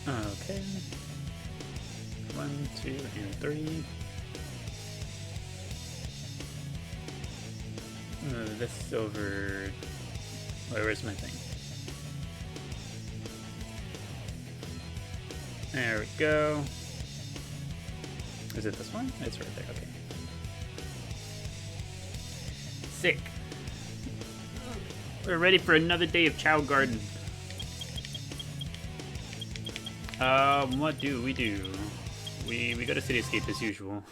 Okay. 1, 2, and 3. Move this over. Where's my thing? There we go. Is it this one? It's right there. Okay. Sick. We're ready for another day of Chao Garden. What do? We go to Cityscape as usual.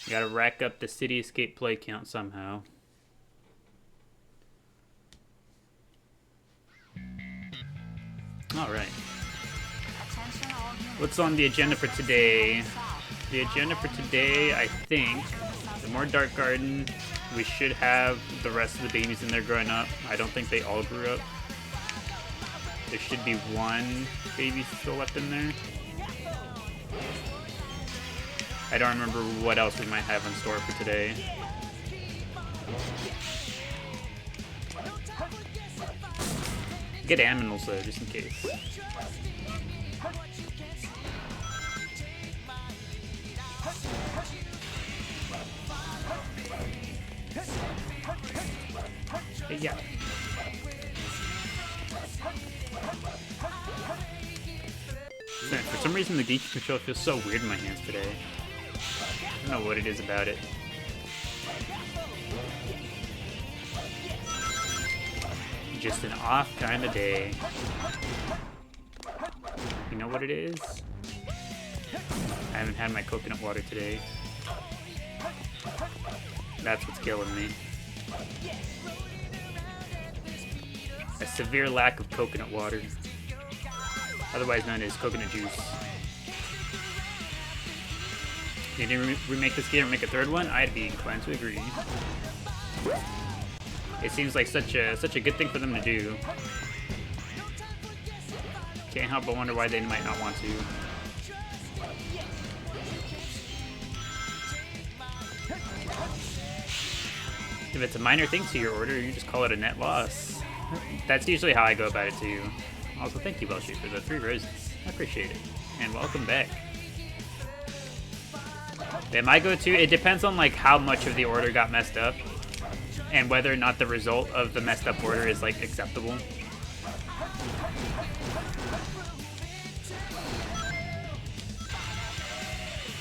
We gotta rack up the Cityscape play count somehow. Alright. What's on the agenda for today? The agenda for today, I think, the more Dark Garden. We should have the rest of the babies in there growing up. I don't think they all grew up. There should be one baby still left in there. I don't remember what else we might have in store for today. Get aminals though, just in case. Hey, yeah. For some reason, the Geeky controller feels so weird in my hands today. I don't know what it is about it. Just an off kind of day. You know what it is? I haven't had my coconut water today. That's what's killing me. A severe lack of coconut water. Otherwise known as coconut juice. They didn't remake this game or make a third one? I'd be inclined to agree. It seems like such a good thing for them to do. Can't help but wonder why they might not want to. If it's a minor thing to your order, you just call it a net loss. That's usually how I go about it too. Also, thank you, Welshie, for the 3 roses. I appreciate it. And welcome back. Yeah, my go-to, it depends on like how much of the order got messed up and whether or not the result of the messed up order is like acceptable.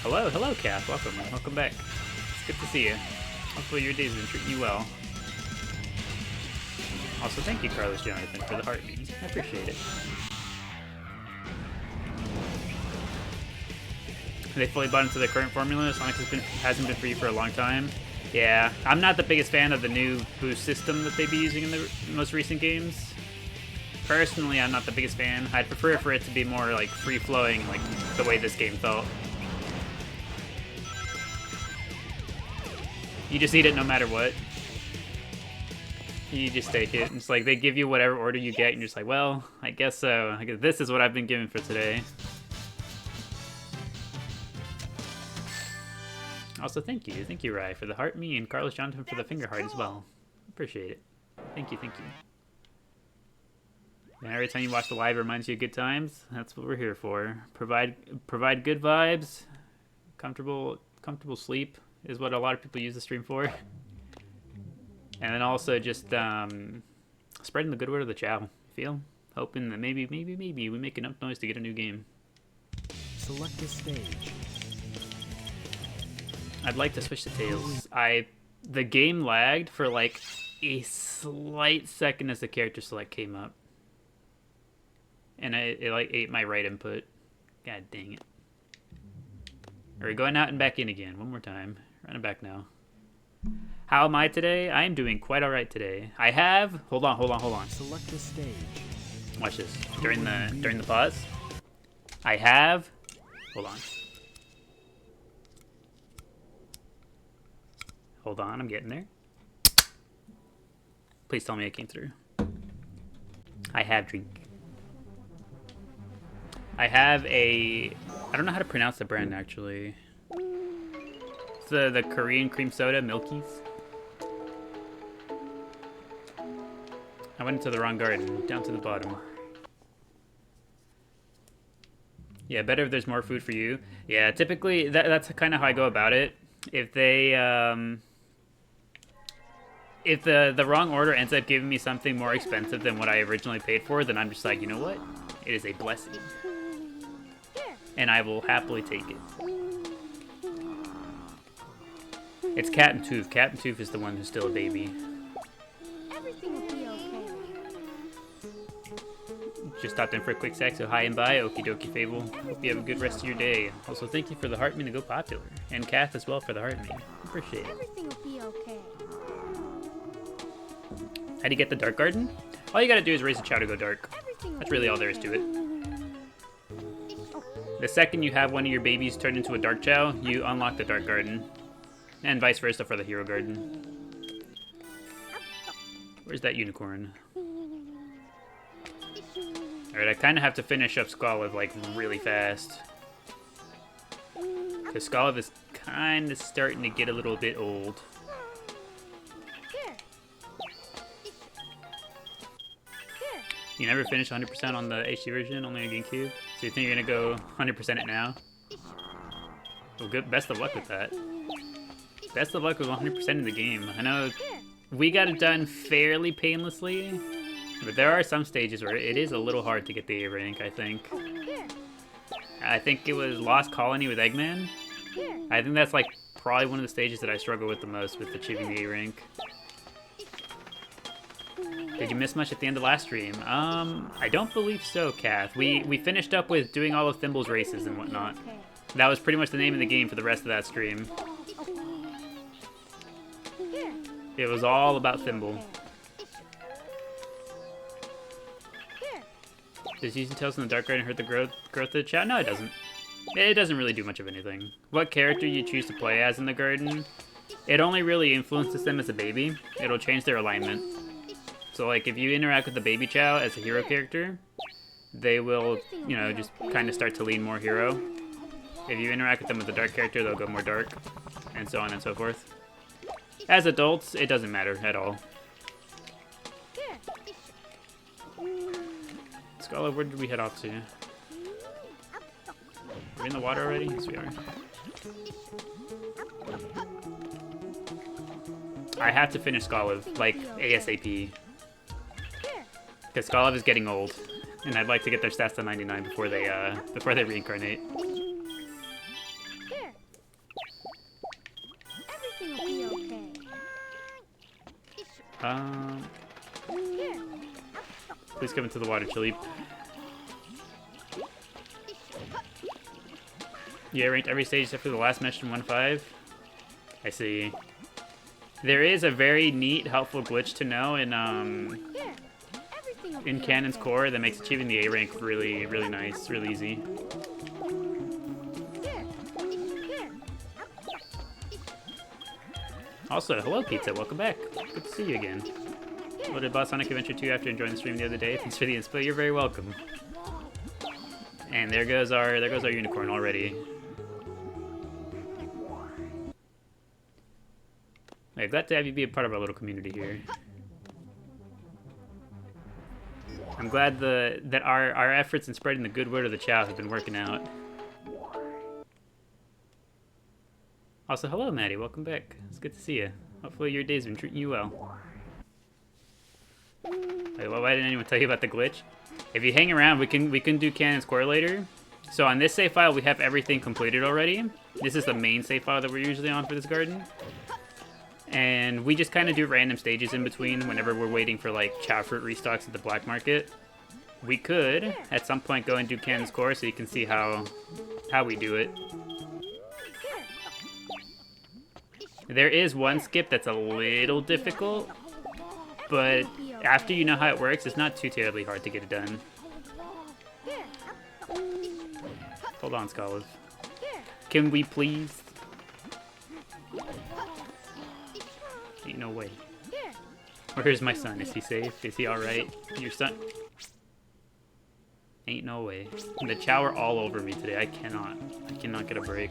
Hello, Kath. Welcome back. It's good to see you. Hopefully your day's been treating you well. Also, thank you, Carlos Jonathan, for the heartbeat. I appreciate it. They fully bought into the current formula. Sonic hasn't been free for a long time. Yeah, I'm not the biggest fan of the new boost system that they'd be using in the most recent games. Personally, I'm not the biggest fan. I'd prefer for it to be more like free-flowing, like the way this game felt. You just eat it no matter what. You just take it. It's like they give you whatever order you get, and you're just like, well, I guess so. I guess this is what I've been given for today. Also, thank you, Rai, for the heart me, and Carlos Jonathan for the finger heart as well. Appreciate it. Thank you. And every time you watch the live, it reminds you of good times. That's what we're here for. Provide good vibes. Comfortable sleep is what a lot of people use the stream for. And then also just spreading the good word of the Chao. Feel? Hoping that maybe we make enough noise to get a new game. Select the stage. I'd like to switch to Tails. The game lagged for like a slight second as the character select came up. And it like ate my right input. God dang it. Are we going out and back in again? One more time. Running back now. How am I today? I am doing quite alright today. I have... Hold on. Select the stage. Watch this. During the pause. I have... Hold on, I'm getting there. Please tell me it came through. I have drink. I have a... I don't know how to pronounce the brand, actually. It's the Korean cream soda, Milky's. I went into the wrong garden, down to the bottom. Yeah, better if there's more food for you. Yeah, typically that's kind of how I go about it. If they if the wrong order ends up giving me something more expensive than what I originally paid for, then I'm just like, you know what? It is a blessing, and I will happily take it. It's Cat and Tooth. Cat and Tooth is the one who's still a baby. Everything will be okay. Just stopped in for a quick sec, so hi and bye. Okie dokie, Fable. Hope you have a good rest of your day. Also, thank you for the heart meme to go popular. And Kath as well for the heart meme. Appreciate it. Everything will be okay. How do you get the Dark Garden? All you gotta do is raise a Chao to go dark. Everything will That's really be all there is okay. to it. The second you have one of your babies turn into a Dark Chao, you unlock the Dark Garden. And vice versa for the Hero Garden. Where's that unicorn? Alright, I kind of have to finish up Skoliv, like, really fast. Because Skoliv is kind of starting to get a little bit old. Here. Here. You never finish 100% on the HD version, only on GameCube? So you think you're going to go 100% it now? Well, good. Best of luck with that. Best of luck with 100% in the game. I know we got it done fairly painlessly, but there are some stages where it is a little hard to get the A rank, I think. Here. I think it was Lost Colony with Eggman. Here. I think that's like probably one of the stages that I struggle with the most with achieving the A rank. Did you miss much at the end of last stream? I don't believe so, Kath. We finished up with doing all of Thimble's races and whatnot. Okay. That was pretty much the name of the game for the rest of that stream. Here. It was all about Thimble. Here. Does using Tails in the Dark Garden hurt the growth of the Chao? No, it doesn't. It doesn't really do much of anything. What character you choose to play as in the garden, it only really influences them as a baby. It'll change their alignment. So, like, if you interact with the baby Chao as a hero character, they will, you know, just kind of start to lean more hero. If you interact with them with the dark character, they'll go more dark, and so on and so forth. As adults, it doesn't matter at all. Here. Scholar, where did we head off to? We're in the water already? Yes, we are. I have to finish Skoliv, like, ASAP. Here. Because Skoliv is getting old, and I'd like to get their stats to 99 before they reincarnate. Here. Everything will be okay. Here. Please come into the water, Chili. Yeah, ranked every stage except for the last mission 1-5. I see. There is a very neat, helpful glitch to know in Here. Everything will in be Canon's okay. core that makes achieving the A rank really, really nice, really easy. Here. Here. Also, hello Pizza, welcome back. Good to see you again. What did Boss Sonic Adventure 2 after enjoying the stream the other day? Thanks for the inspo. You're very welcome. And there goes our unicorn already. I'm glad to have you be a part of our little community here. I'm glad that our efforts in spreading the good word of the Chao have been working out. Also, hello Maddie, welcome back. It's good to see you. Hopefully your day's been treating you well. Wait, why didn't anyone tell you about the glitch? If you hang around, we can do Canon's core later. So on this save file, we have everything completed already. This is the main save file that we're usually on for this garden. And we just kind of do random stages in between whenever we're waiting for, like, Chao fruit restocks at the black market. We could, at some point, go and do Canon's core so you can see how we do it. There is one skip that's a little difficult, but after you know how it works, it's not too terribly hard to get it done. Hold on, Skoliv. Can we please? Ain't no way. Where's my son? Is he safe? Is he alright? Your son... Ain't no way. The Chao are all over me today. I cannot get a break.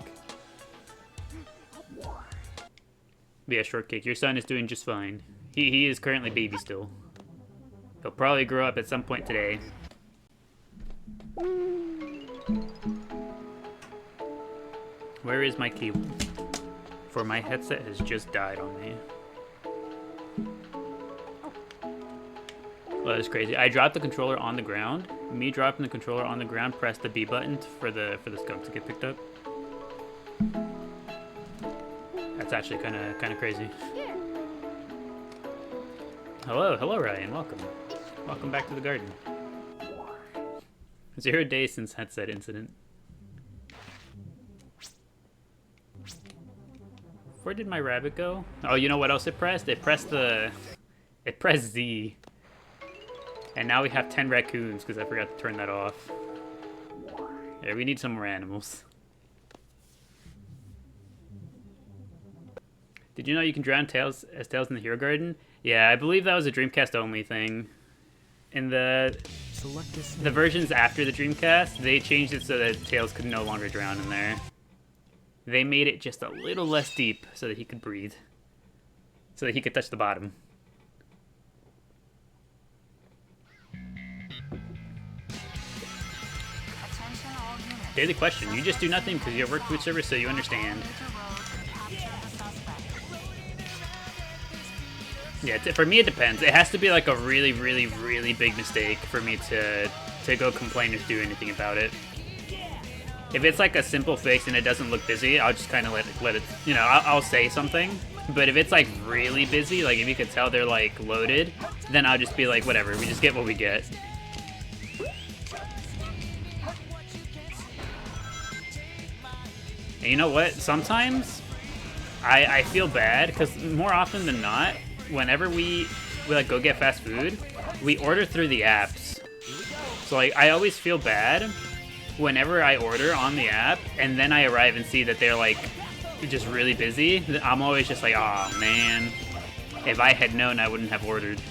But yeah, Shortcake, your son is doing just fine. He is currently baby still. He'll probably grow up at some point today. Where is my cable? For my headset has just died on me. Well, that's crazy. I dropped the controller on the ground. Me dropping the controller on the ground, press the B button for the skunk to get picked up. That's actually kind of crazy. Here. Hello Ryan, welcome back to the garden. 0 days since headset incident. Where did my rabbit go? Oh, you know what else it pressed? It pressed Z. And now we have 10 raccoons because I forgot to turn that off. Yeah, we need some more animals. Did you know you can drown tails as tails in the Hero Garden? Yeah, I believe that was a Dreamcast only thing. In the versions after the Dreamcast, they changed it so that tails could no longer drown in there. They made it just a little less deep so that he could breathe. So that he could touch the bottom. Daily question. You just do nothing because you work food service, so you understand. Yeah, for me it depends. It has to be like a really, really, really big mistake for me to go complain or do anything about it. If it's like a simple fix and it doesn't look busy, I'll just kind of let it, you know, I'll say something. But if it's like really busy, like if you could tell they're like loaded, then I'll just be like, whatever, we just get what we get. And you know what? Sometimes I feel bad because more often than not, whenever we like go get fast food, we order through the apps. So like I always feel bad whenever I order on the app and then I arrive and see that they're like just really busy. I'm always just like, oh man, if I had known I wouldn't have ordered.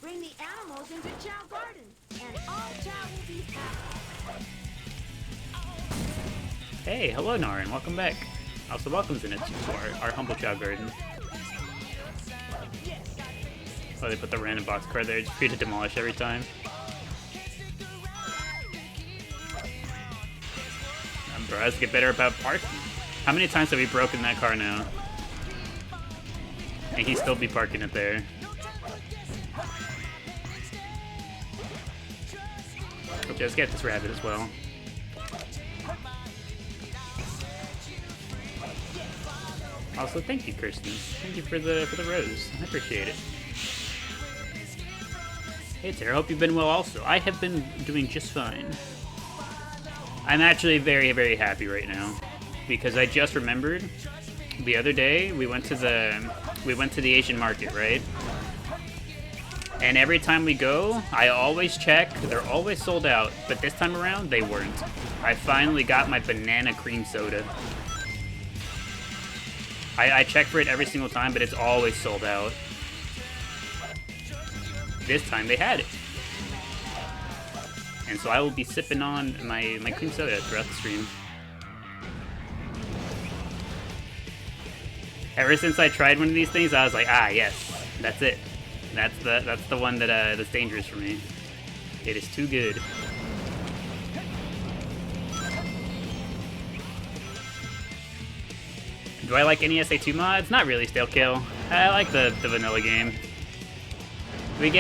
Bring the animals into Chao Garden, and all Chao will be happy. Hey, hello Narin, welcome back. Also welcome to our humble Chao Garden. Oh, they put the random box card there, just for you to demolish every time. Bro, let's get better about parking. How many times have we broken that car now? And he'd still be parking it there. Okay, let's get this rabbit as well. Also, thank you, Kirsten. Thank you for the rose. I appreciate it. Hey, Tara, hope you've been well also. I have been doing just fine. I'm actually very, very happy right now because I just remembered the other day we went to the Asian market, right? And every time we go, I always check. They're always sold out, but this time around they weren't. I finally got my banana cream soda. I check for it every single time, but it's always sold out. This time they had it. And so I will be sipping on my cream soda throughout the stream. Ever since I tried one of these things, I was like, ah, yes, that's it. That's the one that's dangerous for me. It is too good. Do I like any SA2 mods? Not really, Stale Kill. I like the vanilla game. We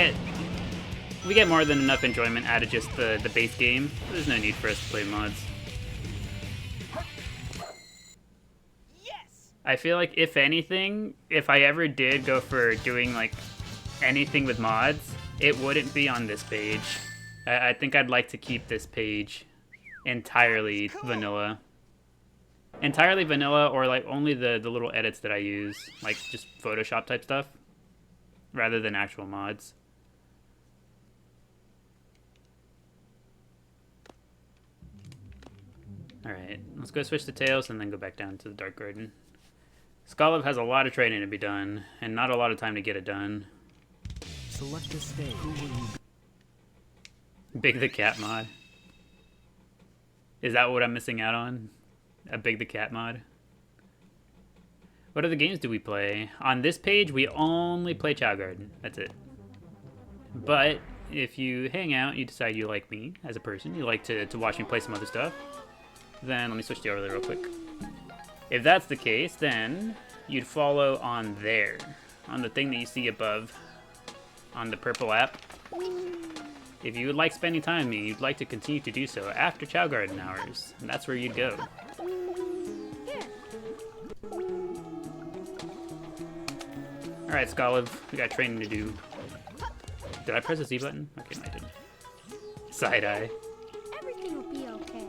get more than enough enjoyment out of just the base game. There's no need for us to play mods. Yes! I feel like, if anything, if I ever did go for doing, like, anything with mods, it wouldn't be on this page. I think I'd like to keep this page entirely vanilla. Entirely vanilla, or, like, only the little edits that I use. Like, just Photoshop type stuff. Rather than actual mods. Alright, let's go switch to Tails and then go back down to the Dark Garden. Skolov has a lot of training to be done, and not a lot of time to get it done. Select a stage. Who will you be? Big the Cat mod. Is that what I'm missing out on? A Big the Cat mod? What other games do we play? On this page, we only play Chao Garden. That's it. But if you hang out, you decide you like me as a person, you like to watch me play some other stuff, then let me switch the overlay real quick. If that's the case, then you'd follow on there, on the thing that you see above, on the purple app. If you would like spending time with me, you'd like to continue to do so after Chao Garden hours, and that's where you'd go. Alright, Skoliv, we got training to do. Did I press the Z button? Okay, no, I didn't. Side eye. Everything will be okay.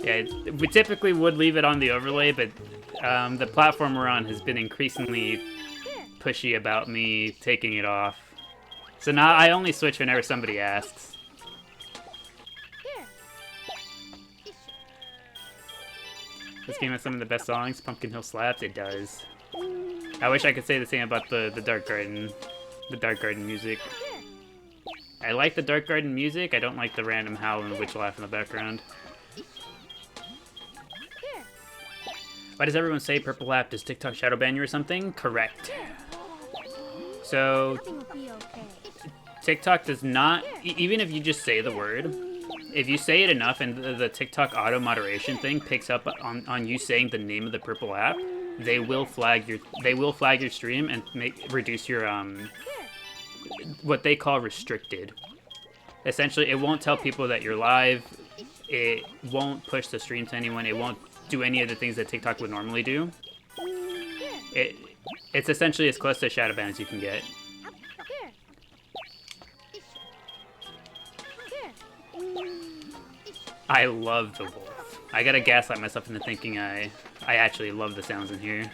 Yeah, we typically would leave it on the overlay, but the platform we're on has been increasingly pushy about me taking it off. So now I only switch whenever somebody asks. This game has some of the best songs. Pumpkin Hill slaps. It does. I wish I could say the same about the Dark Garden music. I like the Dark Garden music. I don't like the random howl and the witch laugh in the background. Why does everyone say purple app? Does TikTok shadow ban you or something? Correct. So TikTok does not, even if you just say the word, if you say it enough and the TikTok auto moderation thing picks up on you saying the name of the purple app, they will flag your stream and reduce your what they call restricted. Essentially, it won't tell people that you're live. It won't push the stream to anyone. It won't do any of the things that TikTok would normally do. It's essentially as close to a shadow ban as you can get. I love the wolf. I gotta gaslight myself into thinking I actually love the sounds in here.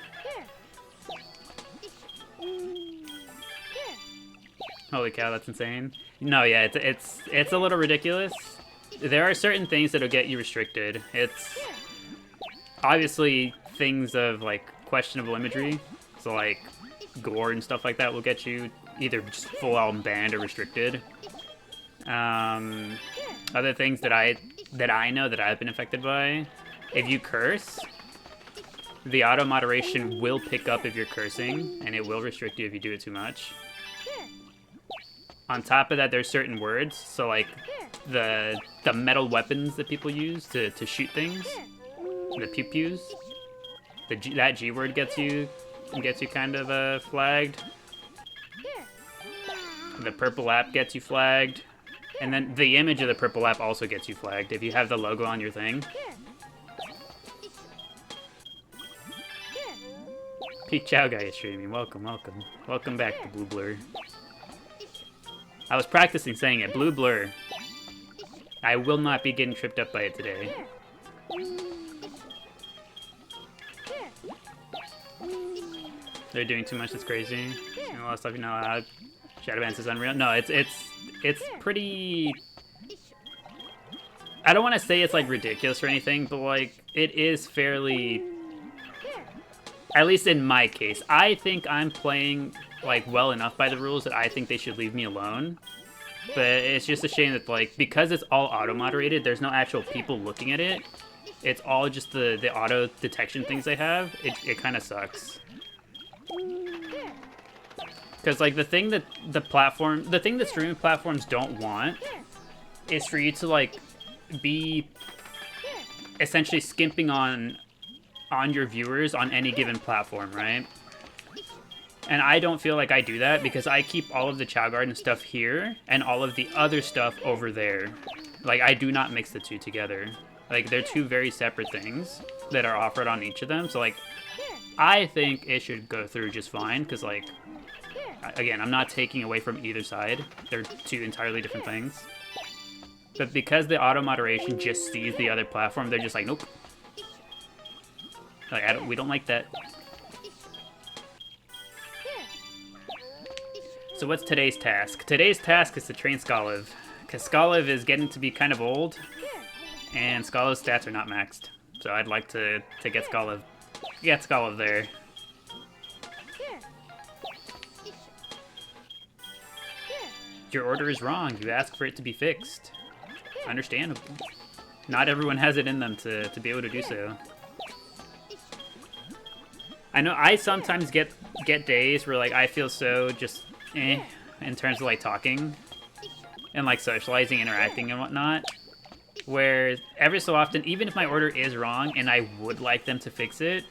Holy cow, that's insane. No, yeah, it's a little ridiculous. There are certain things that'll get you restricted. It's obviously things of like questionable imagery, so like gore and stuff like that will get you either just full-on banned or restricted. Other things that I know that I've been affected by, if you curse, the auto moderation will pick up if you're cursing, and it will restrict you if you do it too much. On top of that, there's certain words, so like the metal weapons that people use to shoot things, the pew-pews, that G word gets you kind of flagged. The purple app gets you flagged. And then the image of the purple app also gets you flagged if you have the logo on your thing. Peak Chao guy is streaming. Welcome, welcome. Welcome back to Blue Blur. I was practicing saying it. Blue Blur. I will not be getting tripped up by it today. They're doing too much, that's crazy. And a lot of stuff you're not allowed. Shadowbans is unreal. No, it's pretty... I don't want to say it's like ridiculous or anything, but like it is fairly... At least in my case, I think I'm playing like well enough by the rules that I think they should leave me alone. But it's just a shame that like because it's all auto moderated, there's no actual people looking at it. It's all just the auto detection things they have. It kind of sucks. Because, like, the thing that streaming platforms don't want is for you to, like, be essentially skimping on your viewers on any given platform, right? And I don't feel like I do that because I keep all of the Chao Garden stuff here and all of the other stuff over there. Like, I do not mix the two together. Like, they're two very separate things that are offered on each of them. So, like, I think it should go through just fine because, like, again, I'm not taking away from either side. They're two entirely different things. But because the auto moderation just sees the other platform, they're just like, nope. Like, we don't like that. So what's today's task? Today's task is to train Skoliv. Because Skoliv is getting to be kind of old, and Skoliv's stats are not maxed. So I'd like to get Skoliv there. Your order is wrong. You asked for it to be fixed. Understandable. Not everyone has it in them to be able to do so. I know I sometimes get days where like I feel so just in terms of like talking and like socializing, interacting and whatnot. where every so often, even if my order is wrong and I would like them to fix it,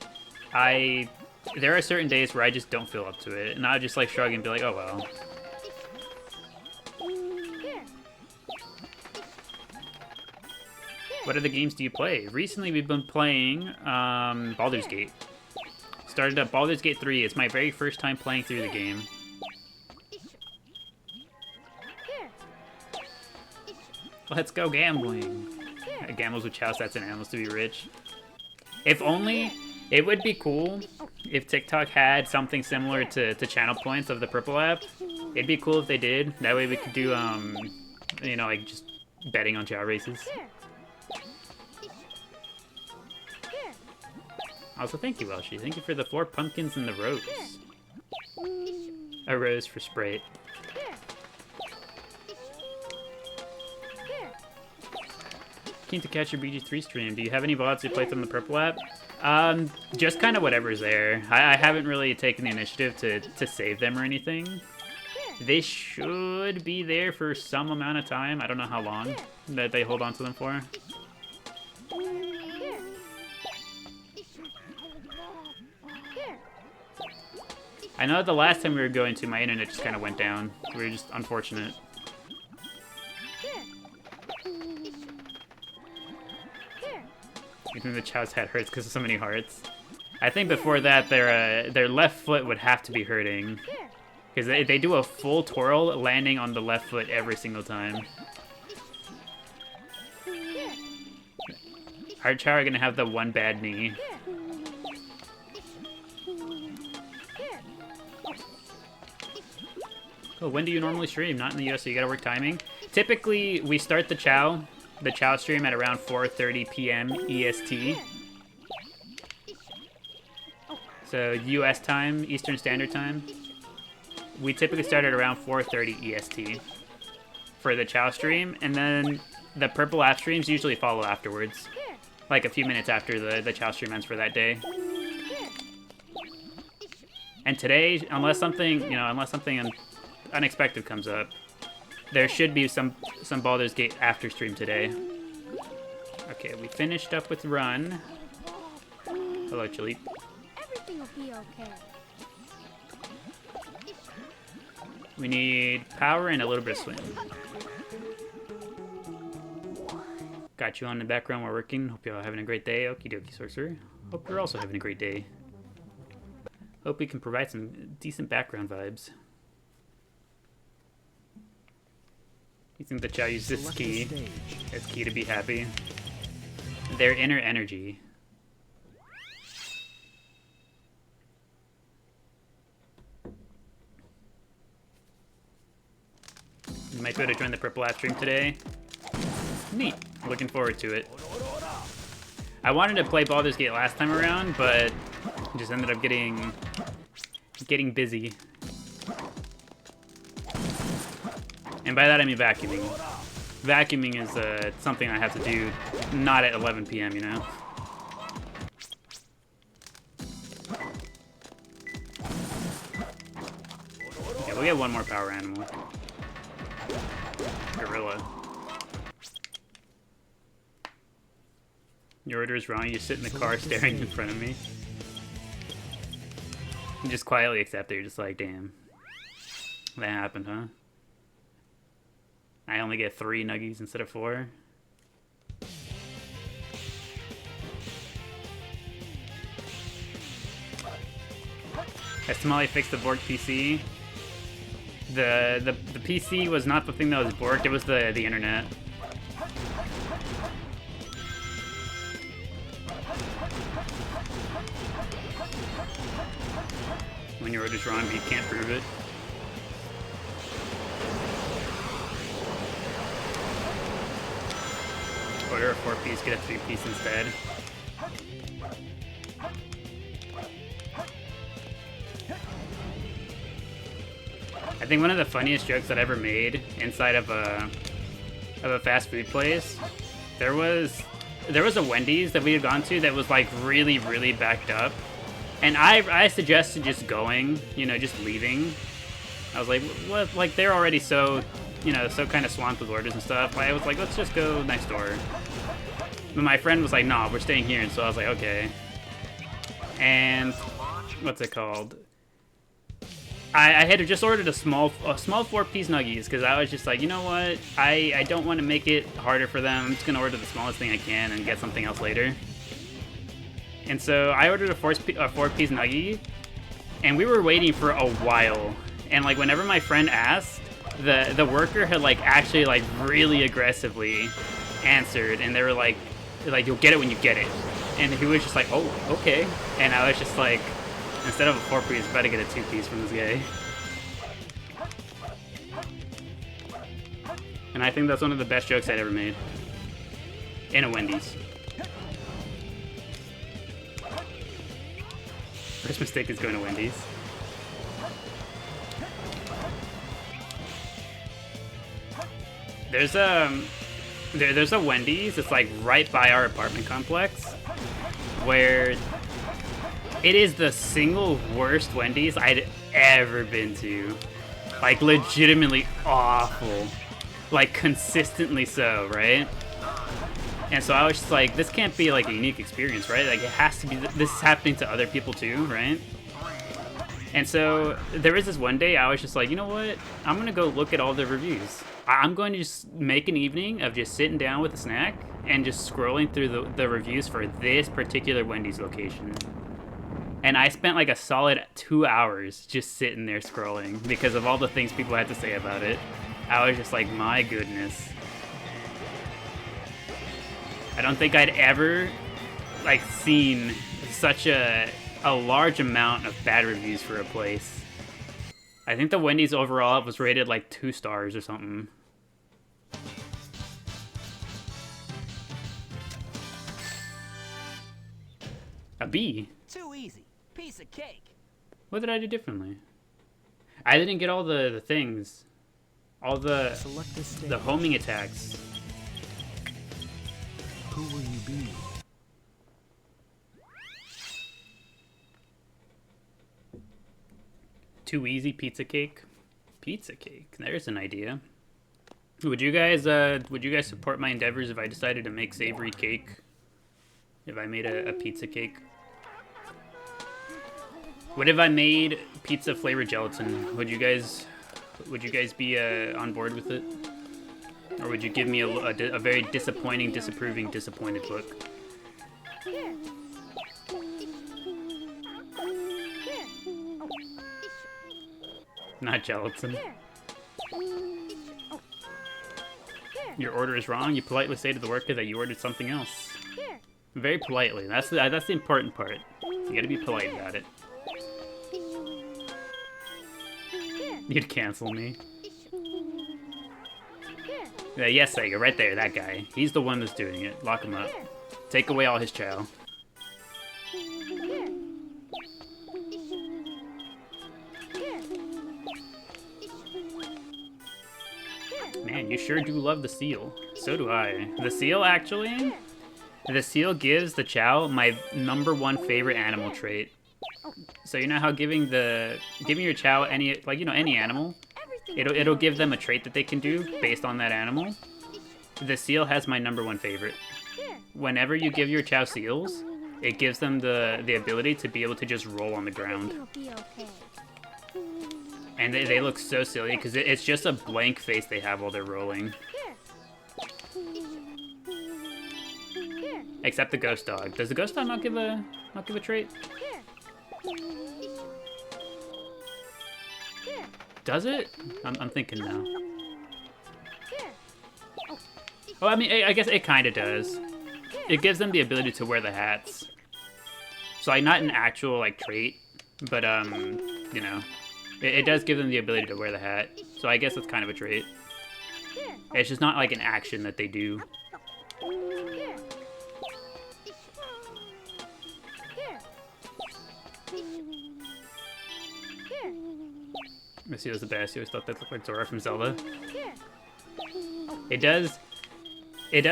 there are certain days where I just don't feel up to it, and I'll just like shrug and be like, oh well. What other games do you play? Recently, we've been playing Baldur's Gate. Started up Baldur's Gate 3. It's my very first time playing through the game. Let's go gambling. Gambles with Chao stats and animals to be rich. If only, it would be cool if TikTok had something similar to channel points of the Purple app. It'd be cool if they did. That way we could do, you know, like just betting on Chao races. Also, thank you, Welshie. Thank you for the 4 pumpkins and the rose. A rose for Sprite. Keen to catch your BG3 stream. Do you have any VODs you play from the Purple app? Just kind of whatever's there. I haven't really taken the initiative to save them or anything. They should be there for some amount of time. I don't know how long that they hold on to them for. I know the last time we were going to, my internet just kind of went down. We were just unfortunate. You think the Chao's head hurts because of so many hearts? I think before that, their left foot would have to be hurting. Because they do a full twirl landing on the left foot every single time. Our Chao are going to have the one bad knee. Oh, when do you normally stream? Not in the US, so you gotta work timing. Typically, we start the Chao stream at around 4:30 p.m. EST. So US time, Eastern Standard Time. We typically start at around 4:30 EST for the Chao stream, and then the Purple app streams usually follow afterwards, like a few minutes after the Chao stream ends for that day. And today, unless something unexpected comes up, there should be some Baldur's Gate after stream today. Okay, we finished up with Run. Hello, Chili. Everything will be okay. We need power and a little bit of swing. Got you on the background while working. Hope you're all having a great day. Okie dokie, Sorcerer. Hope you're also having a great day. Hope we can provide some decent background vibes. You think the Chao uses this key as key to be happy? Their inner energy. You might be able to join the Purple app stream today. Neat. Looking forward to it. I wanted to play Baldur's Gate last time around, but just ended up getting busy. And by that I mean vacuuming. Vacuuming is something I have to do not at 11 p.m., you know? Okay, we'll get one more power animal. Gorilla. Your order is wrong, you sit in the car staring in front of me. You just quietly accept it, you're just like, damn. That happened, huh? I only get 3 nuggies instead of 4. Has Tamale fixed the borked PC? The PC was not the thing that was borked, it was the internet. When your order's wrong, but you can't prove it. Order a 4-piece, get a 3-piece instead. I think one of the funniest jokes I've ever made inside of a fast food place, there was a Wendy's that we had gone to that was like really, really backed up. And I suggested just going, you know, just leaving. I was like, what? Like, they're already so you know, so kind of swamped with orders and stuff, I was like, let's just go next door. But my friend was like, nah, we're staying here, and so I was like, okay. And what's it called? I had just ordered a small 4-piece nuggies because I was just like, you know what? I don't want to make it harder for them. I'm just gonna order the smallest thing I can and get something else later. And so I ordered a 4-piece nuggie, and we were waiting for a while. And like whenever my friend asked, the worker had like actually like really aggressively answered, and they were like you'll get it when you get it. And he was just like, oh, okay. And I was just like, instead of a 4-piece, I better get a 2-piece from this guy. And I think that's one of the best jokes I'd ever made. In a Wendy's. First mistake is going to Wendy's. There's a Wendy's. It's like right by our apartment complex, where it is the single worst Wendy's I'd ever been to. Like legitimately awful, like consistently so, right? And so I was just like, this can't be like a unique experience, right? Like it has to be. This is happening to other people too, right? And so there was this one day I was just like, you know what? I'm gonna go look at all the reviews. I'm going to just make an evening of just sitting down with a snack and just scrolling through the reviews for this particular Wendy's location. And I spent like a solid 2 hours just sitting there scrolling because of all the things people had to say about it. I was just like, my goodness. I don't think I'd ever like seen such a large amount of bad reviews for a place. I think the Wendy's overall was rated like 2 stars or something. A B? Too easy. Piece of cake. What did I do differently? I didn't get all the things. All the homing attacks. Who will you be? Too easy pizza cake. Pizza cake. There's an idea. Would you guys support my endeavors if I decided to make savory cake? If I made a pizza cake? What if I made pizza flavored gelatin? Would you guys be on board with it? Or would you give me a very disappointing, disapproving, disappointed look? Not gelatin. Your order is wrong. You politely say to the worker that you ordered something else. Very politely. That's the important part. You gotta be polite about it. You'd cancel me. Yeah, yes, Sega, right there, that guy. He's the one that's doing it. Lock him up. Take away all his chow. Man, you sure do love the seal. So do I. The seal, actually, the seal gives the Chao my #1 favorite animal trait. So you know how giving your Chao any animal, it'll give them a trait that they can do based on that animal. The seal has my #1 favorite. Whenever you give your Chao seals, it gives them the ability to be able to just roll on the ground. And they look so silly because it's just a blank face they have while they're rolling. Except the ghost dog. Does the ghost dog not give a trait? Does it? I'm thinking now. Oh, I mean, I guess it kind of does. It gives them the ability to wear the hats. So, like, not an actual, like, trait, but, you know, it does give them the ability to wear the hat. So I guess it's kind of a trait. It's just not, like, an action that they do. Missy was the best. He always thought that looked like Zora from Zelda. It does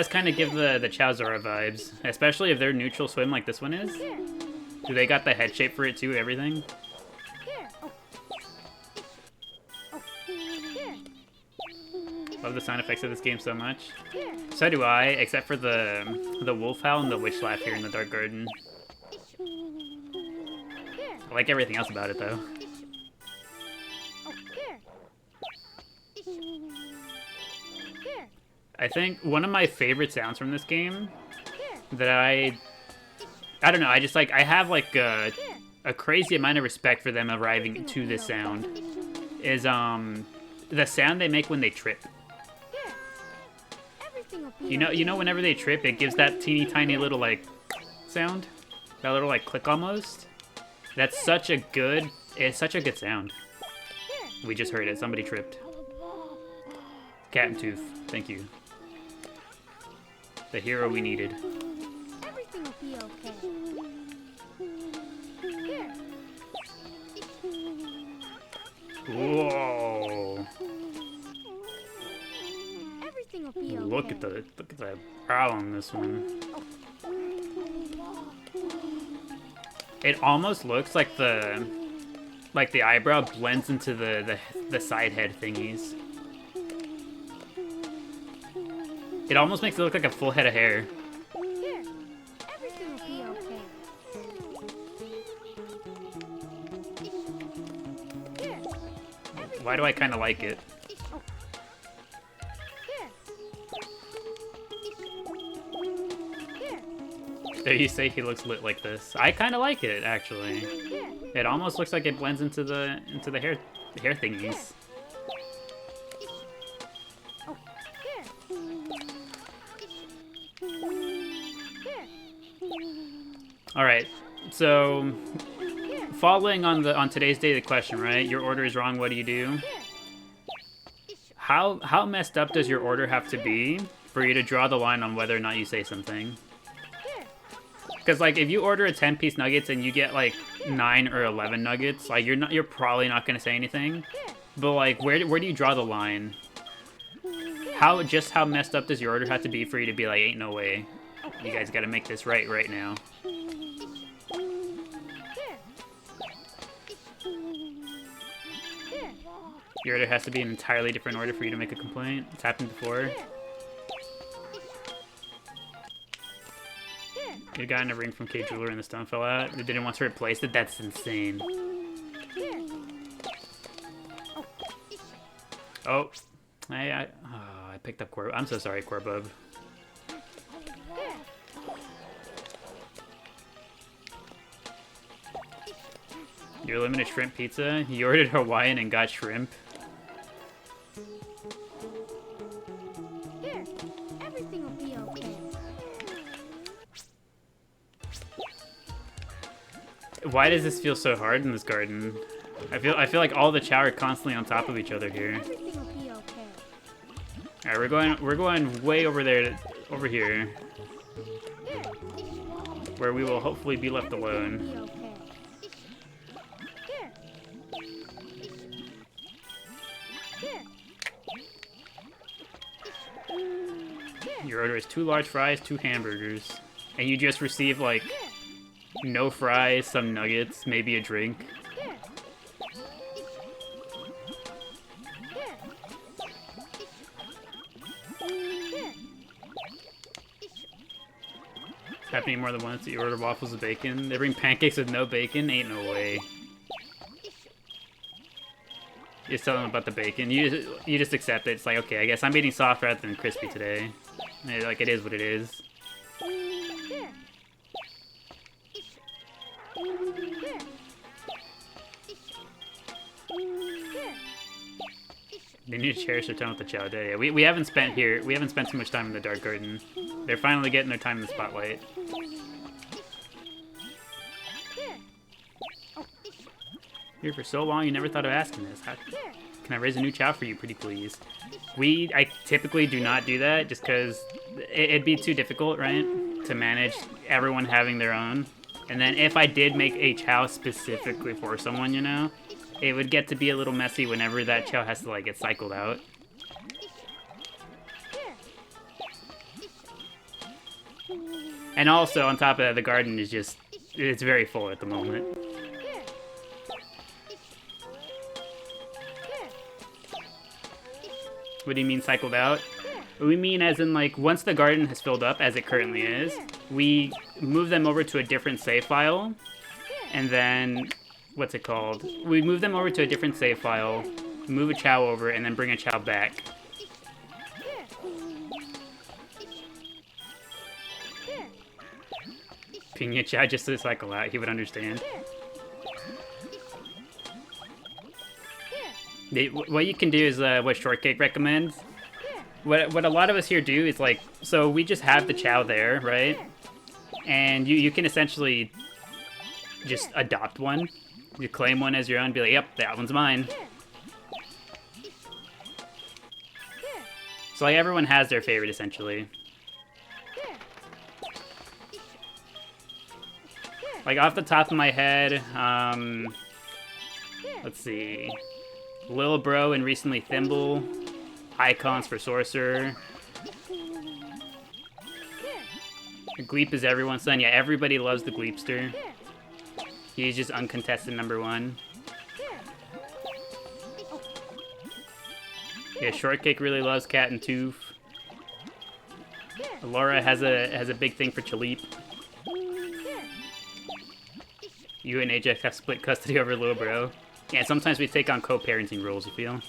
kind of give the Chao Zora vibes, especially if they're neutral swim like this one is. Do they got the head shape for it too? Everything. Love the sound effects of this game so much. So do I, except for the wolf howl and the witch laugh here in the Dark Garden. I like everything else about it though. I think one of my favorite sounds from this game that I don't know, I just like, I have like a crazy amount of respect for them arriving to this sound is the sound they make when they trip. You know whenever they trip, it gives that teeny tiny little like sound, that little like click almost. That's such a good, it's such a good sound. We just heard it, somebody tripped. Cat and Tooth, thank you. The hero we needed. Everything will be okay. Whoa! Everything will be okay. Look at the brow on this one. It almost looks like the eyebrow blends into the side head thingies. It almost makes it look like a full head of hair. Everything will be okay. Why do I kind of like it? There you say he looks lit like this. I kind of like it actually. It almost looks like it blends into the hair thingies. All right, so following on today's daily question, right? Your order is wrong. What do you do? How messed up does your order have to be for you to draw the line on whether or not you say something? Because like if you order a 10-piece nuggets and you get like 9 or 11 nuggets, like you're probably not gonna say anything. But like where do you draw the line? How messed up does your order have to be for you to be like, ain't no way, you guys got to make this right now? Your order has to be an entirely different order for you to make a complaint. It's happened before. You got in a ring from K Jeweler and the stone fell out. They didn't want to replace it? That's insane. Oh. I picked up Corb. I'm so sorry, Corbub. Your limited shrimp pizza? You ordered Hawaiian and got shrimp? Everything will be okay. Why does this feel so hard in this garden? I feel like all the Chao are constantly on top of each other here. Everything will be okay. All right, we're going way over there, over here, where we will hopefully be left alone. Be okay. Your order is 2 large fries, 2 hamburgers, and you just receive like no fries, some nuggets, maybe a drink. It's happening more than once that you order waffles with bacon. They bring pancakes with no bacon? Ain't no way. You just tell them about the bacon. You just accept it. It's like, okay, I guess I'm eating soft rather than crispy today. Like, it is what it is. They need to cherish their time with the Chao Day. Yeah, we haven't spent here. We haven't spent too much time in the Dark Garden. They're finally getting their time in the spotlight. Here for so long, you never thought of asking this. How can I raise a new Chao for you, pretty please? I typically do not do that, just because it'd be too difficult, right? To manage everyone having their own. And then if I did make a Chao specifically for someone, you know, it would get to be a little messy whenever that Chao has to, like, get cycled out. And also, on top of that, the garden is just, it's very full at the moment. What do you mean cycled out? We mean as in, like, once the garden has filled up, as it currently is, we move them over to a different save file, and then, what's it called? We move them over to a different save file, move a Chao over, and then bring a Chao back. Ping a Chao just to cycle out, he would understand. What you can do is what Shortcake recommends. What a lot of us here do is like, so we just have the Chao there, right? And you can essentially just adopt one. You claim one as your own, be like, yep, that one's mine. So like everyone has their favorite essentially. Like off the top of my head, let's see. Lil Bro and recently Thimble. Icons for Sorcerer. Gleep is everyone's son. Yeah, everybody loves the Gleepster. He's just uncontested #1. Yeah, Shortcake really loves Cat and Tooth. Laura has a big thing for Chaleep. You and Ajax have split custody over Lil Bro. Yeah, sometimes we take on co-parenting roles, you feel?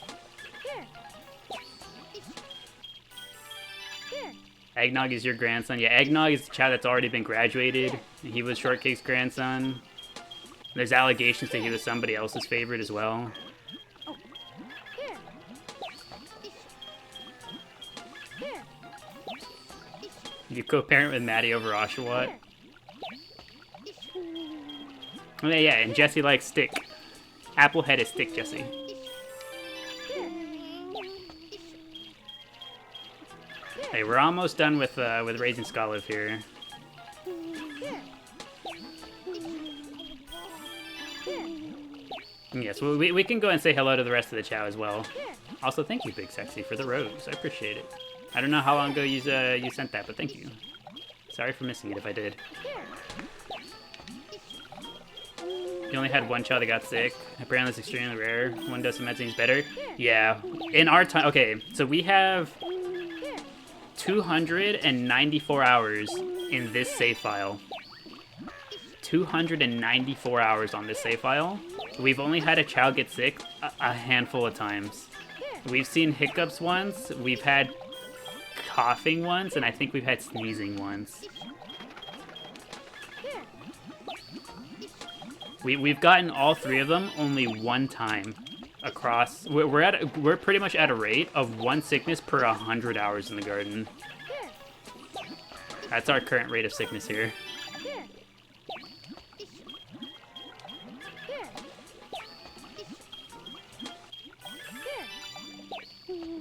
Eggnog is your grandson. Yeah, Eggnog is the child that's already been graduated. He was Shortcake's grandson. There's allegations that he was somebody else's favorite as well. You co-parent with Maddie over Oshawott. Oh, yeah, and Jesse likes Stick. Applehead is Stick, Jesse. Hey, we're almost done with raising Skoliv here. Yes, well, we can go and say hello to the rest of the Chao as well. Also, thank you, Big Sexy, for the rose. I appreciate it. I don't know how long ago you sent that, but thank you. Sorry for missing it if I did. You only had one Chao that got sick. Apparently it's extremely rare. One does some medicine better. Yeah. In our time, okay, so we have 294 hours in this save file. 294 hours on this save file. We've only had a Chao get sick a handful of times. We've seen hiccups once, we've had coughing once, and I think we've had sneezing once. We've gotten all three of them only one time across. We're pretty much at a rate of 1 sickness per 100 hours in the garden. That's our current rate of sickness here.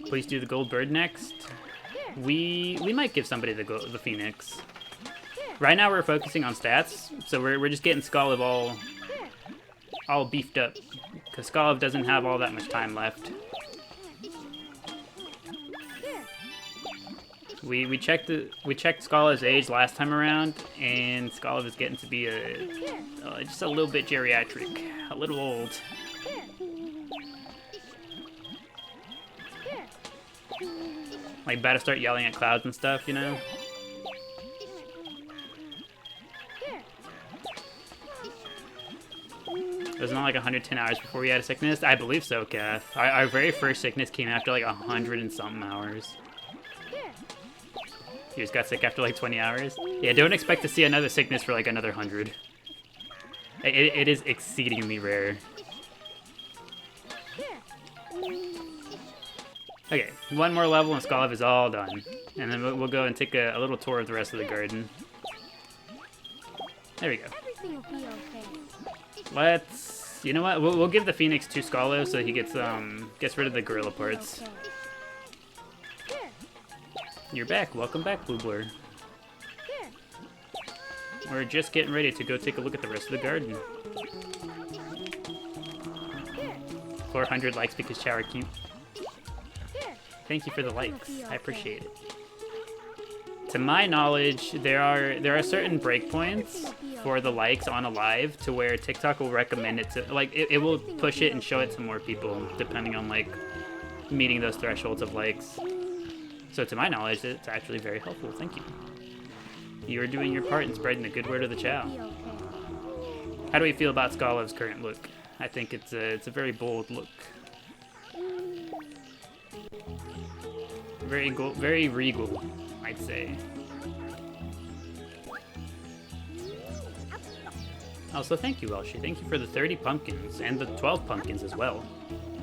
Please do the gold bird next. We might give somebody the phoenix. Right now we're focusing on stats, so we're just getting Skoliv all beefed up, because Skoliv doesn't have all that much time left. We checked Skoliv's age last time around, and Skoliv is getting to be just a little bit geriatric, a little old. Like, about to start yelling at clouds and stuff, you know? It was not like 110 hours before we had a sickness? I believe so, Kath. Our very first sickness came after like 100 and something hours. You just got sick after like 20 hours? Yeah, don't expect to see another sickness for like another 100. It is exceedingly rare. Okay, one more level and Skoliv is all done. And then we'll go and take a little tour of the rest of the garden. There we go. Everything will be okay. Let's, you know what? We'll give the Phoenix to Skoliv so he gets rid of the gorilla parts. You're back. Welcome back, Blue Blur. We're just getting ready to go take a look at the rest of the garden. 400 likes because Chao are cute. Thank you for the likes. I appreciate it. To my knowledge, there are certain breakpoints for the likes on a live to where TikTok will recommend it to, like, it will push it and show it to more people depending on like meeting those thresholds of likes. So to my knowledge, it's actually very helpful. Thank you. You are doing your part in spreading the good word of the Chao. Be okay. How do we feel about Skolev's current look? I think it's a very bold look. Very regal, I'd say. Also, thank you, Elshi. Thank you for the 30 pumpkins and the 12 pumpkins as well.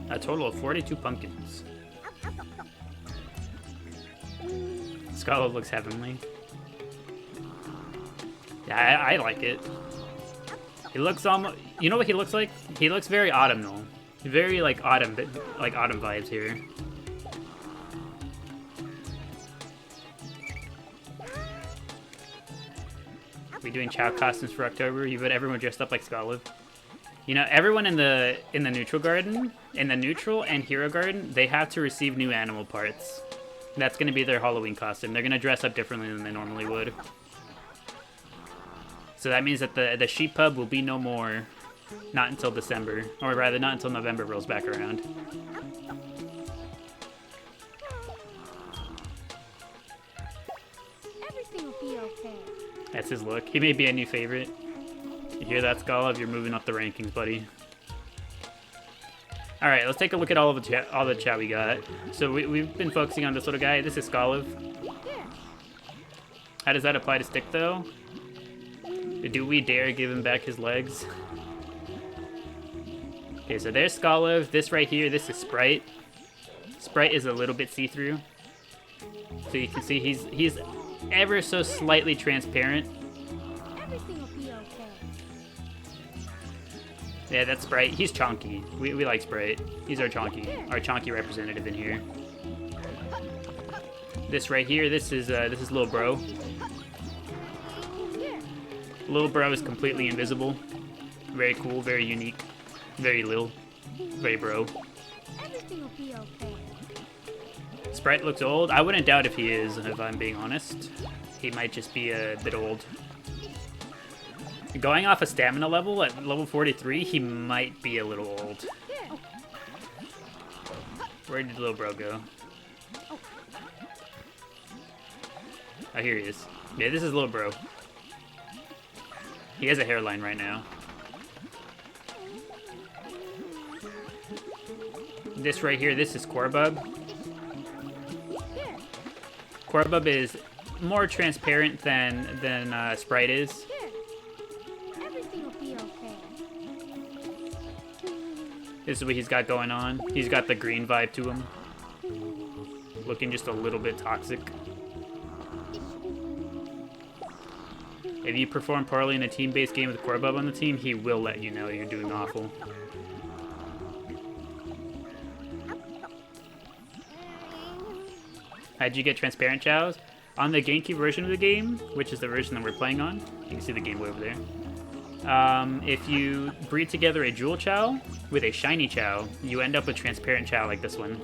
A total of 42 pumpkins. Skolev looks heavenly. Yeah, I like it. He looks almost. You know what he looks like? He looks very autumnal. Very like autumn vibes here. We doing Chao costumes for October? You got everyone dressed up like Skolev. You know, everyone in the neutral garden, in the neutral and hero garden, they have to receive new animal parts. That's going to be their Halloween costume. They're going to dress up differently than they normally would. So that means that the sheep pub will be no more, not until December, or rather not until November rolls back around. Everything will be okay. That's his look. He may be a new favorite. You hear that, Skolev? You're moving up the rankings, buddy. All right, let's take a look at all the Chao we got. So we've been focusing on this little guy. This is Skolev. How does that apply to Stick, though? Do we dare give him back his legs? Okay, so there's Skolev. This right here, this is Sprite. Sprite is a little bit see-through. So you can see he's ever so slightly transparent. Everything will be okay. Yeah, that's Sprite. He's chonky. We like Sprite. He's our chonky representative in here. This right here, this is Lil Bro. Lil Bro is completely invisible. Very cool, very unique, very Lil, very bro. Everything will be okay. Sprite looks old. I wouldn't doubt if he is, if I'm being honest. He might just be a bit old. Going off a stamina level at level 43, he might be a little old. Where did Lil Bro go? Oh, here he is. Yeah, this is Lil Bro. He has a hairline right now. This right here, this is Korbub. Korbub is more transparent than Sprite is. Everything will be okay. This is what he's got going on. He's got the green vibe to him. Looking just a little bit toxic. If you perform poorly in a team-based game with Korbub on the team, he will let you know you're doing awful. How'd you get transparent Chaos? On the Genki version of the game, which is the version that we're playing on, you can see the Game Boy over there. If you breed together a Jewel Chao with a Shiny Chao, you end up with transparent Chao like this one.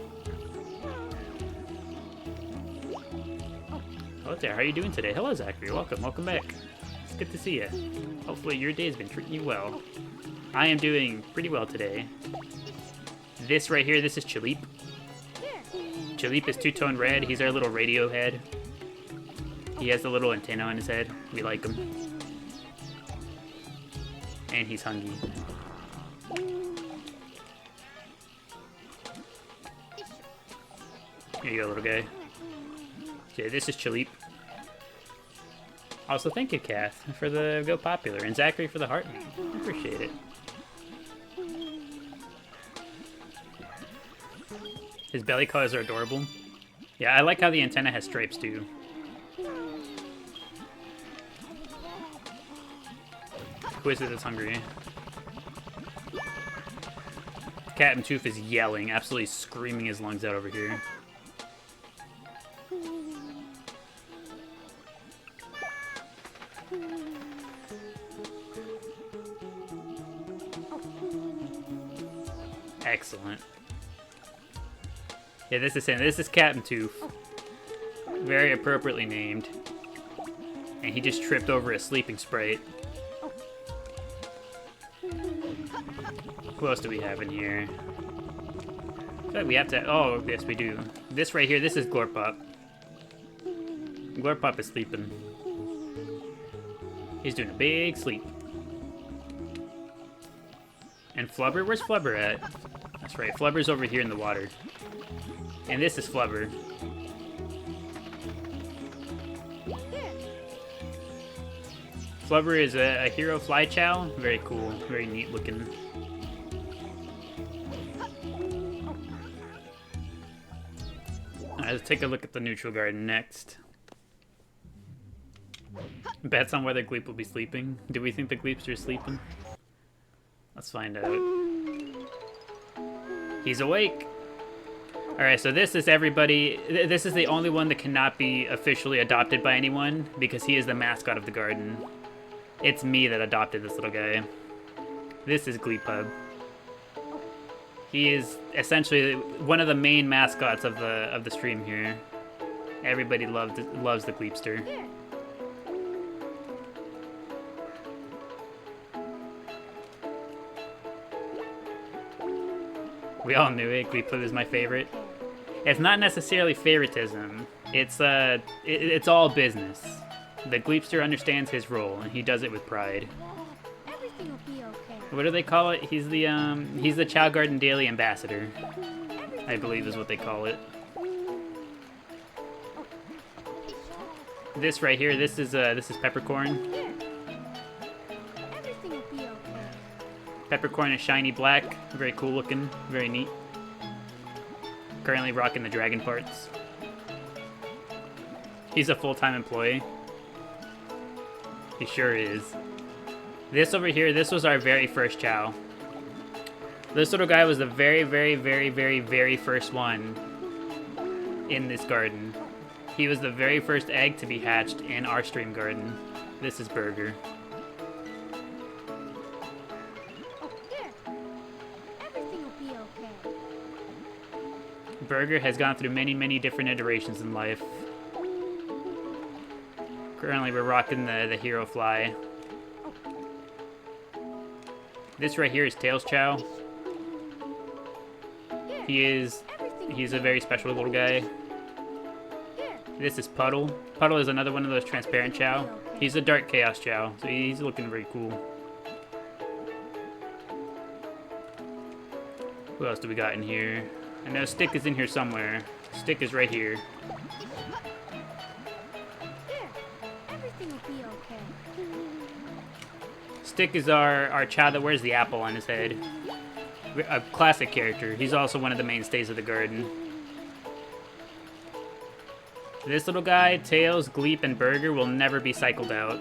Hello there, how are you doing today? Hello Zachary, welcome back. It's good to see you. Hopefully your day's been treating you well. I am doing pretty well today. This right here, this is Chalip. Chalip is two-tone red. He's our little radio head. He has a little antenna on his head. We like him. And he's hungry. Here you go, little guy. Okay, this is Chalip. Also, thank you, Kath, for the Go Popular, and Zachary for the heart. Appreciate it. His belly colors are adorable. Yeah, I like how the antenna has stripes, too. Who is it that's hungry? Captain Tooth is yelling, absolutely screaming his lungs out over here. Excellent. Yeah, this is Captain Tooth. Very appropriately named. And he just tripped over a sleeping Sprite. Who else do we have in here? feel like we have to... Oh, yes, we do. This right here, this is Glorpop. Glorpop is sleeping. He's doing a big sleep. And Flubber? Where's Flubber at? That's right, Flubber's over here in the water. And this is Flubber. Flubber is a hero fly chow. Very cool, very neat looking. Alright, let's take a look at the neutral garden next. Bets on whether Gleep will be sleeping. Do we think the Gleepster is sleeping? Let's find out. He's awake! Alright, so this is everybody. This is the only one that cannot be officially adopted by anyone because he is the mascot of the garden. It's me that adopted this little guy. This is Gleepub. He is essentially one of the main mascots of the stream here. Everybody loves the Gleepster. We all knew it. Gleepub is my favorite. It's not necessarily favoritism. It's all business. The Gleepster understands his role, and he does it with pride. Everything will be okay. What do they call it? He's the ChaoGardenDaily ambassador, I believe is what they call it. This right here, this is Peppercorn. Everything will be okay. Peppercorn is shiny black, very cool looking, very neat. Currently rocking the dragon parts. He's a full-time employee. He sure is. This over here, this was our very first Chao. This little guy was the very, very, very, very, very first one in this garden. He was the very first egg to be hatched in our stream garden. This is Burger. Everything will be okay. Burger has gone through many, many different iterations in life. Currently, we're rocking the hero fly. This right here is Tails Chao. He's a very special little guy. This is Puddle. Puddle is another one of those transparent Chao. He's a Dark Chaos Chao, so he's looking very cool. Who else do we got in here? I know Stick is in here somewhere. Stick is right here. Everything will be okay. Stick is our Chao that wears the apple on his head. A classic character. He's also one of the mainstays of the garden. This little guy, Tails, Gleep, and Burger will never be cycled out.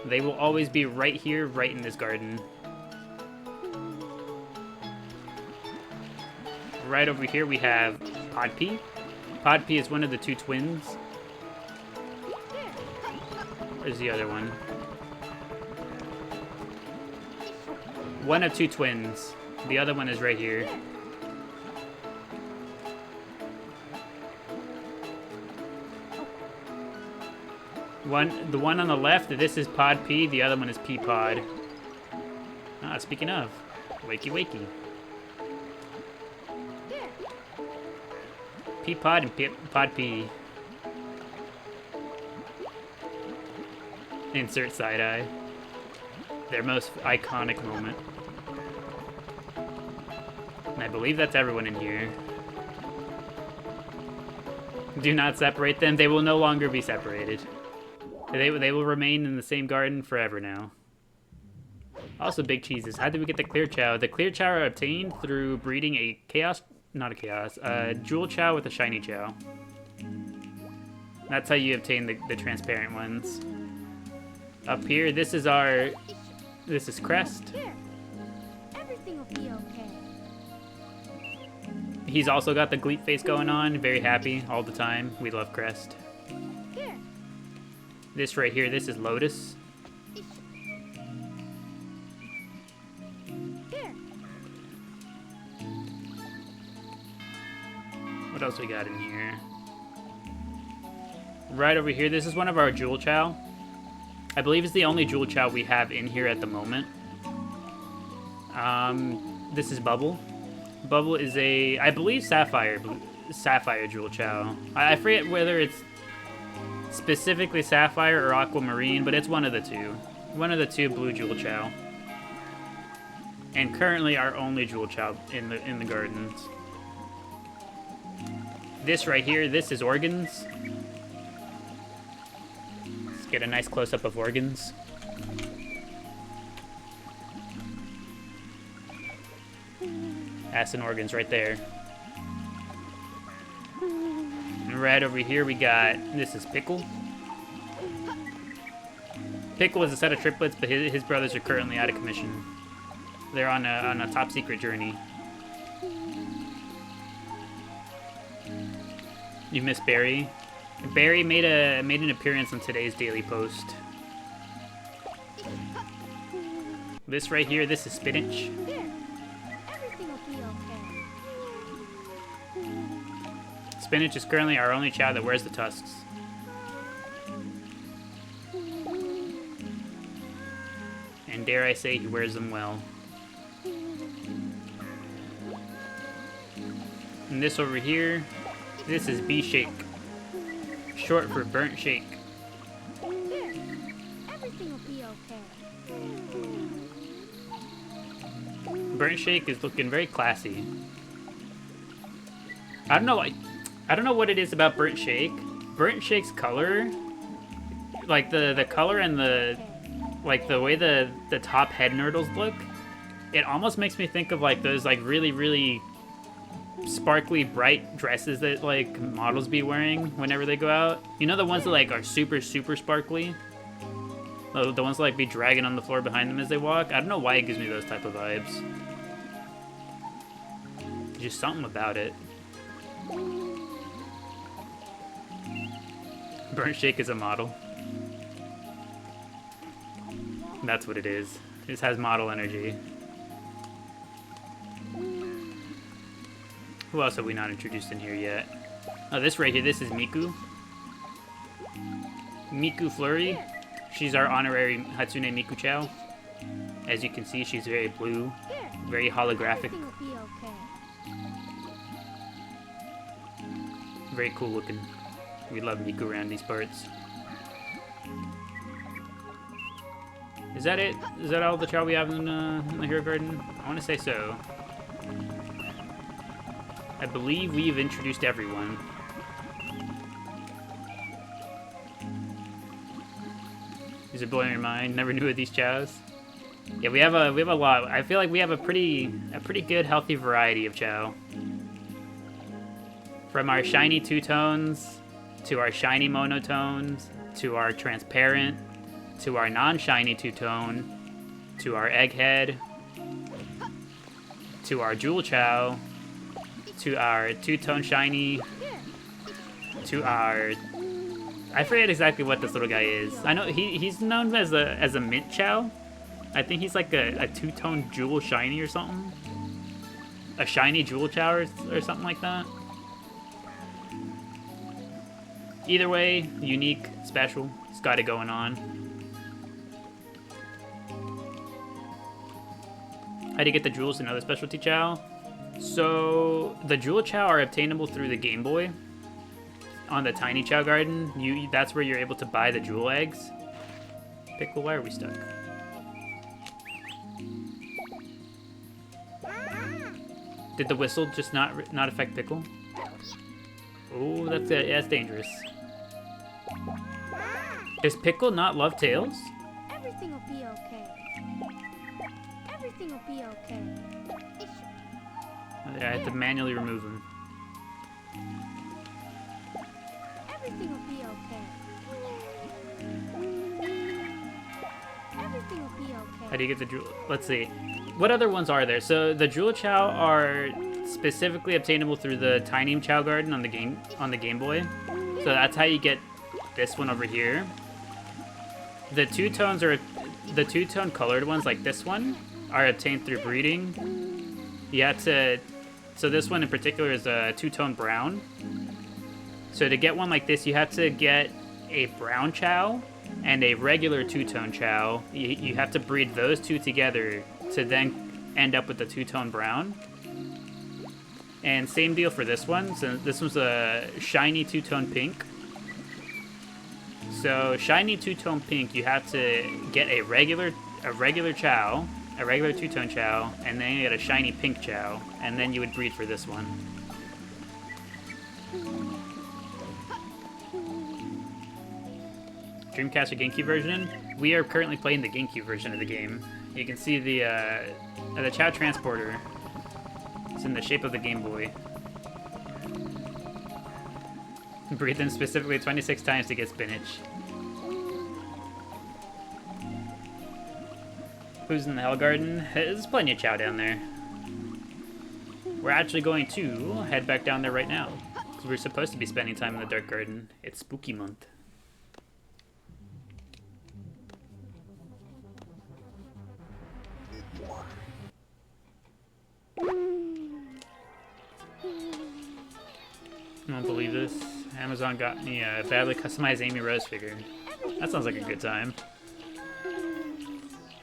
They will always be right here, right in this garden. Right over here we have Podpea. Podpea is one of the two twins. Where's the other one? One of two twins. The other one is right here. The one on the left, this is Podpea. The other one is Peapod. Ah, speaking of, wakey wakey. Peapod and Podpea. Insert side eye. Their most iconic moment. And I believe that's everyone in here. Do not separate them. They will no longer be separated. They will remain in the same garden forever now. Also, big cheeses. How did we get the clear Chao? The clear Chao are obtained through breeding a jewel Chao with a shiny Chao. That's how you obtain the transparent ones. Up here, this is Crest. Everything will be okay. He's also got the Gleep face going on. Very happy all the time. We love Crest. This right here, this is Lotus. What else we got in here? Right over here, this is one of our Jewel Chao. I believe it's the only Jewel Chao we have in here at the moment. This is Bubble. Bubble is a, I believe, sapphire jewel Chao. I forget whether it's specifically sapphire or aquamarine, but it's one of the two. One of the two blue jewel Chao. And currently our only jewel Chao in the gardens. This right here, this is organs. Let's get a nice close-up of organs. Ass and organs right there. And right over here we got, this is Pickle. Pickle is a set of triplets, but his brothers are currently out of commission. They're on a top secret journey. You miss Barry. Barry made an appearance on today's daily post. This right here, this is Spinach. There. Everything will be okay. Spinach is currently our only Chao that wears the tusks. And dare I say, he wears them well. And this over here, this is B-Shake. Short for burnt shake. There. Everything will be okay. Burnt shake is looking very classy. I don't know what it is about burnt shake. Burnt shake's color, like the color and the way the top head nurdles look, it almost makes me think of like those like really sparkly bright dresses that like models be wearing whenever they go out. You know, the ones that like are super sparkly, the ones that like be dragging on the floor behind them as they walk. I don't know why it gives me those type of vibes. Just something about it. Burnt shake is a model. That's what it is. It just has model energy. Who else have we not introduced in here yet? Oh, this right here, this is Miku. Miku Flurry. She's our honorary Hatsune Miku Chao. As you can see, she's very blue, very holographic, Everything will be okay. very cool looking. We love Miku around these parts. Is that it? Is that all the Chao we have in the Hero Garden? I want to say so. I believe we've introduced everyone. Is it blowing your mind? Never knew of these Chaos. Yeah, we have a lot. I feel like we have a pretty good, healthy variety of Chao. From our shiny two-tones, to our shiny monotones, to our transparent, to our non-shiny two-tone, to our egghead, to our jewel Chao, to our two-tone shiny, to our... I forget exactly what this little guy is. I know he's known as a mint Chao. I think he's like a two-tone jewel shiny or something. A shiny jewel Chao or something like that. Either way, unique, special. It's got it going on. How do you get the jewels and other specialty Chao? So the jewel Chao are obtainable through the Game Boy. On the tiny Chao Garden, that's where you're able to buy the jewel eggs. Pickle, why are we stuck? Did the whistle just not affect Pickle? Oh, that's dangerous. Does Pickle not love Tails? Everything will be okay. Everything will be okay. I have to manually remove him. Everything will be okay. Everything will be okay. How do you get the jewel? Let's see. What other ones are there? So the jewel Chao are specifically obtainable through the tiny Chao Garden on the Game Boy. So that's how you get this one over here. The two-tone colored ones, like this one, are obtained through breeding. You have to... So this one in particular is a two-tone brown. So to get one like this, you have to get a brown Chao and a regular two-tone Chao. You have to breed those two together to then end up with the two-tone brown. And same deal for this one. So this was a shiny two-tone pink. So shiny two-tone pink, you have to get a regular Chao, a regular two-tone Chao, and then you get a shiny pink Chao, and then you would breed for this one. Dreamcast or GameCube version? We are currently playing the GameCube version of the game. You can see the Chao transporter. It's in the shape of the Game Boy. Breathe in specifically 26 times to get spinach. Who's in the Hell Garden? There's plenty of Chao down there. We're actually going to head back down there right now. Because we're supposed to be spending time in the Dark Garden. It's spooky month. I don't believe this. Amazon got me a badly customized Amy Rose figure. That sounds like a good time.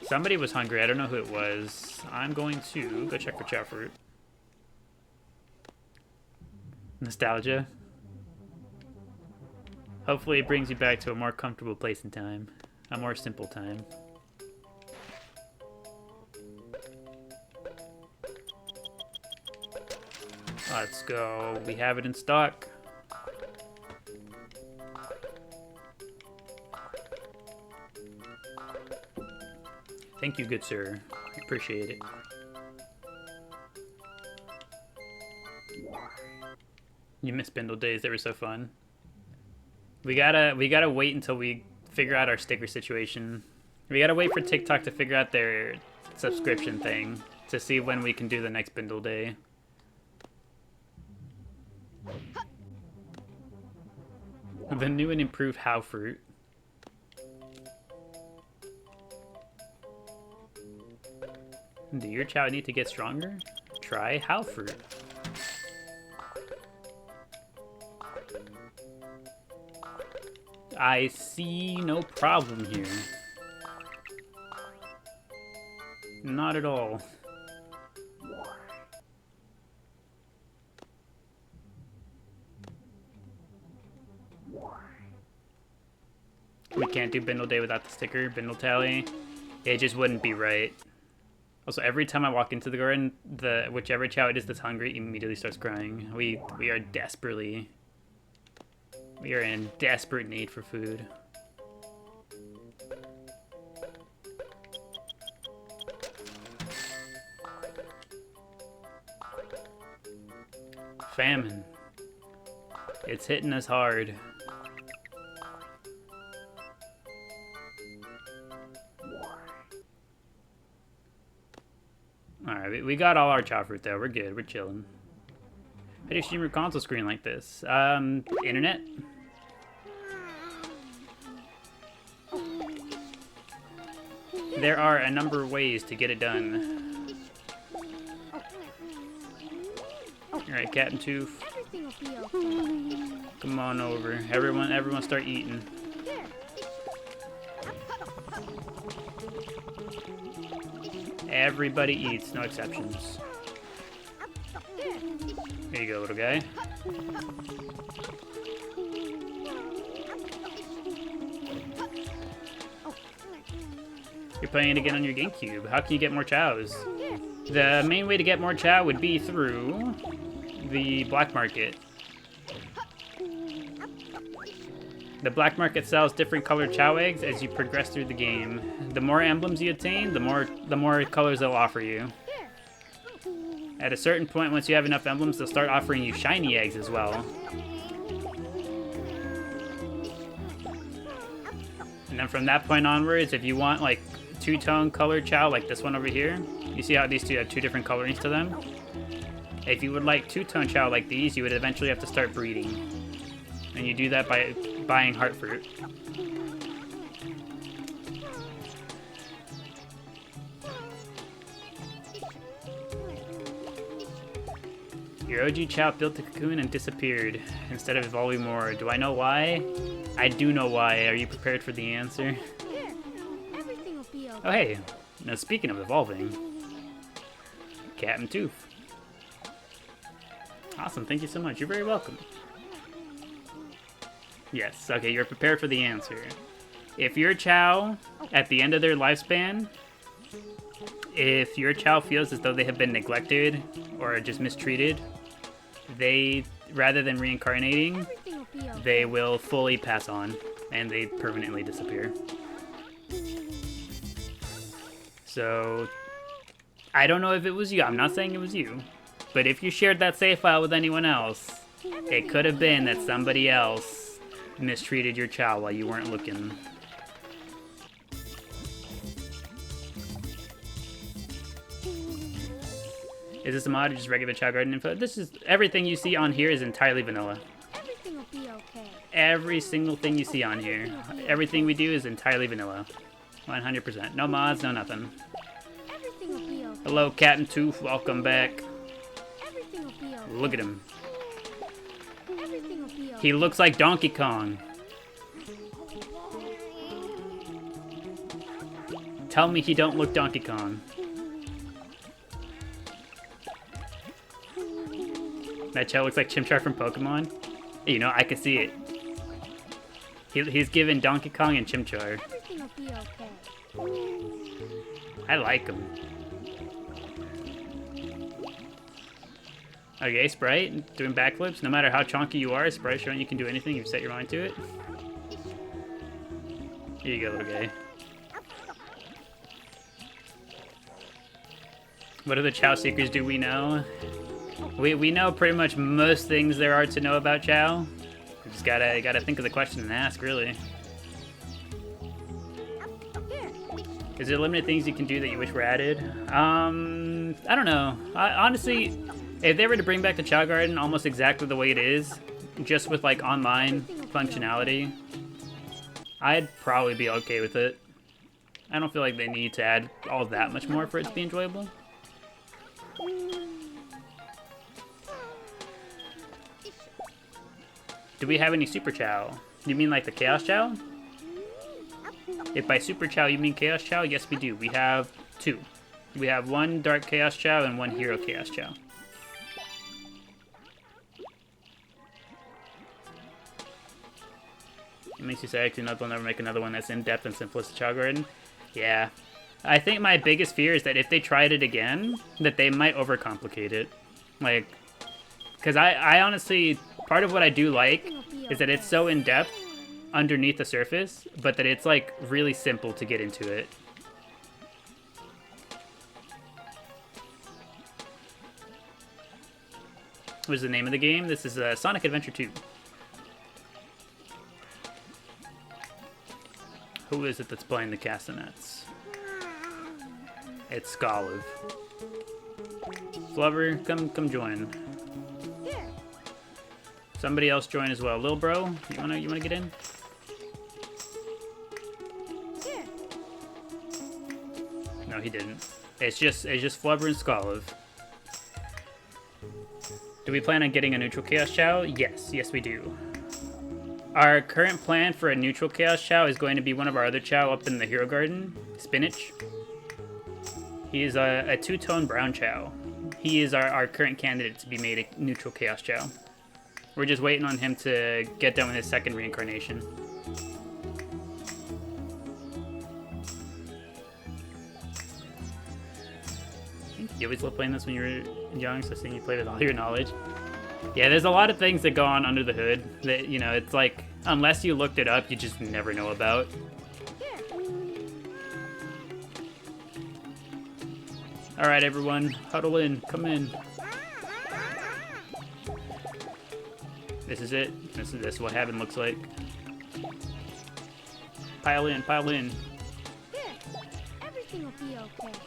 Somebody was hungry. I don't know who it was. I'm going to go check for Chao fruit. Nostalgia. Hopefully it brings you back to a more comfortable place in time. A more simple time. Let's go. We have it in stock. Thank you, good sir. Appreciate it. You miss Spindle days. They were so fun. We gotta wait until we figure out our sticker situation. We gotta wait for TikTok to figure out their subscription thing to see when we can do the next Spindle day. The new and improved How fruit. Do your Chao need to get stronger? Try How fruit. I see no problem here. Not at all. We can't do Bindle Day without the sticker, Bindle Tally. It just wouldn't be right. Also, every time I walk into the garden, whichever Chao it is that's hungry immediately starts crying. We are in desperate need for food. Famine. It's hitting us hard. Alright, we got all our Chao fruit though. We're good. We're chilling. How do you stream your console screen like this? Internet? There are a number of ways to get it done. Alright, Captain Tooth. Come on over. Everyone start eating. Everybody eats, no exceptions. There you go, little guy. You're playing it again on your GameCube. How can you get more Chaos? The main way to get more Chao would be through the black market. The black market sells different colored Chao eggs as you progress through the game. The more emblems you attain, the more colors they'll offer you. At a certain point, once you have enough emblems, they'll start offering you shiny eggs as well. And then from that point onwards, if you want like two-tone colored Chao, like this one over here, you see how these two have two different colorings to them? If you would like two-tone Chao like these, you would eventually have to start breeding. And you do that by buying heart fruit. Your OG Chao built a cocoon and disappeared instead of evolving more. Do I know why? I do know why. Are you prepared for the answer? Everything will be okay. Oh hey, now speaking of evolving, Captain Tooth. Awesome, thank you so much. You're very welcome. Yes, okay, you're prepared for the answer. If your Chao, at the end of their lifespan, if your Chao feels as though they have been neglected or just mistreated, they, rather than reincarnating, Everything will be okay. they will fully pass on and they permanently disappear. So, I don't know if it was you. I'm not saying it was you. But if you shared that save file with anyone else, it could have been that somebody else mistreated your Chao while you weren't looking. Is this a mod or just regular Chao Garden info? This is, everything you see on here is entirely vanilla. Everything will be okay. Every single thing you see on here, everything we do is entirely vanilla. 100%. No mods, no nothing. Everything will be okay. Hello, Cat and Tooth. Welcome back. Everything will be okay. Look at him. Everything will be okay. He looks like Donkey Kong. Tell me he don't look Donkey Kong. That Chao looks like Chimchar from Pokemon. You know, I can see it. He's given Donkey Kong and Chimchar. Everything will be okay. I like him. Okay, Sprite, doing backflips. No matter how chonky you are, Sprite showing you can do anything if you set your mind to it. Here you go, little guy. What other Chao secrets do we know? We know pretty much most things there are to know about Chao. We just gotta think of the question and ask, really. Is there limited things you can do that you wish were added? I don't know. Honestly, if they were to bring back the Chao Garden almost exactly the way it is, just with like online functionality, I'd probably be okay with it. I don't feel like they need to add all that much more for it to be enjoyable. Do we have any Super Chao? You mean like the Chaos Chao? If by Super Chao you mean Chaos Chao, yes we do. We have two. We have one Dark Chaos Chao and one Hero Chaos Chao. It makes you say actually they'll never make another one that's in-depth and simplistic Chao Garden. Yeah. I think my biggest fear is that if they tried it again, that they might overcomplicate it. Like, because I honestly, part of what I do like is that it's so in-depth underneath the surface, but that it's like really simple to get into it. What is the name of the game? This is Sonic Adventure 2. Who is it that's playing the castanets? It's Skoliv. Flubber, come join. Somebody else join as well. Lil bro, you wanna get in? No, he didn't. It's just Flubber and Skoliv. Do we plan on getting a neutral Chaos Chao? Yes, we do. Our current plan for a neutral Chaos Chao is going to be one of our other Chao up in the Hero Garden, Spinach. He's a two-tone brown Chao. He is our current candidate to be made a neutral Chaos Chao. We're just waiting on him to get done with his second reincarnation. You always loved playing this when you were young, so seeing you play with all your knowledge. Yeah, there's a lot of things that go on under the hood that, you know, it's like, unless you looked it up, you just never know about. Alright, everyone, huddle in, come in. This is it. This is what heaven looks like. Pile in, pile in. Everything will be okay.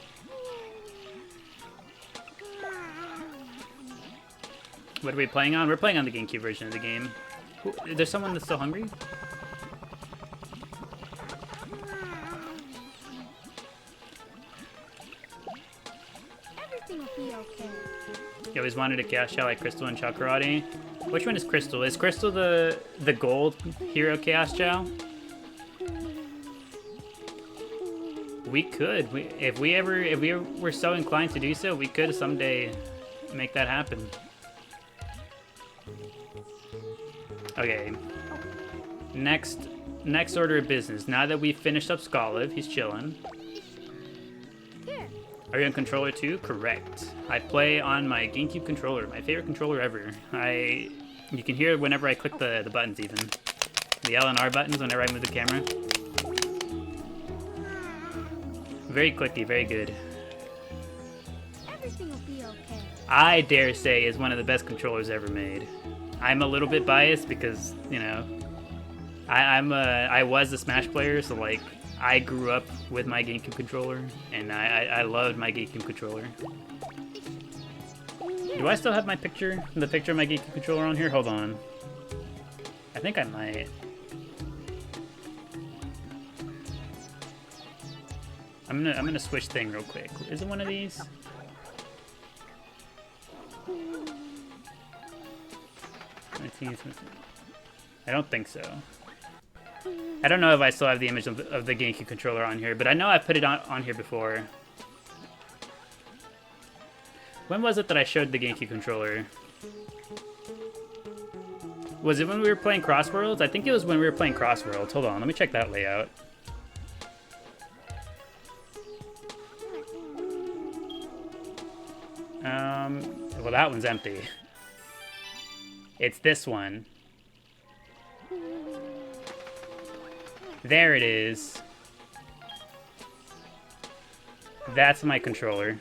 What are we playing on? We're playing on the GameCube version of the game. There's someone that's still hungry? Everything will be okay. You always wanted a Chaos Chao like Crystal and Chao Karate. Which one is Crystal? Is Crystal the gold Hero Chaos Chao? We could. If we were so inclined to do so, we could someday make that happen. Okay. Next order of business. Now that we've finished up Skoliv, he's chilling. Here. Are you on controller too? Correct. I play on my GameCube controller, my favorite controller ever. You can hear it whenever I click the buttons even. The L and R buttons whenever I move the camera. Very clicky, very good. Everything will be okay. I dare say is one of the best controllers ever made. I'm a little bit biased because, you know, I was a Smash player, so like I grew up with my GameCube controller, and I loved my GameCube controller. Do I still have my picture, the picture of my GameCube controller on here? Hold on. I think I might. I'm gonna switch thing real quick. Is it one of these? I don't think so. I don't know if I still have the image of the GameCube controller on here, but I know I put it on here before. When was it that I showed the GameCube controller? Was it when we were playing Crossworlds? I think it was when we were playing Crossworlds. Hold on, let me check that layout. Well, that one's empty. It's this one. There it is. That's my controller.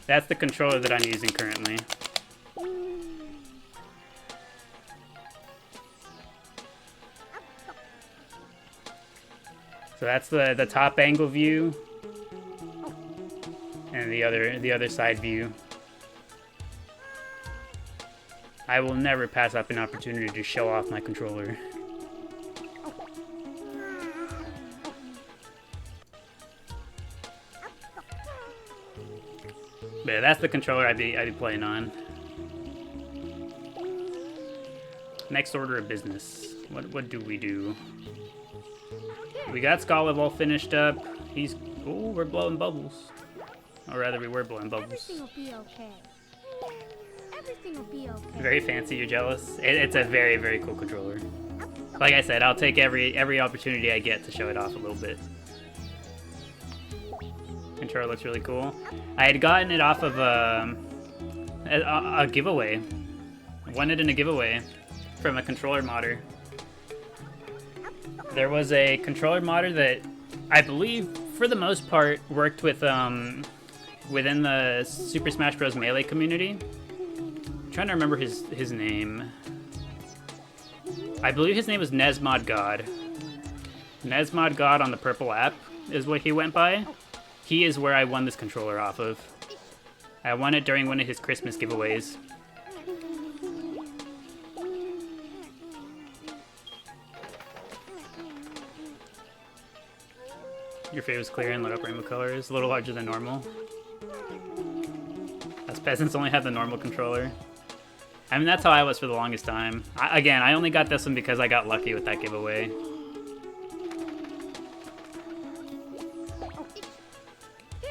That's the controller that I'm using currently. So that's the top angle view, and the other side view. I will never pass up an opportunity to show off my controller. But yeah, that's the controller I'd be playing on. Next order of business. What do we do? We got Skoliv all finished up. Oh, we're blowing bubbles. Or rather, we were blowing bubbles. Everything will be okay. Everything will be okay. Very fancy, you're jealous? It's a very, very cool controller. Like I said, I'll take every opportunity I get to show it off a little bit. Controller looks really cool. I had gotten it off of a giveaway. I won it in a giveaway from a controller modder. There was a controller modder that I believe, for the most part, worked with within the Super Smash Bros. Melee community. I'm trying to remember his name. I believe his name was Nesmod God. Nesmod God on the purple app is what he went by. He is where I won this controller off of. I won it during one of his Christmas giveaways. Your favorite's clear and lit up rainbow colors, a little larger than normal. Us peasants only have the normal controller. I mean, that's how I was for the longest time. Again, I only got this one because I got lucky with that giveaway.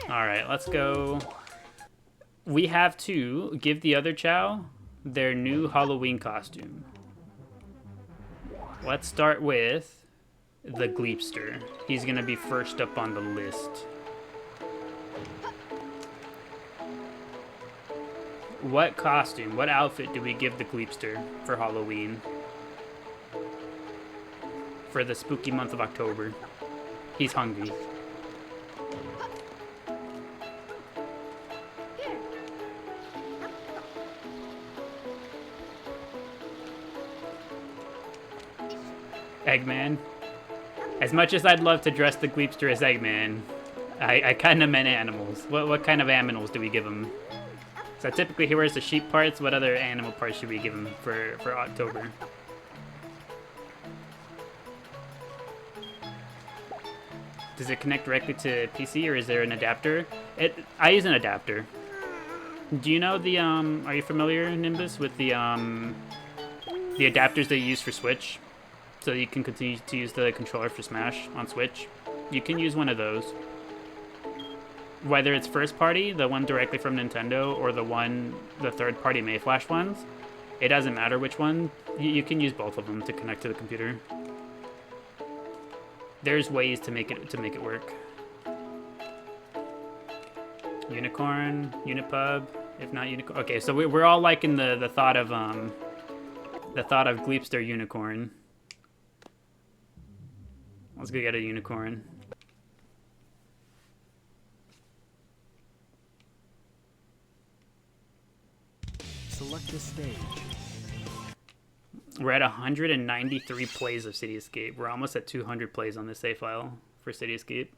Alright, let's go. We have to give the other Chao their new Halloween costume. Let's start with the Gleepster. He's gonna be first up on the list. What costume, what outfit do we give the Gleepster for Halloween? For the spooky month of October. He's hungry. Eggman. As much as I'd love to dress the Gleepster as Eggman, I kind of meant animals. What kind of animals do we give him? So typically he wears the sheep parts. What other animal parts should we give him for October? Does it connect directly to PC, or is there an adapter? I use an adapter. Do you know the are you familiar, Nimbus, with the adapters they use for Switch? So you can continue to use the controller for Smash on Switch. You can use one of those. Whether it's first party, the one directly from Nintendo, or the third party Mayflash ones, It doesn't matter which one. You can use both of them to connect to the computer. There's ways to make it work. Unicorn, Unipub, if not unicorn. Okay, so we're all liking the thought of Gleepster unicorn. Let's go get a unicorn. Select a stage. We're at 193 plays of City Escape. We're almost at 200 plays on this save file for City Escape.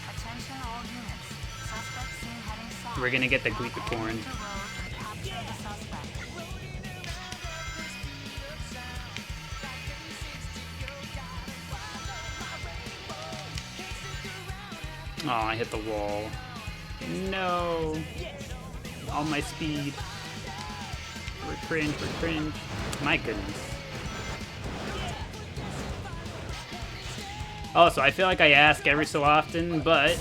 Attention all units. Suspect seen heading south. We're gonna get the Gleepicorn. Oh, I hit the wall. No. All my speed. We're cringe, we're cringe. My goodness. Oh, so I feel like I ask every so often, but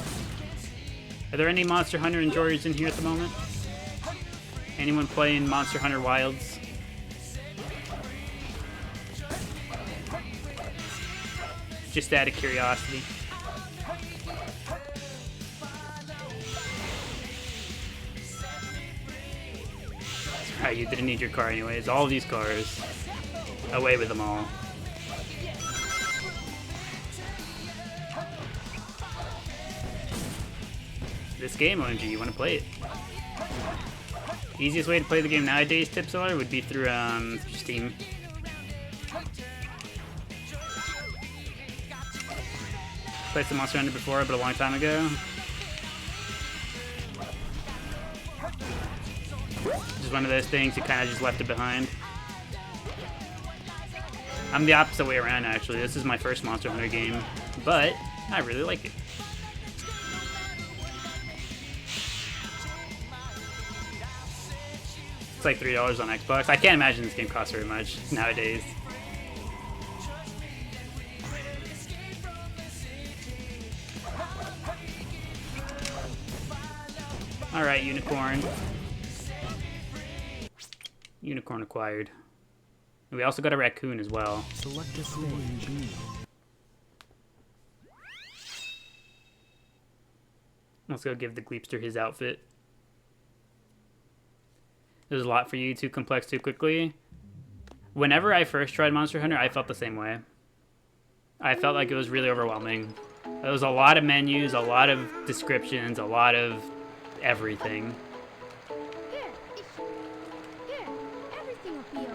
are there any Monster Hunter enjoyers in here at the moment? Anyone playing Monster Hunter Wilds? Just out of curiosity. Right, you didn't need your car anyways. All these cars. Away with them all. This game, OMG, you want to play it. Easiest way to play the game nowadays, Tipzilla, would be through Steam. Played some Monster Hunter before, but a long time ago. Just one of those things, you kind of just left it behind. I'm the opposite way around, actually. This is my first Monster Hunter game, but I really like it. It's like $3 on Xbox. I can't imagine this game costs very much nowadays. Alright, Unicorn. Unicorn acquired. And we also got a raccoon as well. Select a stage. Let's go give the Gleepster his outfit. There's a lot for you, too complex too quickly. Whenever I first tried Monster Hunter, I felt the same way. I felt like it was really overwhelming. There was a lot of menus, a lot of descriptions, a lot of everything. Here, everything will be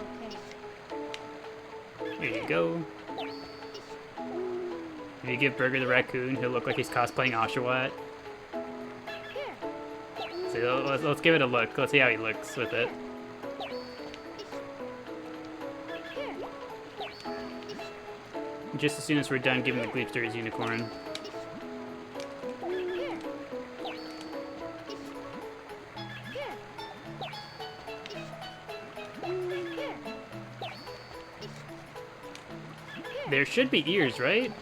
okay. Here you go. If you give Burger the raccoon, he'll look like he's cosplaying Oshawott. So let's give it a look. Let's see how he looks with it. Just as soon as we're done giving the Gleepster his unicorn. There should be ears, right?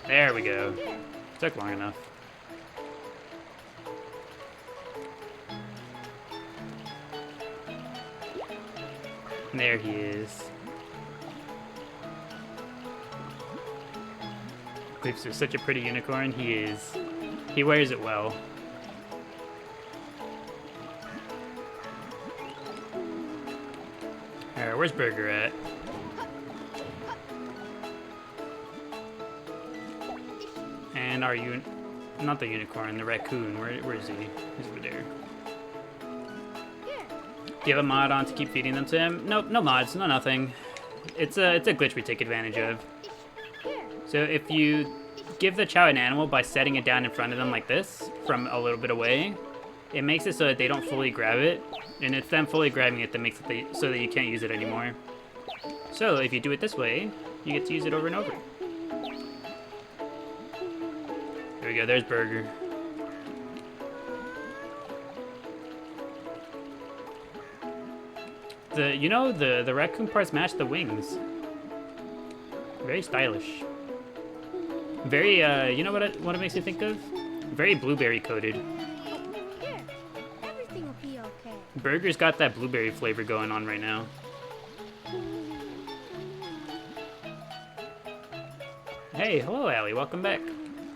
There we go. Took long enough. There he is. Gleepster's such a pretty unicorn. He is. He wears it well. Alright, where's Burger at? And are you... Not the unicorn, the raccoon. Where is he? He's over there. Do you have a mod on to keep feeding them to him? Nope, no mods, no nothing. It's a glitch we take advantage of. So if you give the Chao an animal by setting it down in front of them like this, from a little bit away, it makes it so that they don't fully grab it, and it's them fully grabbing it that makes it so that you can't use it anymore. So if you do it this way, you get to use it over and over. There we go, there's Burger. The raccoon parts match the wings. Very stylish. Very, you know what it makes me think of? Very blueberry coated. Here, everything will be okay. Burger's got that blueberry flavor going on right now. Hey, hello, Allie. Welcome back.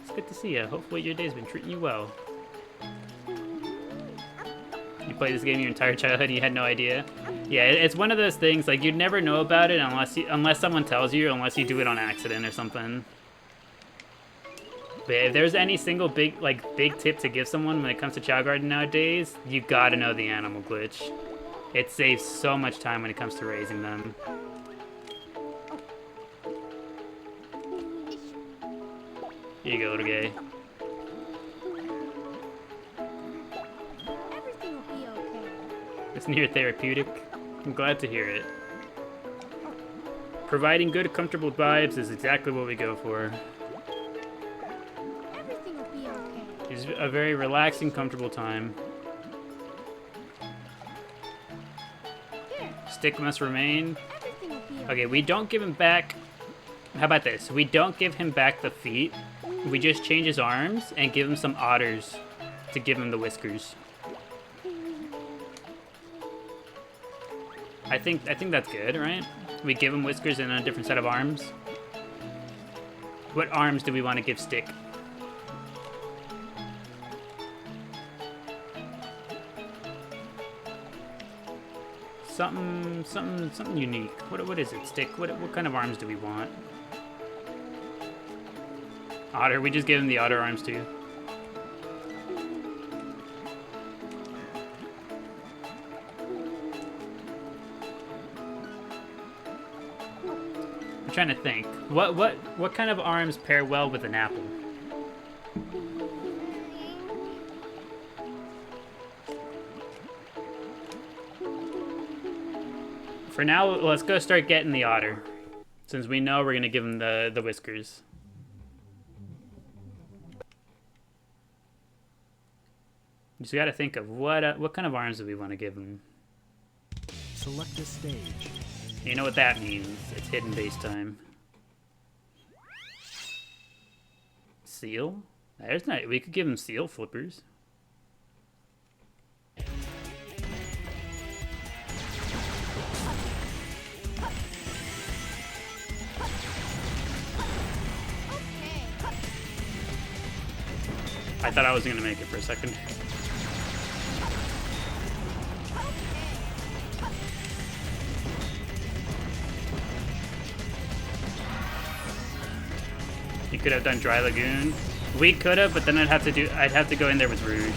It's good to see you. Hopefully your day's been treating you well. You played this game your entire childhood and you had no idea? Yeah, it's one of those things, like, you'd never know about it unless someone tells you, unless you do it on accident or something. But if there's any single big tip to give someone when it comes to Chao Garden nowadays, you gotta know the animal glitch. It saves so much time when it comes to raising them. Here you go, little guy. Everything will be okay. It's near therapeutic. I'm glad to hear it. Providing good, comfortable vibes is exactly what we go for. Everything will be okay. It's a very relaxing, comfortable time. Here, Stick must remain. everything will be okay. Okay, we don't give him back... How about this? We don't give him back the feet. We just change his arms and give him some otters to give him the whiskers. I think that's good, right? We give him whiskers and a different set of arms. What arms do we want to give Stick? Something unique. What is it, Stick? What kind of arms do we want? Otter. We just give him the otter arms too. I'm trying to think. What kind of arms pair well with an apple? For now, let's go start getting the otter, since we know we're gonna give him the whiskers. Just gotta think of what kind of arms do we want to give him. Select a stage. You know what that means? It's hidden base time. Seal? There's not. We could give him seal flippers. I thought I was gonna make it for a second. You could have done Dry Lagoon. We could have, but then I'd have to go in there with Rouge.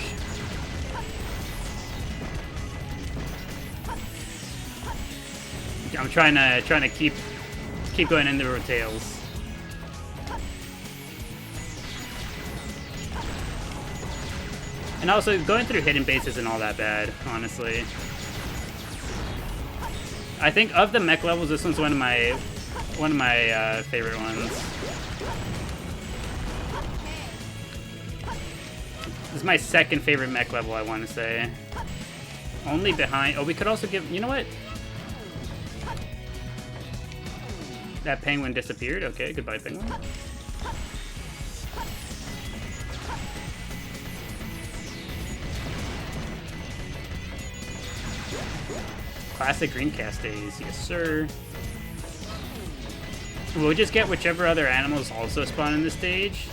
I'm trying to keep going in there with Tails. And also, going through hidden base isn't all that bad, honestly. I think of the mech levels, this one's one of my favorite ones. This is my second favorite mech level, I want to say. Only behind... Oh, we could also give... You know what? That penguin disappeared. Okay, goodbye, penguin. Classic Greencast days, yes sir. We'll just get whichever other animals also spawn in this stage,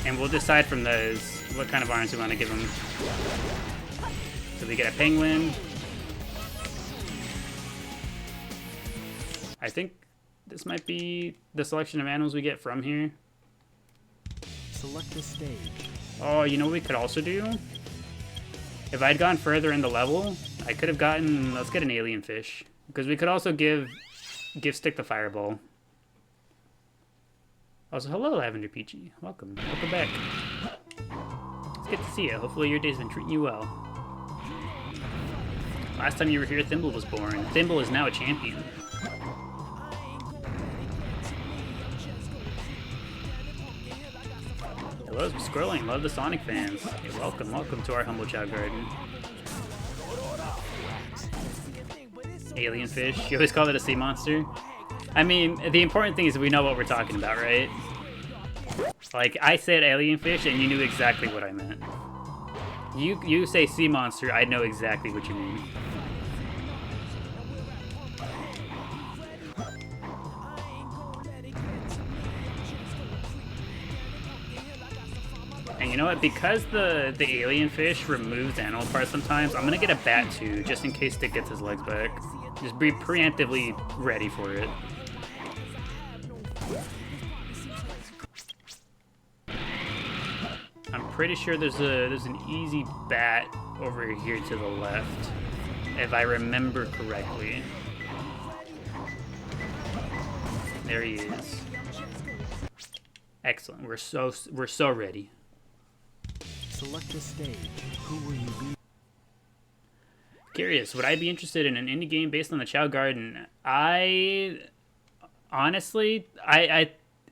and we'll decide from those what kind of arms we want to give them. So we get a penguin. I think this might be the selection of animals we get from here. Select a stage. Oh, you know what we could also do? If I'd gone further in the level, I could have gotten... Let's get an alien fish. Because we could also give Stick the fireball. Also, hello, Lavender Peachy. Welcome. Welcome back. It's good to see you. Hopefully your day's been treating you well. Last time you were here, Thimble was born. Thimble is now a champion. Hello, scrolling. Love the Sonic fans. Hey, welcome to our humble Chao Garden. Alien fish. You always call it a sea monster. I mean, the important thing is we know what we're talking about, right? Like, I said alien fish, and you knew exactly what I meant. You say sea monster, I know exactly what you mean. And you know what? Because the alien fish removes animal parts sometimes, I'm gonna get a bat too, just in case Stick gets his legs back. Just be preemptively ready for it. I'm pretty sure there's an easy bat over here to the left, if I remember correctly. There he is. Excellent. We're so ready. Select a stage. Who will you be? Curious, would I be interested in an indie game based on the Chao Garden? I honestly,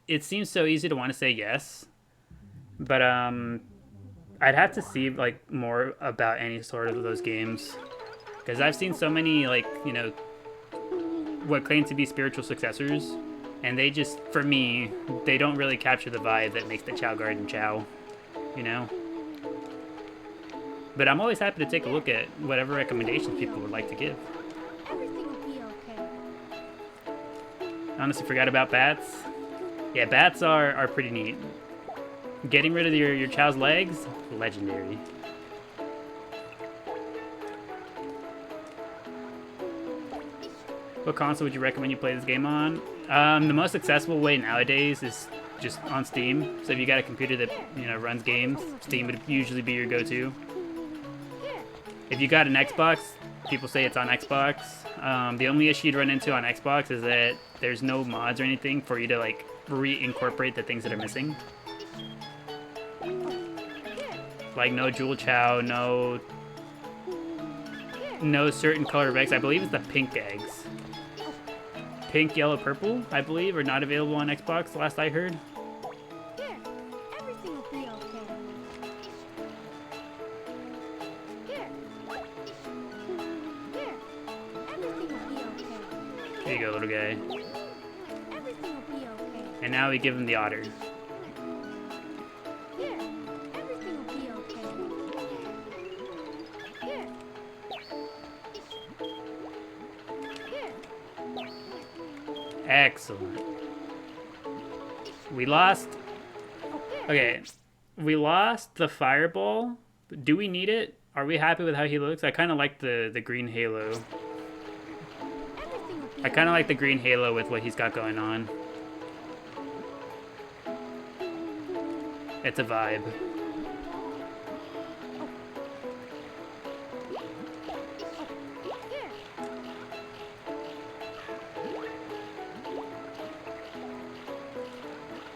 it seems so easy to want to say yes, but I'd have to see like more about any sort of those games, because I've seen so many, like, you know, what claim to be spiritual successors, and they just, for me, they don't really capture the vibe that makes the Chao Garden Chao, you know? But I'm always happy to take a look at whatever recommendations people would like to give. Everything will be okay. Honestly, forgot about bats. Yeah, bats are pretty neat. Getting rid of your Chow's legs, legendary. What console would you recommend you play this game on? The most accessible way nowadays is just on Steam. So if you got a computer that, you know, runs games, Steam would usually be your go-to. If you got an Xbox, people say it's on Xbox. The only issue you'd run into on Xbox is that there's no mods or anything for you to like reincorporate the things that are missing. Like no Jewel Chow, no certain color of eggs. I believe it's the pink eggs. Pink, yellow, purple, I believe, are not available on Xbox, last I heard. Here, everything will be okay. Here. Here, everything will be okay. There you go, little guy. Everything will be okay. And now we give him the otter. Here, everything will be okay. Here. Here. Excellent. We lost... Okay, we lost the fireball. Do we need it? Are we happy with how he looks? I kind of like the green halo. Everything will be I kind of like the green halo with what he's got going on. It's a vibe.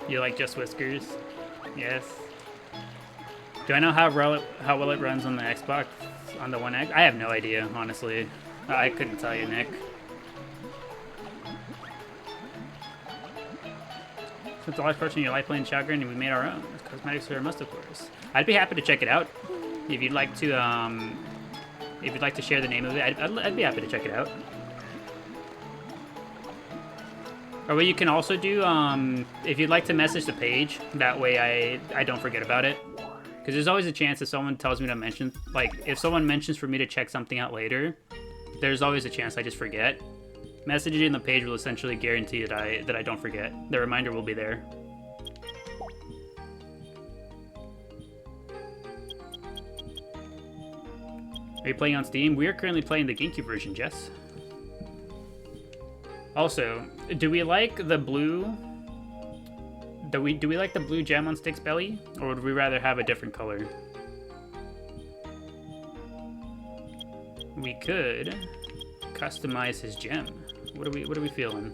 You like Just Whiskers? Yes. Do I know how well it runs on the Xbox, on the One X? I have no idea, honestly. I couldn't tell you, Nick. Since the last person you like playing Shotgun, and we made our own. Cosmetics are a must, of course. I'd be happy to check it out. If you'd like to share the name of it, I'd be happy to check it out. Or what you can also do, if you'd like to message the page, that way I don't forget about it. Because there's always a chance if someone tells me to mention, like, if someone mentions for me to check something out later, there's always a chance I just forget. Messaging the page will essentially guarantee that I don't forget. The reminder will be there. Are you playing on Steam? We are currently playing the GameCube version, Jess. Also, do we like the blue? Do we like the blue gem on Stick's belly, or would we rather have a different color? We could customize his gem. What are we feeling?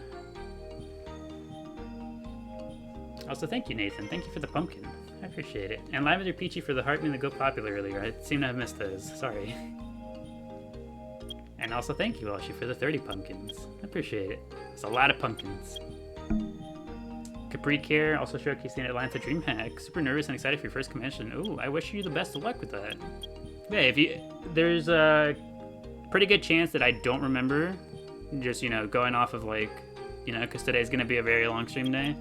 Also, thank you, Nathan. Thank you for the pumpkin. I appreciate it. And Lavender Peachy for the heart and the Go Popular earlier. I seem to have missed those. Sorry. And also thank you, Elshi, for the 30 pumpkins. I appreciate it. It's a lot of pumpkins. Capri Care, also showcasing Atlanta DreamHack. Super nervous and excited for your first convention. Ooh, I wish you the best of luck with that. Yeah, there's a pretty good chance that I don't remember. Just, you know, going off of like, you know, because today's going to be a very long stream day.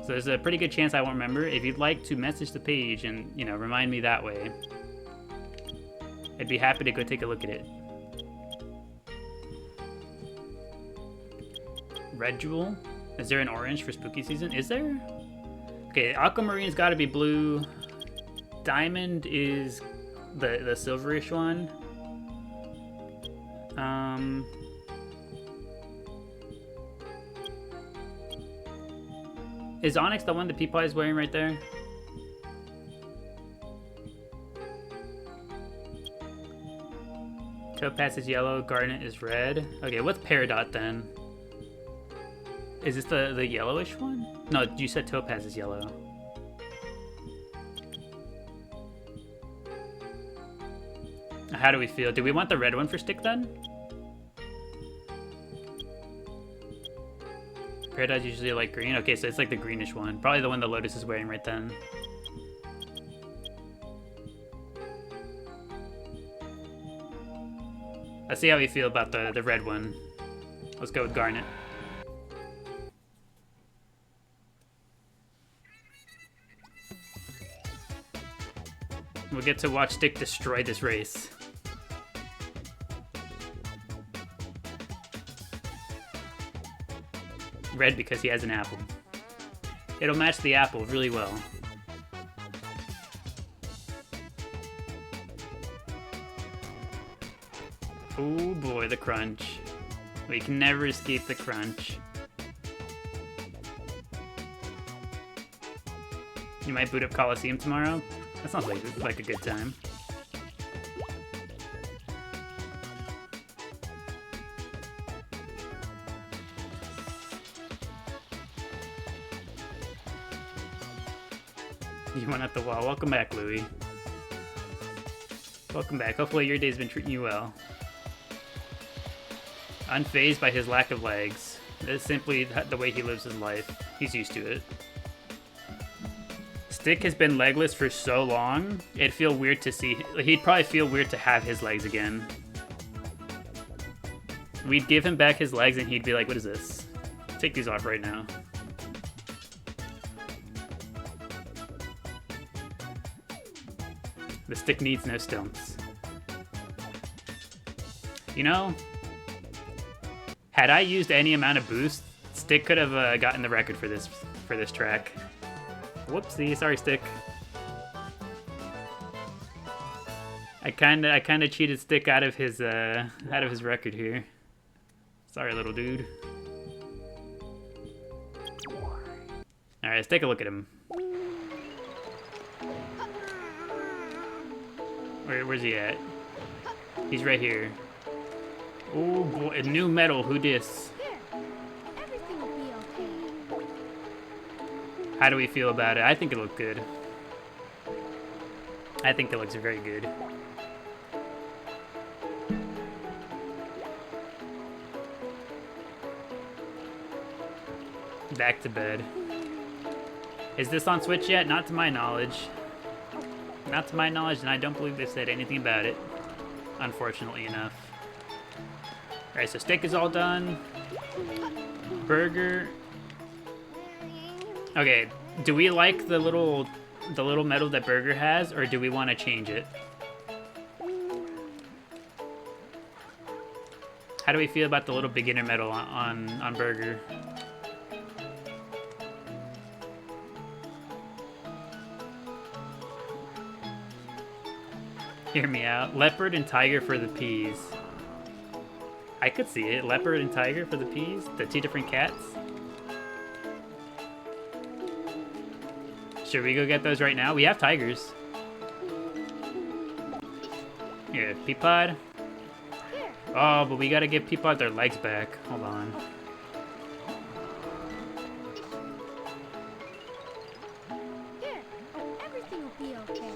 So So there's a pretty good chance I won't remember. If you'd like to message the page and, you know, remind me that way, I'd be happy to go take a look at it. Red Jewel? Is there an orange for spooky season? Is there? Okay, Aquamarine's gotta be blue. Diamond is the silverish one. Is Onyx the one that Peapod is wearing right there? Topaz is yellow, Garnet is red. Okay, what's Peridot then? Is this the yellowish one? No, you said Topaz is yellow. How do we feel? Do we want the red one for stick then? Peridot's usually like green. Okay, so it's like the greenish one. Probably the one the Lotus is wearing right then. Let's see how we feel about the red one. Let's go with Garnet. We'll get to watch Stick destroy this race. Red because he has an apple. It'll match the apple really well. Oh boy, the crunch. We can never escape the crunch. You might boot up Coliseum tomorrow? That sounds like a good time. You went at the wall. Welcome back, Louie. Welcome back. Hopefully your day's been treating you well. Unfazed by his lack of legs. It's simply the way he lives his life. He's used to it. Stick has been legless for so long, it'd feel weird to see. He'd probably feel weird to have his legs again. We'd give him back his legs and he'd be like, what is this? Take these off right now. The stick needs no stumps. You know, had I used any amount of boost, Stick could have gotten the record for this track. Whoopsie, sorry, Stick. I kinda cheated Stick out of his record here. Sorry, little dude. All right, let's take a look at him. Where's he at? He's right here. Oh boy, a new medal. Who dis? Everything will be okay. How do we feel about it? I think it looked good. I think it looks very good. Back to bed. Is this on Switch yet? Not to my knowledge. Not to my knowledge, and I don't believe they said anything about it, unfortunately enough. Alright, so Stick is all done. Burger. Okay, do we like the little medal that Burger has, or do we want to change it? How do we feel about the little beginner medal on Burger? Hear me out. Leopard and Tiger for the peas. I could see it. Leopard and Tiger for the peas. The two different cats. Should we go get those right now? We have tigers. Here, Peapod. Oh, but we gotta give Peapod their legs back. Hold on. Here, everything will be okay.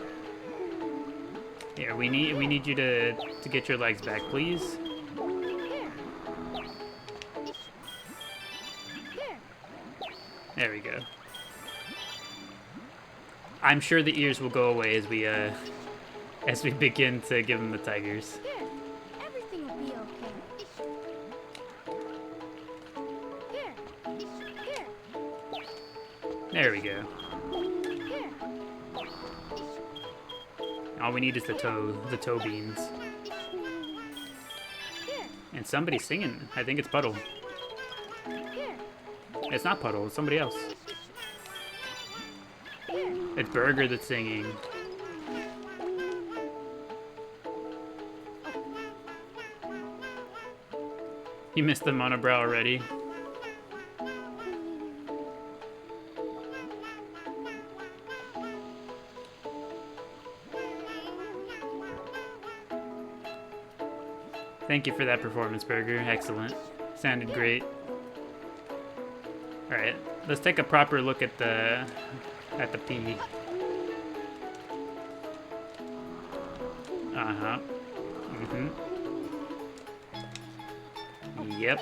Here, we need you to get your legs back, please. Here. Here. There we go. I'm sure the ears will go away as we begin to give them the tigers. Here, everything will be okay. Here. Here. There we go. Here. All we need is the toe beans. Here. And somebody's singing. I think it's Puddle. Here. It's not Puddle, it's somebody else. Here. It's Burger that's singing. You missed the monobrow already. Thank you for that performance, Burger. Excellent. Sounded great. Alright, let's take a proper look at the P. Uh-huh. Mm-hmm. Yep.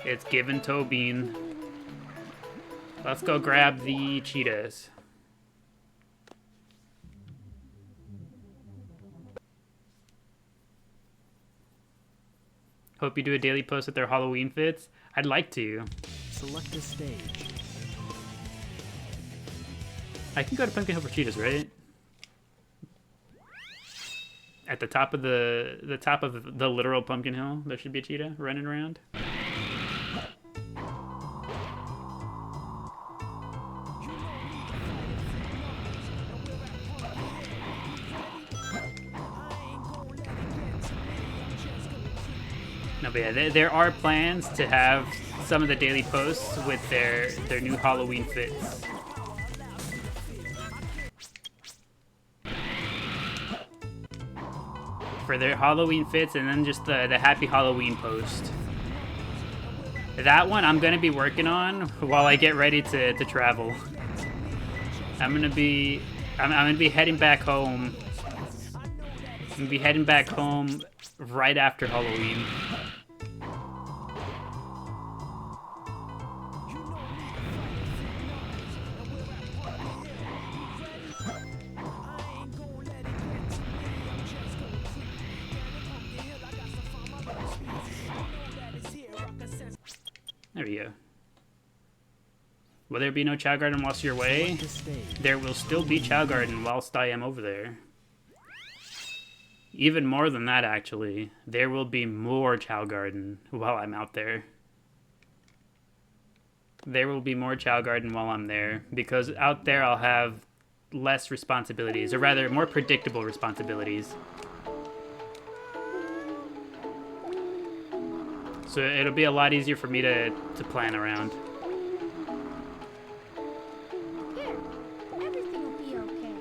It's given toe bean. Let's go grab the cheetahs. Hope you do a daily post with their Halloween fits. I'd like to. Select a stage. I can go to Pumpkin Hill for cheetahs, right? At the top of the top of the literal Pumpkin Hill, there should be a cheetah running around. No, but yeah, there are plans to have some of the daily posts with their new Halloween fits. For their Halloween fits, and then just the Happy Halloween post. That one I'm gonna be working on while I get ready to travel. I'm gonna be heading back home. I'm gonna be heading back home right after Halloween. There we go. Will there be no Chao Garden whilst you're away? There will still be Chao Garden whilst I am over there. Even more than that, actually. There will be more Chao Garden while I'm out there. There will be more Chao Garden while I'm there, because out there I'll have less responsibilities, or rather, more predictable responsibilities. So it'll be a lot easier for me to plan around. Here. Everything will be okay.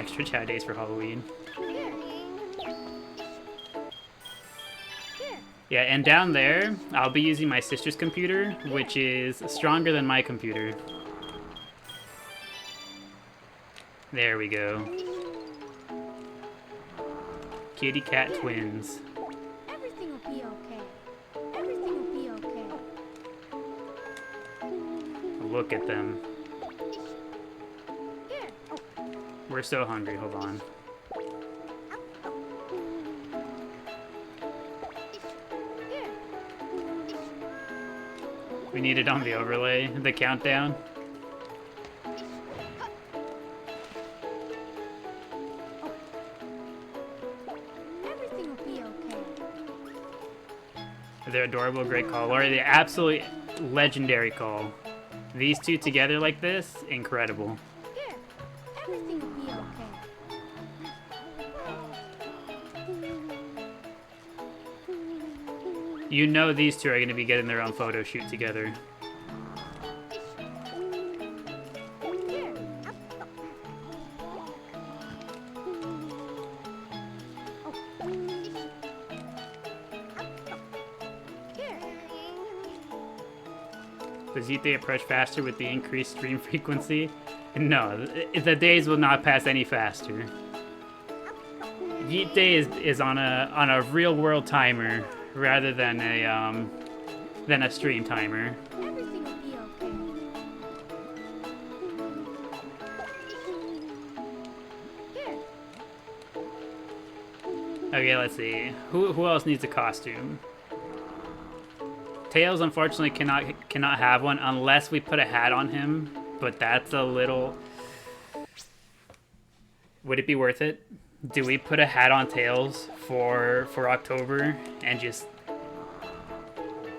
Extra Chao days for Halloween. Here. Here. Yeah, and down there, I'll be using my sister's computer, which is stronger than my computer. There we go. Kitty cat twins. Everything will be okay. Everything will be okay. Look at them. Here. We're so hungry, hold on. Here. We need it on the overlay, the countdown. Everything will be okay. They're adorable, great call. Or the absolutely legendary call. These two together like this, incredible. Here. Everything will be okay. You know these two are going to be getting their own photo shoot together. Here. Here. Does Yeet Day approach faster with the increased stream frequency? No, the days will not pass any faster. Yeet Day is on a real world timer rather than a stream timer. Everything will be okay. Here. Okay, let's see. Who else needs a costume? Tails unfortunately cannot have one unless we put a hat on him, but that's a little... Would it be worth it? Do we put a hat on Tails for October and just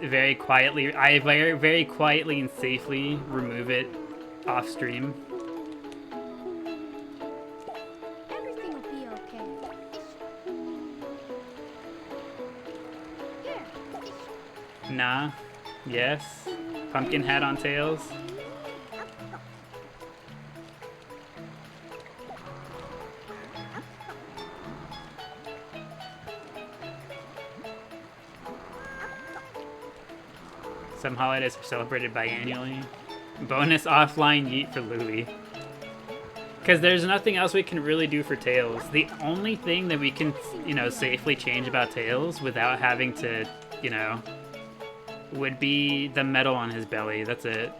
very quietly, very quietly and safely remove it off stream? Everything will be okay. Here. Nah. Yes. Pumpkin hat on Tails. Some holidays are celebrated biannually. Bonus offline yeet for Louie. Because there's nothing else we can really do for Tails. The only thing that we can, you know, safely change about Tails without having to, you know, would be the metal on his belly. That's it.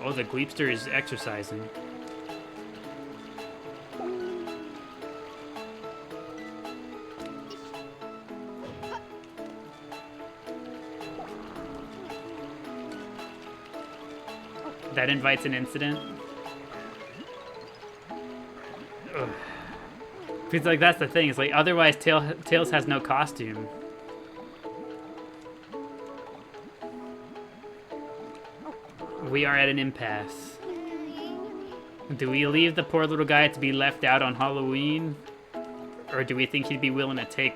Oh, the Gleepster is exercising. That invites an incident. Ugh. Because, like, that's the thing. It's like, otherwise Tails has no costume. We are at an impasse. Do we leave the poor little guy to be left out on Halloween? Or do we think he'd be willing to take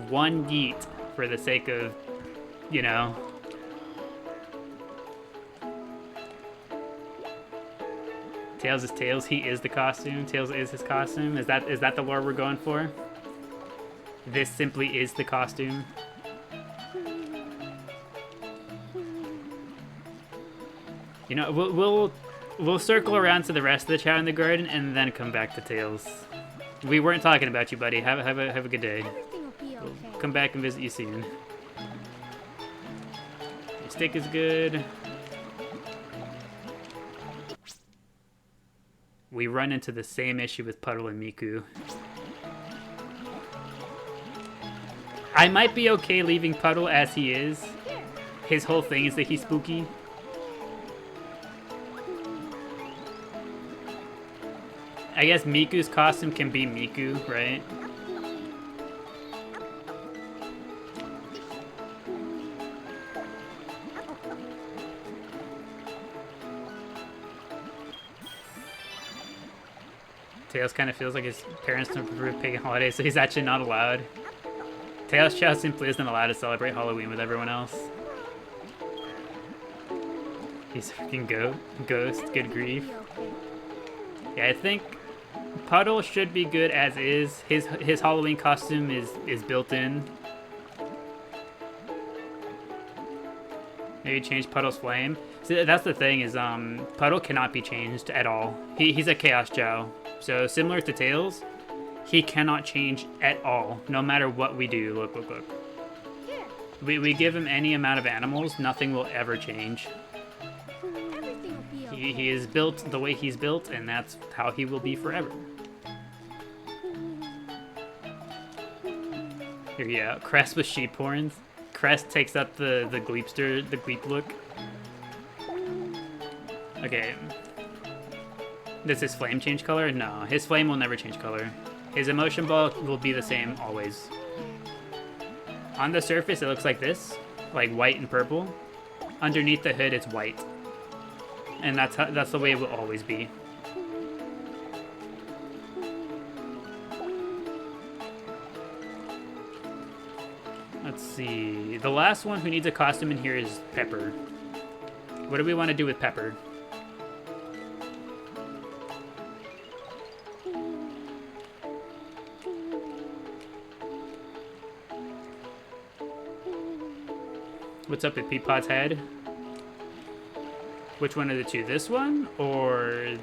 one yeet for the sake of, you know... Tails is Tails. He is the costume. Tails is his costume. Is that the lore we're going for? This simply is the costume. You know, we'll circle around to the rest of the Chao in the garden and then come back to Tails. We weren't talking about you, buddy. Have a good day. Everything will be okay. We'll come back and visit you soon. Your stick is good. We run into the same issue with Puddle and Miku. I might be okay leaving Puddle as he is. His whole thing is that he's spooky. I guess Miku's costume can be Miku, right? Tails kind of feels like his parents don't approve pagan holidays, so he's actually not allowed. Tails Chao simply isn't allowed to celebrate Halloween with everyone else. He's a freaking ghost, good grief. Yeah, I think Puddle should be good as is. His Halloween costume is built in. Maybe change Puddle's flame. See, that's the thing is Puddle cannot be changed at all. He's a Chaos Chao. So similar to Tails, he cannot change at all, no matter what we do. Look. We give him any amount of animals, nothing will ever change. Everything will be okay. He is built the way he's built, and that's how he will be forever. Here, yeah, Crest with sheep horns. Crest takes up the Gleepster, the Gleep look. Okay. Does his flame change color? No, his flame will never change color. His emotion ball will be the same always. On the surface, it looks like this, like white and purple. Underneath the hood, it's white, and that's the way it will always be. Let's see. The last one who needs a costume in here is Pepper. What do we want to do with Pepper? What's up with Peapod's head? Which one of the two? This one or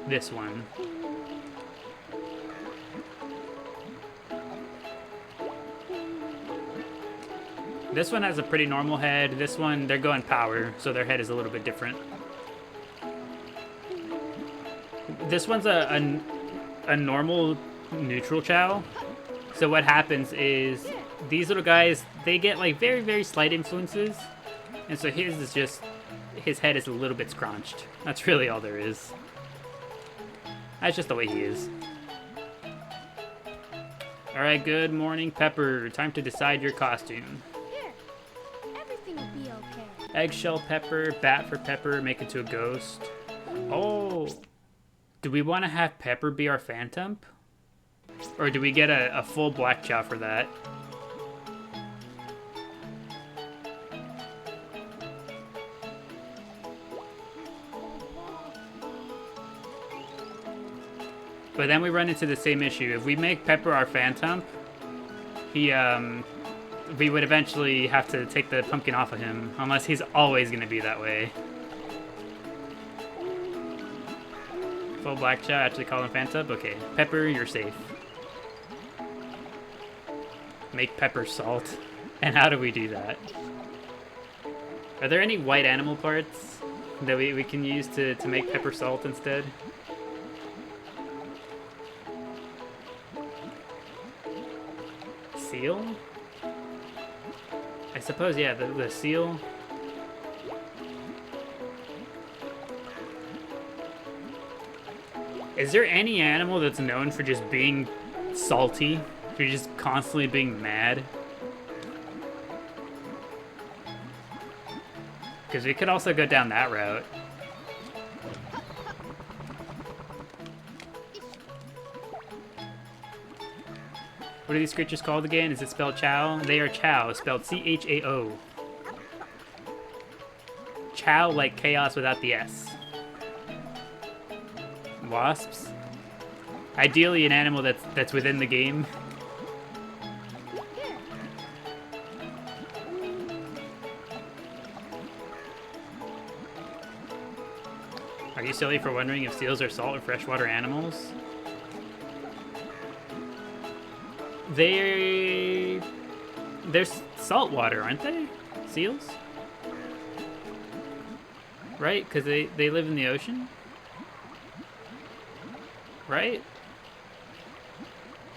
this one? This one has a pretty normal head. This one, they're going power, so their head is a little bit different. This one's a normal neutral Chao. So what happens is these little guys, they get like very, very slight influences. And so his is just, his head is a little bit scrunched. That's really all there is. That's just the way he is. Alright, good morning, Pepper. Time to decide your costume. Here, everything will be okay. Eggshell Pepper, Bat for Pepper, make it to a ghost. Oh, do we want to have Pepper be our Phantom? Or do we get a full Black Chow for that? But then we run into the same issue. If we make Pepper our Phantom, we would eventually have to take the pumpkin off of him, unless he's always going to be that way. Full Black Chow, actually call him Phantom? Okay, Pepper, you're safe. Make Pepper salt. And how do we do that? Are there any white animal parts that we can use to make Pepper salt instead? Seal? I suppose, yeah, the seal. Is there any animal that's known for just being salty? For just constantly being mad? Because we could also go down that route. What are these creatures called again? Is it spelled Chao? They are Chao, spelled C-H-A-O. Chao like chaos without the S. Wasps? Ideally an animal that's within the game. Are you silly for wondering if seals are salt or freshwater animals? They're saltwater, aren't they? Seals? Right? Because they live in the ocean? Right?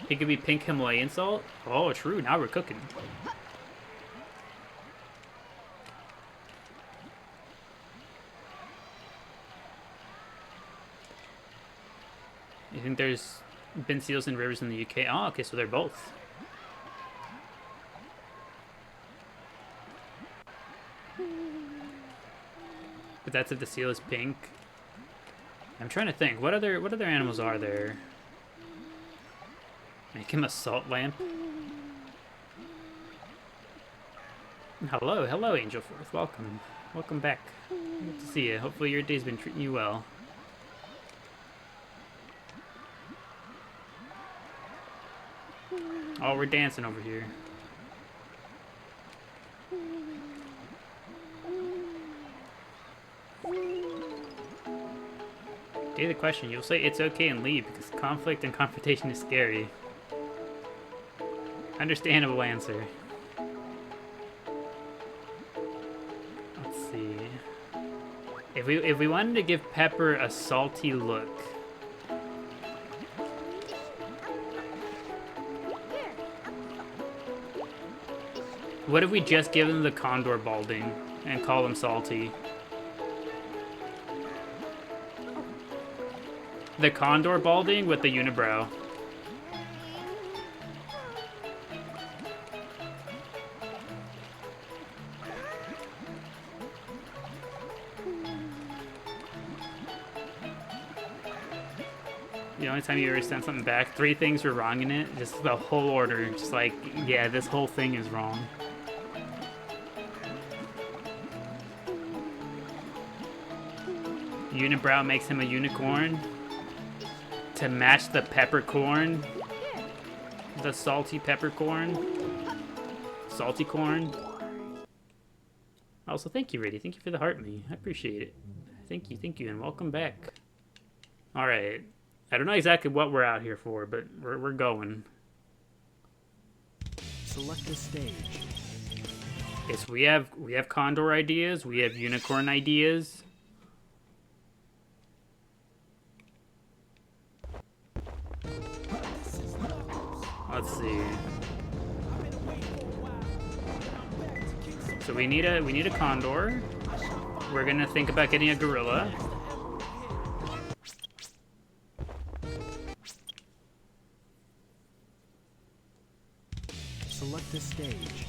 He could be pink Himalayan salt? Oh, true. Now we're cooking. You think there's been seals in rivers in the UK? Oh, okay, so they're both. But that's if the seal is pink. I'm trying to think. What other animals are there? Make him a salt lamp. Hello, Angel Forth. Welcome back. Good to see you. Hopefully your day's been treating you well. Oh, we're dancing over here. Day the question. You'll say it's okay and leave because conflict and confrontation is scary. Understandable answer. Let's see. If we wanted to give Pepper a salty look. What if we just give him the condor balding and call him salty? The condor balding with the unibrow. The only time you ever sent something back, 3 things were wrong in it, just the whole order, just like, yeah, this whole thing is wrong. Unibrow makes him a unicorn to match the peppercorn, the salty peppercorn, salty corn. Also, thank you, Riddy. Thank you for the heart me. I appreciate it. Thank you, and welcome back. All right. I don't know exactly what we're out here for, but we're going. Select the stage. Yes, we have condor ideas. We have unicorn ideas. Let's see. So we need a condor. We're gonna think about getting a gorilla. Select a stage.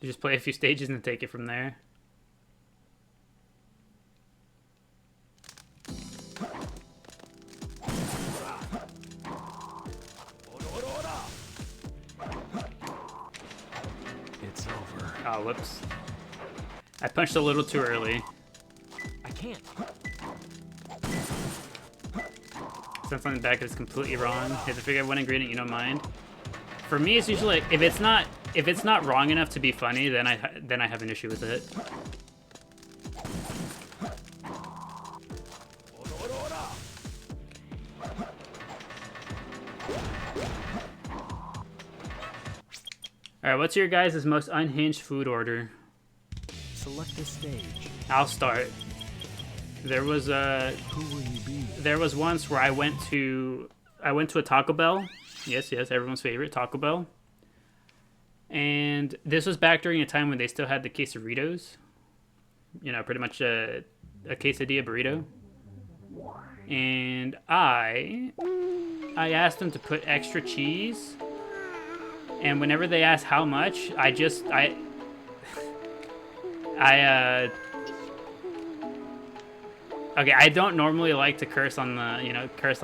You just play a few stages and take it from there. It's over. Oh, whoops. I punched a little too early. I can't. Since on the back is completely wrong. You have to figure out one ingredient you don't mind. For me, it's usually like, if it's not wrong enough to be funny, then I have an issue with it. All right, what's your guys' most unhinged food order? Select a stage. I'll start. There was Who will you be? there was once where I went to a Taco Bell. Yes, everyone's favorite Taco Bell. And this was back during a time when they still had the quesadillas. You know, pretty much a quesadilla burrito. And I asked them to put extra cheese. And whenever they asked how much, okay, I don't normally like to curse on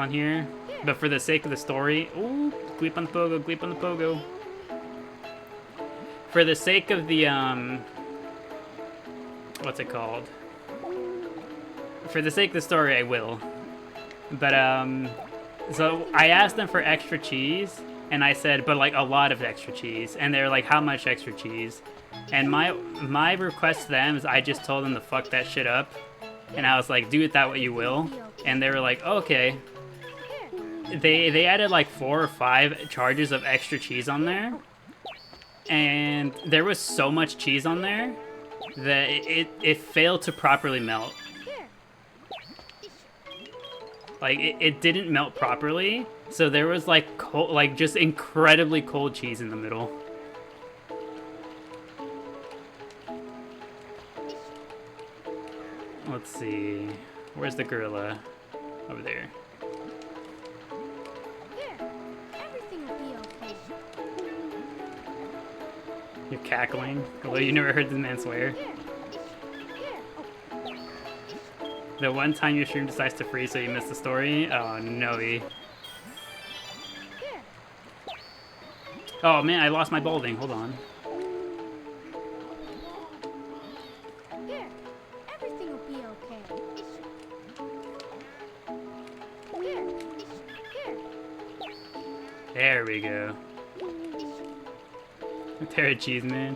here, but for the sake of the story, ooh, gleep on the pogo, gleep on the pogo. For the sake of the, what's it called? For the sake of the story, I will. But, so I asked them for extra cheese, and I said, but like a lot of extra cheese, and they were like, how much extra cheese? And my request to them is I just told them to fuck that shit up. And I was like, do it that way you will. And they were like, oh, okay. They added like 4 or 5 charges of extra cheese on there. And there was so much cheese on there that it failed to properly melt. Like, it didn't melt properly. So there was like cold, like just incredibly cold cheese in the middle. Let's see. Where's the gorilla? Over there. Here, everything will be okay. You're cackling. Although you never heard this man swear. Here. The one time your stream decides to freeze so you miss the story? Oh, no. Oh man, I lost my balding. Hold on. Here, everything will be okay. Here. There we go. Terachew, man.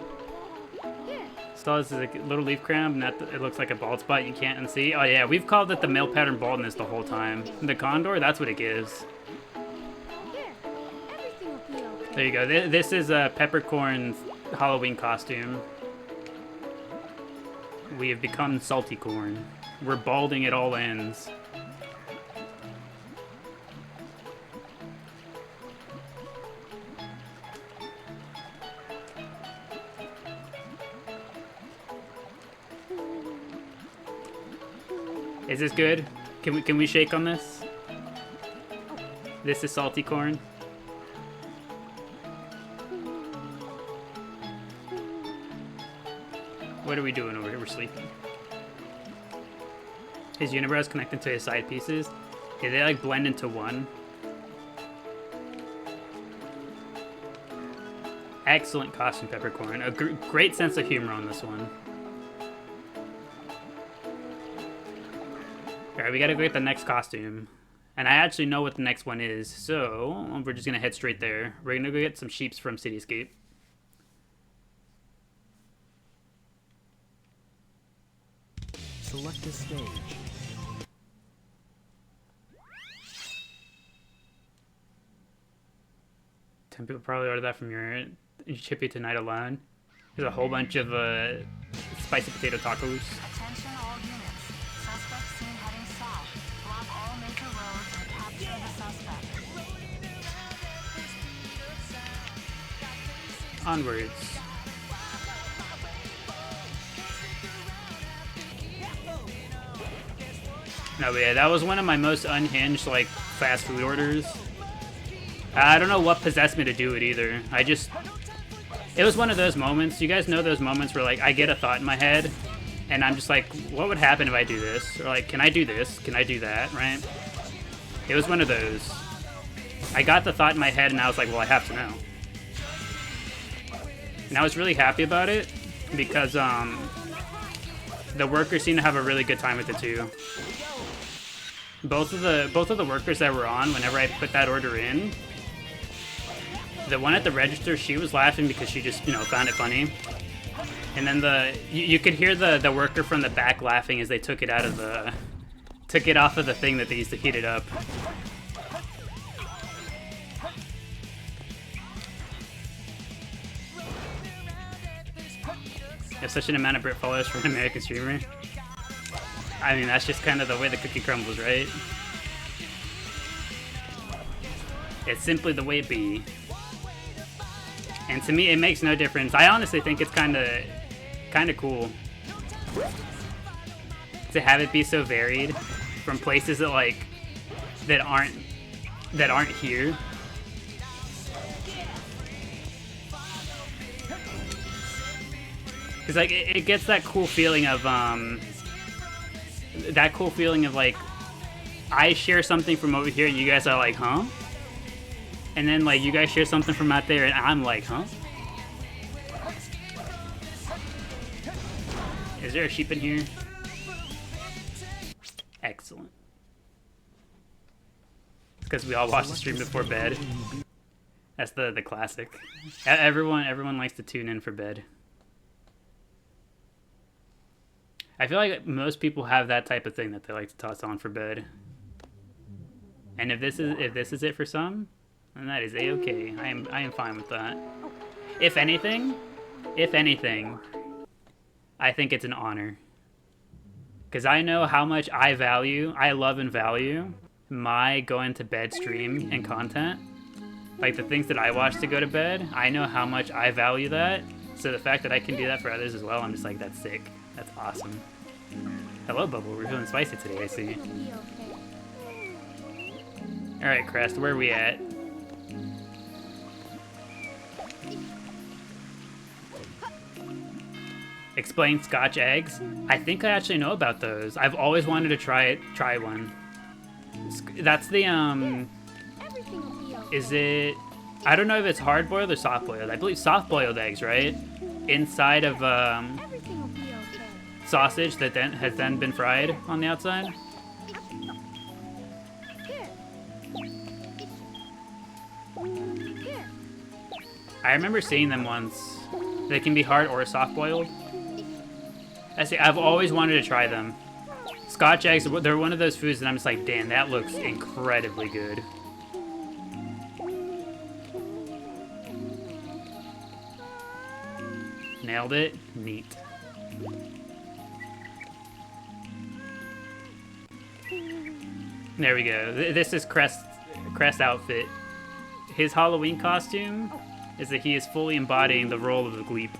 Still has a little leaf crown, and it looks like a bald spot you can't unsee. Oh yeah, we've called it the male pattern baldness the whole time. The condor, that's what it gives. There you go. This is Peppercorn's Halloween costume. We have become salty corn. We're balding at all ends. Is this good? Can we shake on this? This is salty corn. What are we doing over here? We're sleeping. His unibrows connected to his side pieces. Yeah, they like blend into one. Excellent costume, Peppercorn. A great sense of humor on this one. Alright, we gotta go get the next costume. And I actually know what the next one is, so we're just gonna head straight there. We're gonna go get some sheeps from Cityscape. Select a stage. Ten people probably ordered that from your Chippy tonight alone. There's a whole bunch of spicy potato tacos. Attention all units. Suspect seen heading south. Block all major roads and capture the suspect. Onwards. No, but yeah, that was one of my most unhinged, like, fast food orders. I don't know what possessed me to do it either. It was one of those moments. You guys know those moments where, like, I get a thought in my head, and I'm just like, what would happen if I do this? Or, like, can I do this? Can I do that, right? It was one of those. I got the thought in my head, and I was like, well, I have to know. And I was really happy about it, because, the workers seemed to have a really good time with it, too. Both of the workers that were on, whenever I put that order in, the one at the register, she was laughing because she just, found it funny. And then you could hear the worker from the back laughing as they took it off of the thing that they used to heat it up. You have such an amount of Brit followers from an American streamer. I mean, that's just kind of the way the cookie crumbles, right? It's simply the way it be. And to me, it makes no difference. I honestly think it's kind of cool to have it be so varied from places that aren't here. Because like it gets that cool feeling of like I share something from over here and you guys are like, huh? And then like you guys share something from out there and I'm like, huh? Is there a sheep in here? Excellent. It's because we all watch the stream before bed. That's the classic. Everyone likes to tune in for bed. I feel like most people have that type of thing that they like to toss on for bed. And if this is it for some, then that is a-okay. I am fine with that. If anything, I think it's an honor. Because I know how much I love and value my going to bed stream and content. Like the things that I watch to go to bed, I know how much I value that. So the fact that I can do that for others as well, I'm just like, that's sick. That's awesome. Hello, Bubble. We're feeling spicy today, I see. Alright, Crest, where are we at? Explain Scotch eggs? I think I actually know about those. I've always wanted to try one. That's the, is it... I don't know if it's hard-boiled or soft-boiled. I believe soft-boiled eggs, right? Inside of, sausage that then has been fried on the outside. I remember seeing them once. They can be hard or soft-boiled. I've always wanted to try them. Scotch eggs, they're one of those foods that I'm just like, damn, that looks incredibly good. Nailed it. Neat. There we go. This is Crest's outfit. His Halloween costume is that he is fully embodying the role of the Gleep.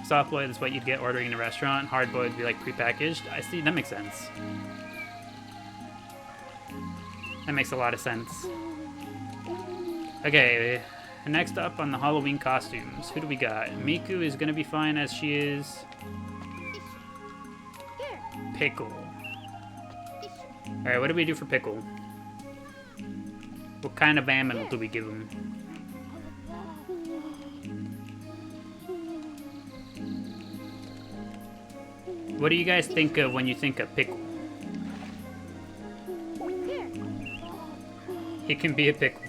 Soft boiled is what you'd get ordering in a restaurant. Hard boiled would be like prepackaged. I see, that makes sense. That makes a lot of sense. Okay, next up on the Halloween costumes, who do we got? Miku is gonna be fine as she is. Pickle. Alright, what do we do for Pickle? What kind of animal do we give him? What do you guys think of when you think of Pickle? He can be a pickle.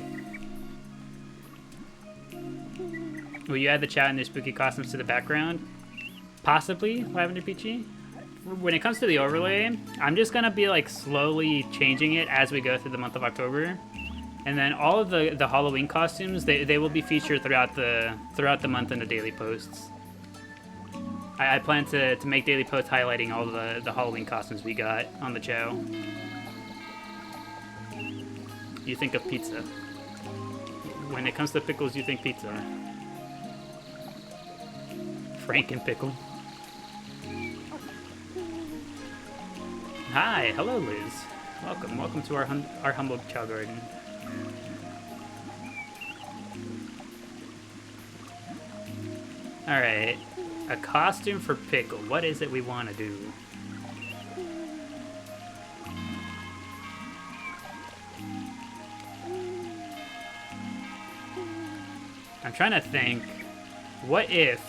Will you add the Chao and their spooky costumes to the background? Possibly, Lavender Peachy. When it comes to the overlay, I'm just gonna be like slowly changing it as we go through the month of October. And then all of the Halloween costumes, they will be featured throughout the month in the daily posts. I plan to make daily posts highlighting all the Halloween costumes we got on the Chao. you think of pizza. When it comes to pickles, you think pizza. Franken pickle. Hi, hello Liz. Welcome to our humble Chao garden. Alright, a costume for Pickle. What is it we want to do? I'm trying to think, what if...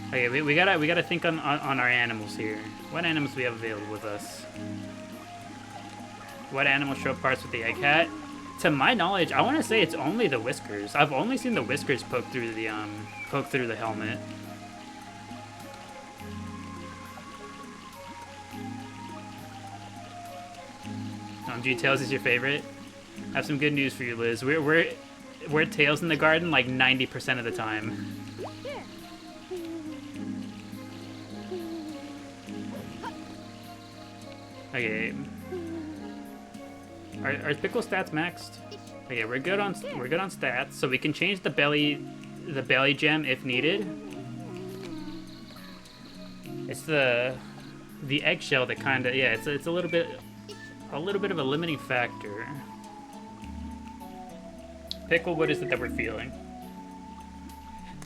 Okay, we gotta think on our animals here. What animals do we have available with us? What animals show parts with the egg hat? To my knowledge, I want to say it's only the whiskers. I've only seen the whiskers poke through the helmet. G-Tails is your favorite? I have some good news for you, Liz. We're Tails in the garden like 90% of the time. Okay. Are Pickle stats maxed? Okay, we're good on stats, so we can change the belly gem if needed. It's the eggshell that kind of, yeah, it's a little bit of a limiting factor. Pickle, what is it that we're feeling?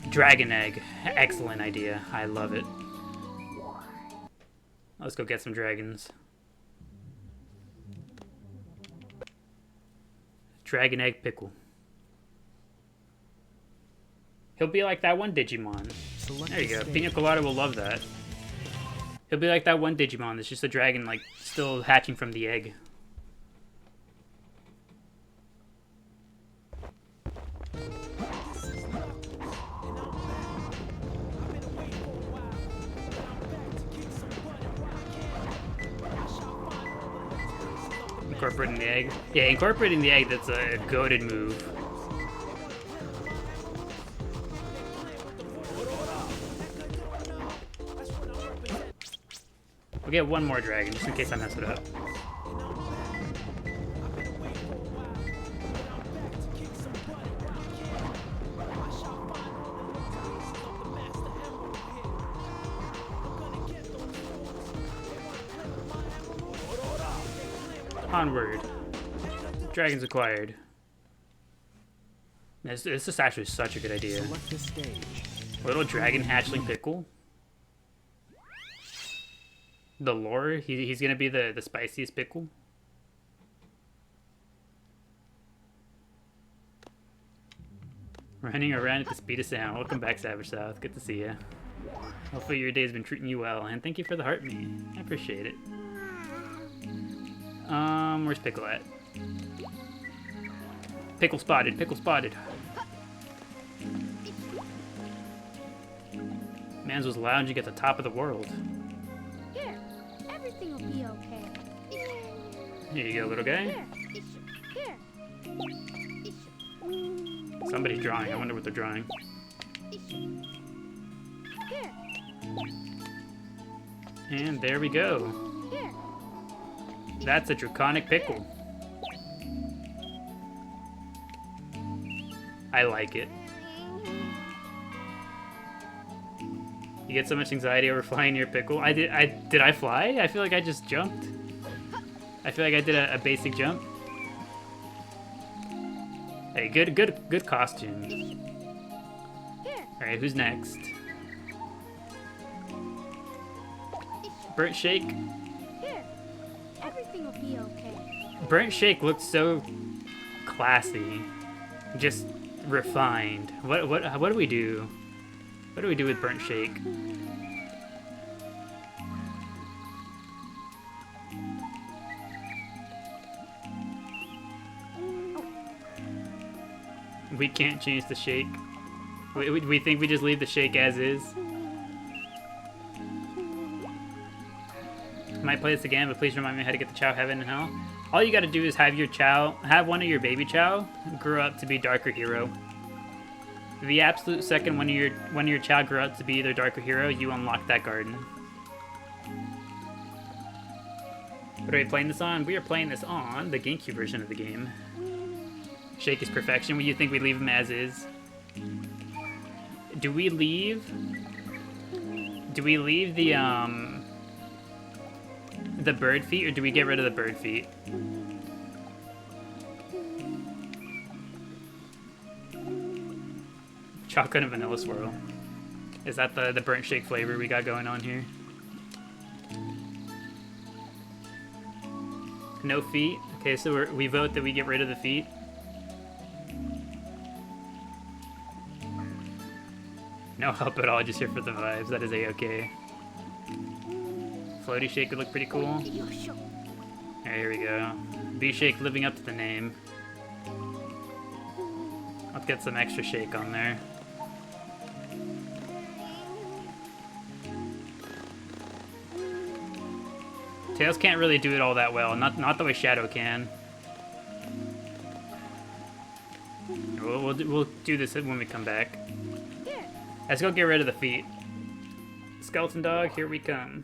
Dragon egg, excellent idea. I love it. Let's go get some dragons. Dragon egg Pickle. He'll be like that one Digimon. There you go. Pina Colada will love that. He'll be like that one Digimon that's just a dragon, like, still hatching from the egg. Incorporating the egg. Yeah, incorporating the egg, that's a goated move. We'll get one more dragon, just in case I mess it up. Onward. Dragons acquired. This is actually such a good idea. Select the stage. Little dragon hatchling Pickle. The lore, he's gonna be the spiciest Pickle. Running around at the speed of sound. Welcome back, Savage South. Good to see you. Hopefully your day's been treating you well, and thank you for the heart me. I appreciate it. Where's Pickle at? Pickle spotted, Pickle spotted. Mans was lounging at the top of the world. Here, everything will be okay. Here you go, little guy. Here. Somebody's drawing. I wonder what they're drawing. Here. And there we go. Here. That's a draconic Pickle. I like it. You get so much anxiety over flying your Pickle. Did I fly? I feel like I just jumped. I feel like I did a basic jump. Hey, good costume. Alright, who's next? Burnt Shake. Here. Everything will be okay. Burnt Shake looks so classy. Just refined. What do we do? What do we do with Burnt Shake? We can't change the shake. We think we just leave the shake as is. Might play this again, but please remind me how to get the Chao Heaven and Hell. All you gotta do is have your Chao, have one of your baby Chao grow up to be Darker Hero. The absolute second one of your Chao grow up to be either Darker Hero, you unlock that garden. What are we playing this on? We are playing this on the GameCube version of the game. Shake is perfection. What do you think we leave him as is? Do we leave the bird feet, or do we get rid of the bird feet? Chocolate and vanilla swirl. Is that the burnt shake flavor we got going on here? No feet. Okay, so we vote that we get rid of the feet. No help at all, just here for the vibes. That is a-okay. Floaty shake would look pretty cool. Alright, here we go. B-shake living up to the name. Let's get some extra shake on there. Tails can't really do it all that well. Not the way Shadow can. We'll do this when we come back. Let's go get rid of the feet. Skeleton dog, here we come.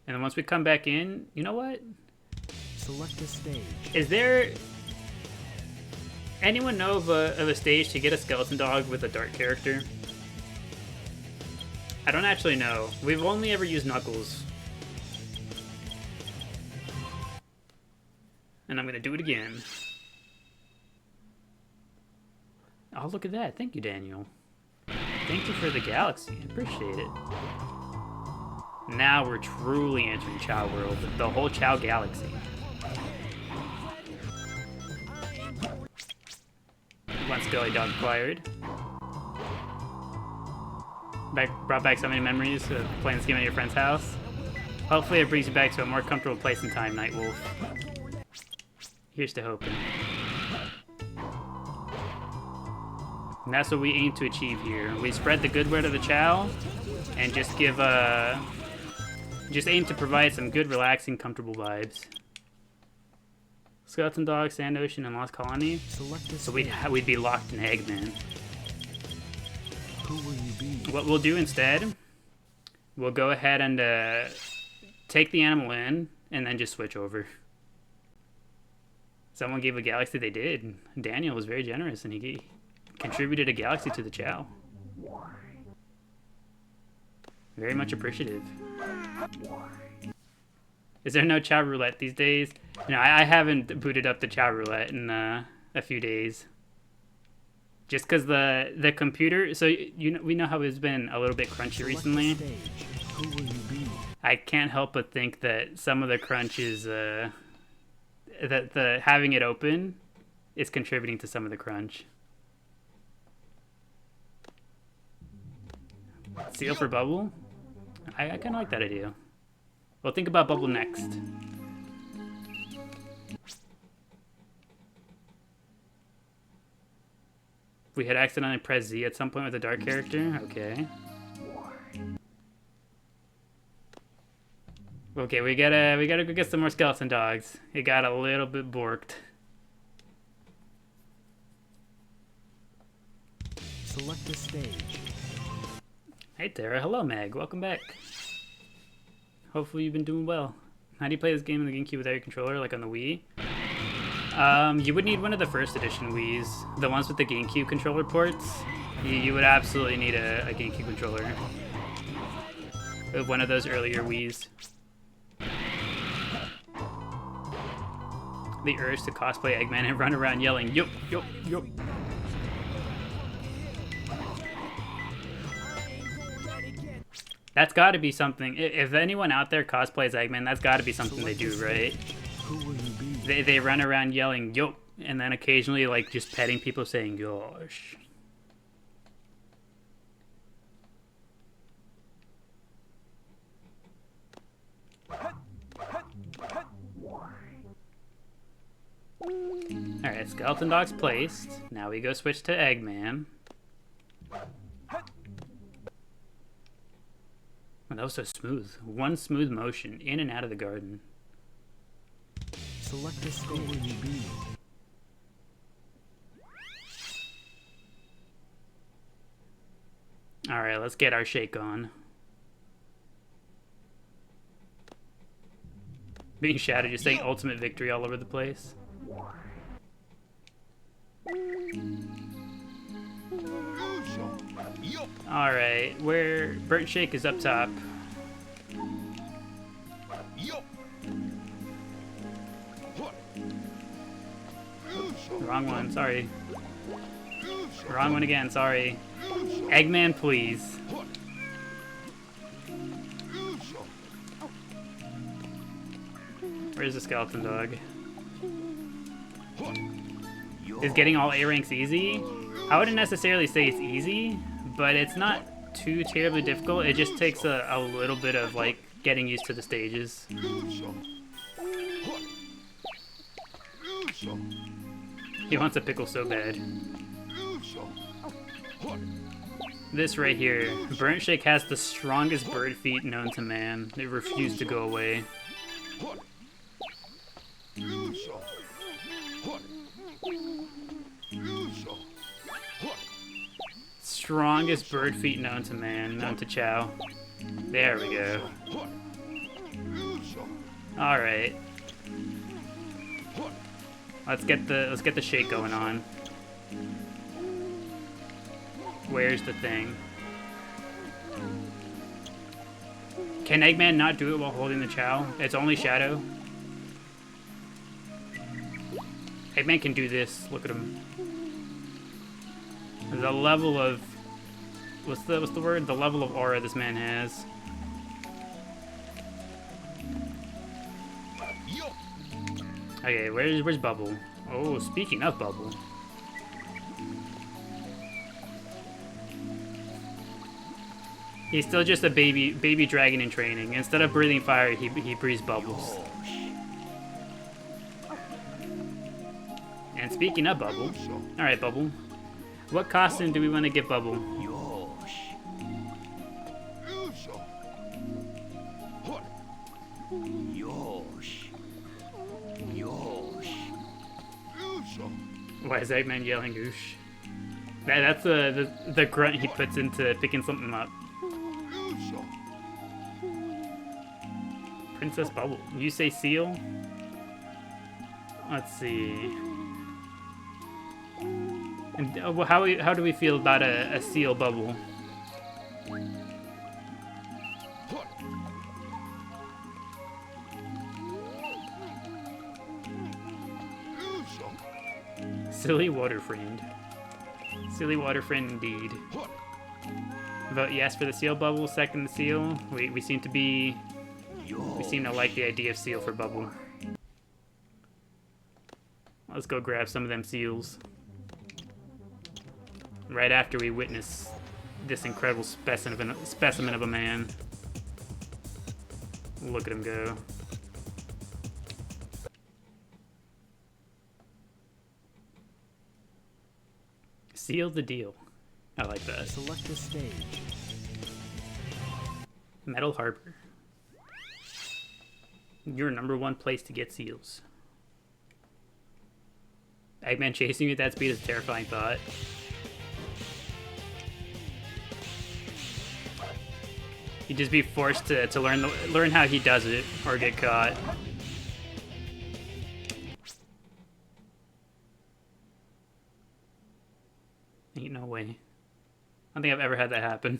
And then once we come back in, you know what? Select a stage. Is there anyone know of a stage to get a skeleton dog with a dart character? I don't actually know. We've only ever used Knuckles. And I'm gonna do it again. Oh, look at that. Thank you, Daniel. Thank you for the galaxy. Appreciate it. Now we're truly entering Chao World. The whole Chao galaxy. One skelly dog acquired. Brought back so many memories of playing this game at your friend's house. Hopefully it brings you back to a more comfortable place in time, Night Wolf. Here's to hoping. And that's what we aim to achieve here. We spread the good word of the Chao, and just give just aim to provide some good, relaxing, comfortable vibes. Skeleton Dog, Sand Ocean, and Lost Colony. So we'd be locked in Eggman. Who will you be? What we'll do instead, we'll go ahead and take the animal in, and then just switch over. Someone gave a galaxy, they did. Daniel was very generous, and he contributed a galaxy to the Chao. Very much appreciative. Is there no Chao Roulette these days? No, I haven't booted up the Chao Roulette in a few days. Just because the computer, so we know how it's been a little bit crunchy recently. Who will you be? I can't help but think that some of the crunch is that the having it open is contributing to some of the crunch. Seal for Bubble? I kind of like that idea. We'll think about Bubble next. We had accidentally pressed Z at some point with a dark character? Okay. Okay, we gotta go get some more skeleton dogs. It got a little bit borked. Select a stage. Hey Tara, hello Meg, welcome back. Hopefully you've been doing well. How do you play this game in the GameCube without your controller, like on the Wii? You would need one of the first edition Wiis, the ones with the GameCube controller ports. You would absolutely need a GameCube controller. One of those earlier Wiis. The urge to cosplay Eggman and run around yelling, yup, yup, yup. That's gotta be something. If anyone out there cosplays Eggman, that's gotta be something they do, right? Who will you be? They run around yelling, yup, and then occasionally, like, just petting people saying, gosh. Alright, Skeleton Dog's placed. Now we go switch to Eggman. Oh, that was so smooth. One smooth motion, in and out of the garden. Select a stage. Who will you be? Alright, let's get our shake on. Being shadowed, just saying ultimate victory all over the place. Alright, where Burnt Shake is up top. Wrong one, sorry. Wrong one again, sorry. Eggman, please. Where's the skeleton dog? Is getting all A ranks easy? I wouldn't necessarily say it's easy, but it's not too terribly difficult. It just takes a little bit of like getting used to the stages. He wants a pickle so bad. This right here, Burnt Shake has the strongest bird feet known to man. They refuse to go away. Strongest bird feet known to man, known to Chao. There we go. Alright. Let's get the shake going on. Where's the thing? Can Eggman not do it while holding the Chao? It's only Shadow. Eggman can do this. Look at him. The level of what's the word? The level of aura this man has. Okay, where's Bubble? Oh, speaking of Bubble. He's still just a baby dragon in training. Instead of breathing fire, he breathes bubbles. And speaking of Bubble, alright Bubble, what costume do we want to give Bubble? Why is Eggman yelling "Oosh"? That's the grunt he puts into picking something up. Princess Bubble. You say seal? Let's see. And how do we feel about a seal Bubble? Silly water friend. Silly water friend indeed. Vote yes for the seal Bubble, second the seal. We seem to like the idea of seal for Bubble. Let's go grab some of them seals. Right after we witness this incredible specimen of a man. Look at him go. Seal the deal. I like that. Select the stage. Metal Harbor. Your #1 place to get seals. Eggman chasing you at that speed is a terrifying thought. You'd just be forced to learn how he does it or get caught. Ain't no way. I don't think I've ever had that happen.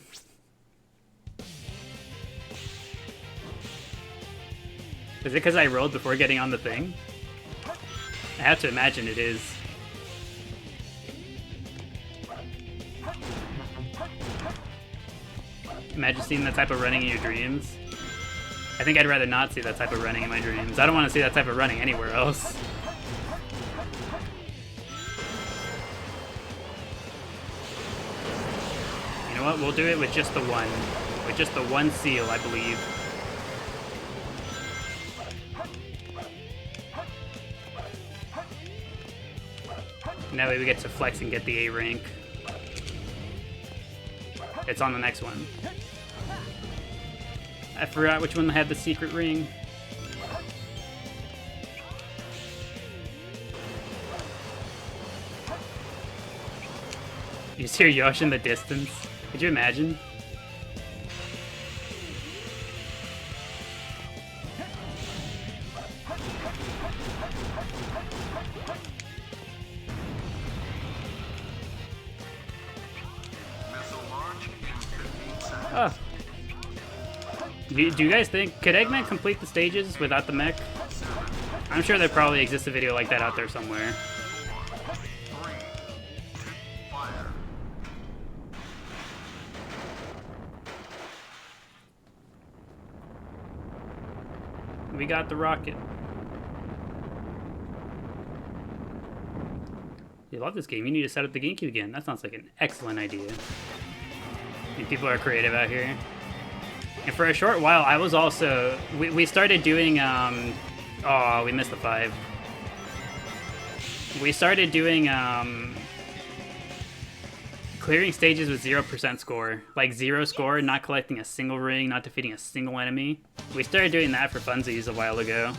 Is it because I rolled before getting on the thing? I have to imagine it is. Imagine seeing that type of running in your dreams. I think I'd rather not see that type of running in my dreams. I don't want to see that type of running anywhere else. You know what? We'll do it with just the one. With just the one seal, I believe. And that way we get to flex and get the A rank. It's on the next one. I forgot which one had the secret ring. You just hear Yosh in the distance. Could you imagine? Oh. Do you guys think, could Eggman complete the stages without the mech? I'm sure there probably exists a video like that out there somewhere. We got the rocket. You love this game. You need to set up the GameCube again. That sounds like an excellent idea. And people are creative out here. And for a short while, I was also... We started doing... oh, we missed the 5. We started doing... clearing stages with 0% score. Like 0 score, not collecting a single ring, not defeating a single enemy. We started doing that for funsies a while ago.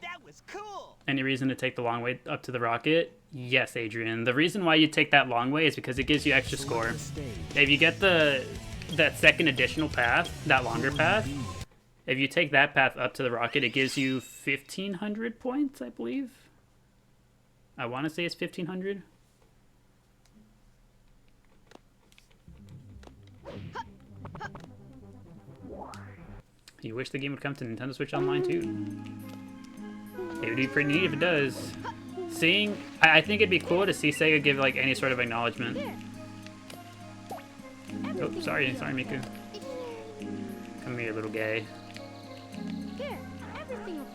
That was cool. Any reason to take the long way up to the rocket? Yes, Adrian. The reason why you take that long way is because it gives you extra score. If you get that second additional path, that longer path, if you take that path up to the rocket, it gives you 1,500 points, I believe. I want to say it's 1,500. You wish the game would come to Nintendo Switch Online too. It would be pretty neat if it does. Seeing, I think it'd be cool to see Sega give like any sort of acknowledgement. Oh, sorry, Miku. Come here, little guy.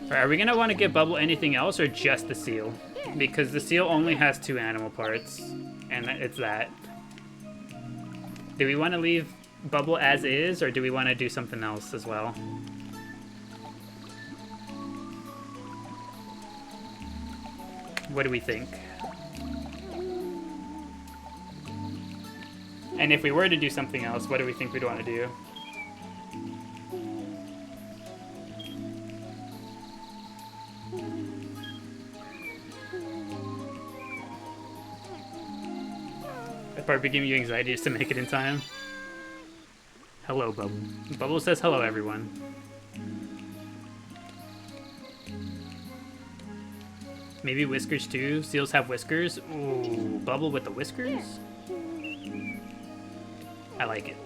Right, are we gonna want to give Bubble anything else or just the seal? Because the seal only has 2 animal parts, and it's that. Do we want to leave Bubble as is, or do we want to do something else as well? What do we think? And if we were to do something else, what do we think we'd want to do? That part be giving you anxiety just to make it in time. Hello, Bubble. Bubble says hello, everyone. Maybe whiskers too. Seals have whiskers. Ooh, Bubble with the whiskers? I like it.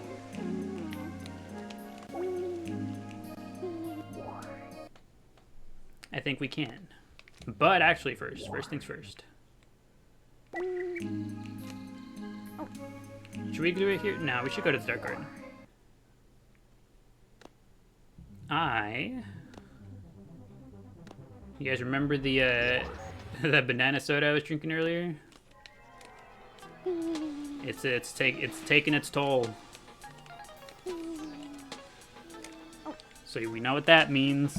I think we can. But actually first things first. Should we do it here? No, we should go to the Dark Garden. You guys remember the that banana soda I was drinking earlier? It's taking its toll. So we know what that means.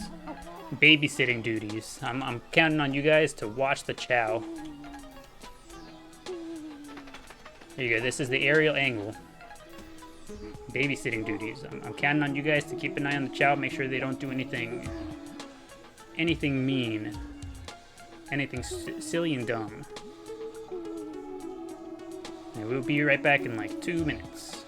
Babysitting duties. I'm counting on you guys to watch the Chao. There you go. This is the aerial angle. Babysitting duties. I'm counting on you guys to keep an eye on the Chao. Make sure they don't do anything mean. Anything silly and dumb. And we'll be right back in like 2 minutes.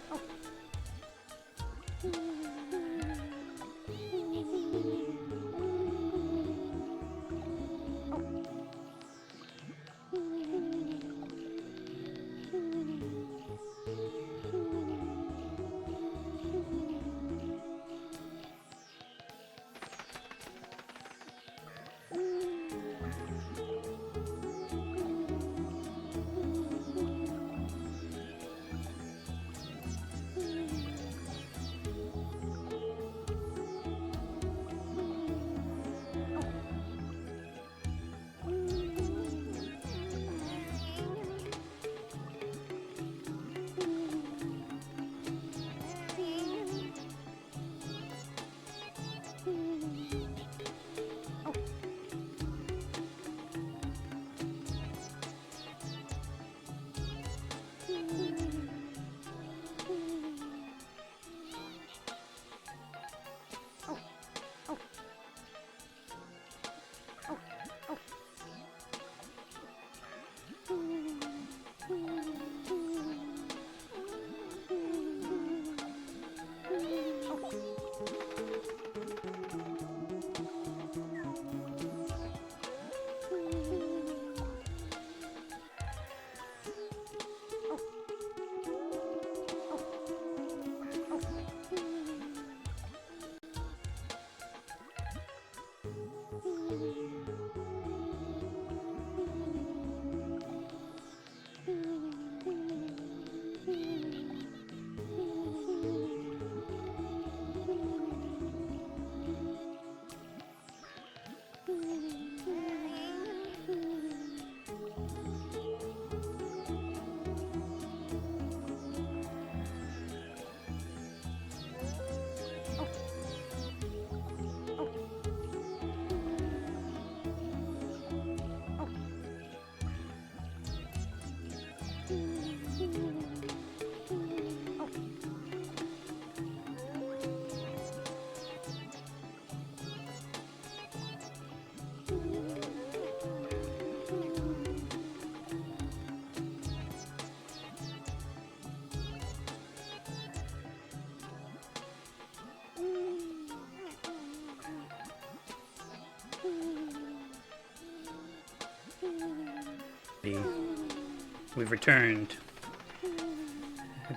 We've returned.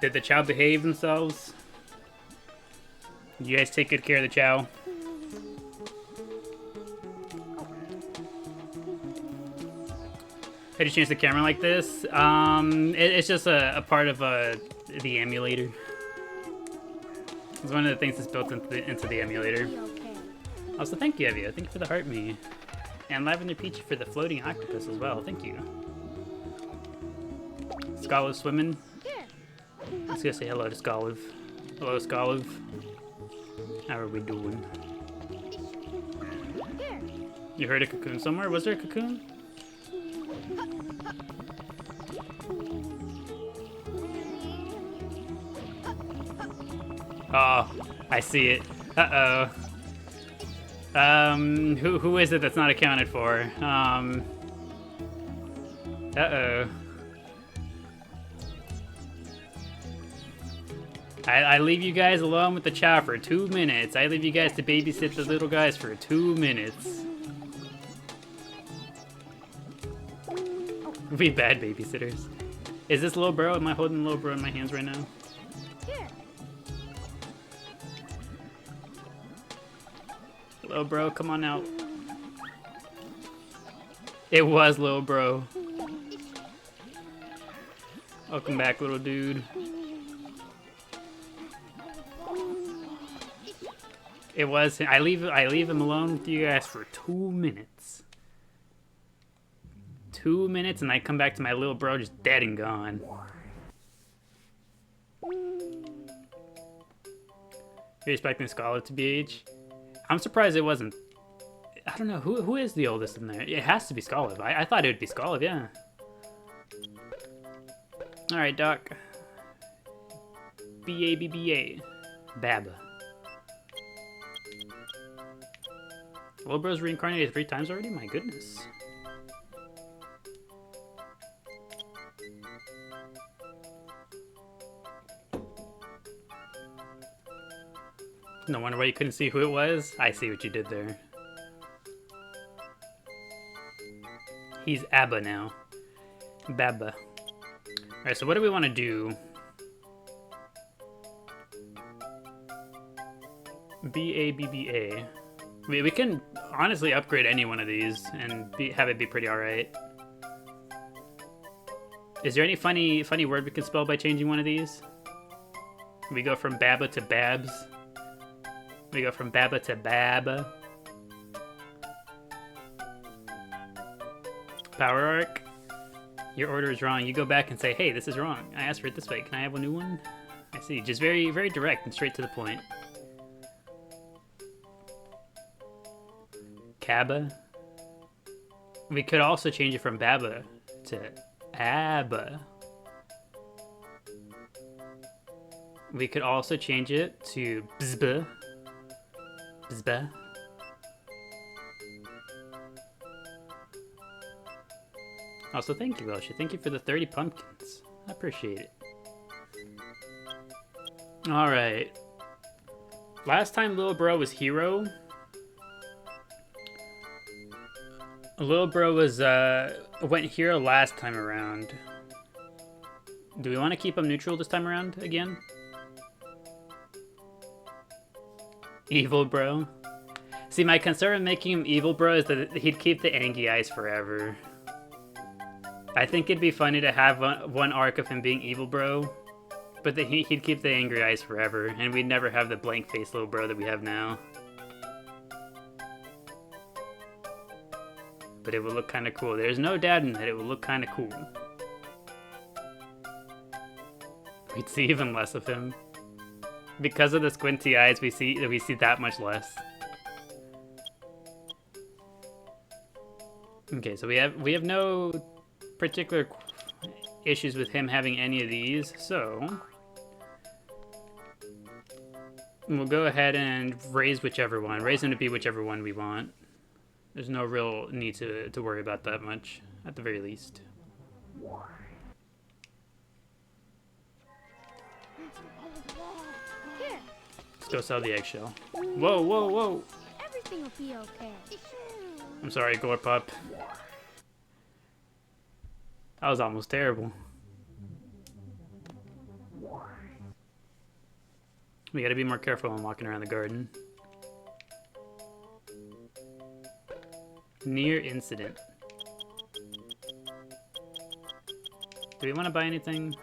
Did the Chao behave themselves? You guys take good care of the Chao. How do you change the camera like this? It's just a part of the emulator. It's one of the things that's built into the emulator. Be okay. Also, thank you, Evia. Thank you for the heart me. And Lavender Peach for the floating octopus as well. Thank you. Skoliv swimming. Here. Let's go say hello to Skoliv. Hello, Skoliv. How are we doing? Here. You heard a cocoon somewhere? Was there a cocoon? Oh, I see it. Uh-oh. Who is it that's not accounted for? Uh-oh. I leave you guys alone with the Chao for 2 minutes. I leave you guys to babysit the little guys for 2 minutes. We bad babysitters. Is this little bro? Am I holding little bro in my hands right now? Here. Little bro, come on out. It was little bro. Welcome back, little dude. It was. I leave him alone with you guys for 2 minutes. 2 minutes, and I come back to my little bro just dead and gone. You're expecting Skoliv to be age? I'm surprised it wasn't. I don't know who is the oldest in there. It has to be Skoliv. I thought it would be Skoliv. Yeah. All right, Doc. B-A-B-B-A. Baba. Little bro's reincarnated 3 times already? My goodness. No wonder why you couldn't see who it was. I see what you did there. He's Abba now. Baba. Alright, so what do we want to do? B-A-B-B-A. We can honestly upgrade any one of these and have it be pretty alright. Is there any funny word we can spell by changing one of these? We go from Baba to Babs. We go from Baba to Baba. Power arc. Your order is wrong. You go back and say, hey, this is wrong. I asked for it this way. Can I have a new one? I see. Just very, very direct and straight to the point. Kaba. We could also change it from Baba to Abba. We could also change it to Bzba. Bzba. Also, thank you, Welsh. Thank you for the 30 pumpkins. I appreciate it. Alright. Last time Lil Bro was hero. Lil Bro was, went hero last time around. Do we want to keep him neutral this time around again? Evil Bro. See, my concern with making him Evil Bro is that he'd keep the angry eyes forever. I think it'd be funny to have one arc of him being Evil Bro, but he'd keep the angry eyes forever, and we'd never have the blank face little bro that we have now. But it would look kind of cool. There's no doubt in that it would look kind of cool. We'd see even less of him. Because of the squinty eyes, we see that much less. Okay, so we have no particular issues with him having any of these, so we'll go ahead and raise whichever one. Raise him to be whichever one we want. There's no real need to worry about that much, at the very least. Here. Let's go sell the eggshell. Whoa, whoa, whoa! Everything will be okay. I'm sorry, Gore Pup. That was almost terrible. We gotta be more careful when walking around the garden. Near incident. Do we want to buy anything?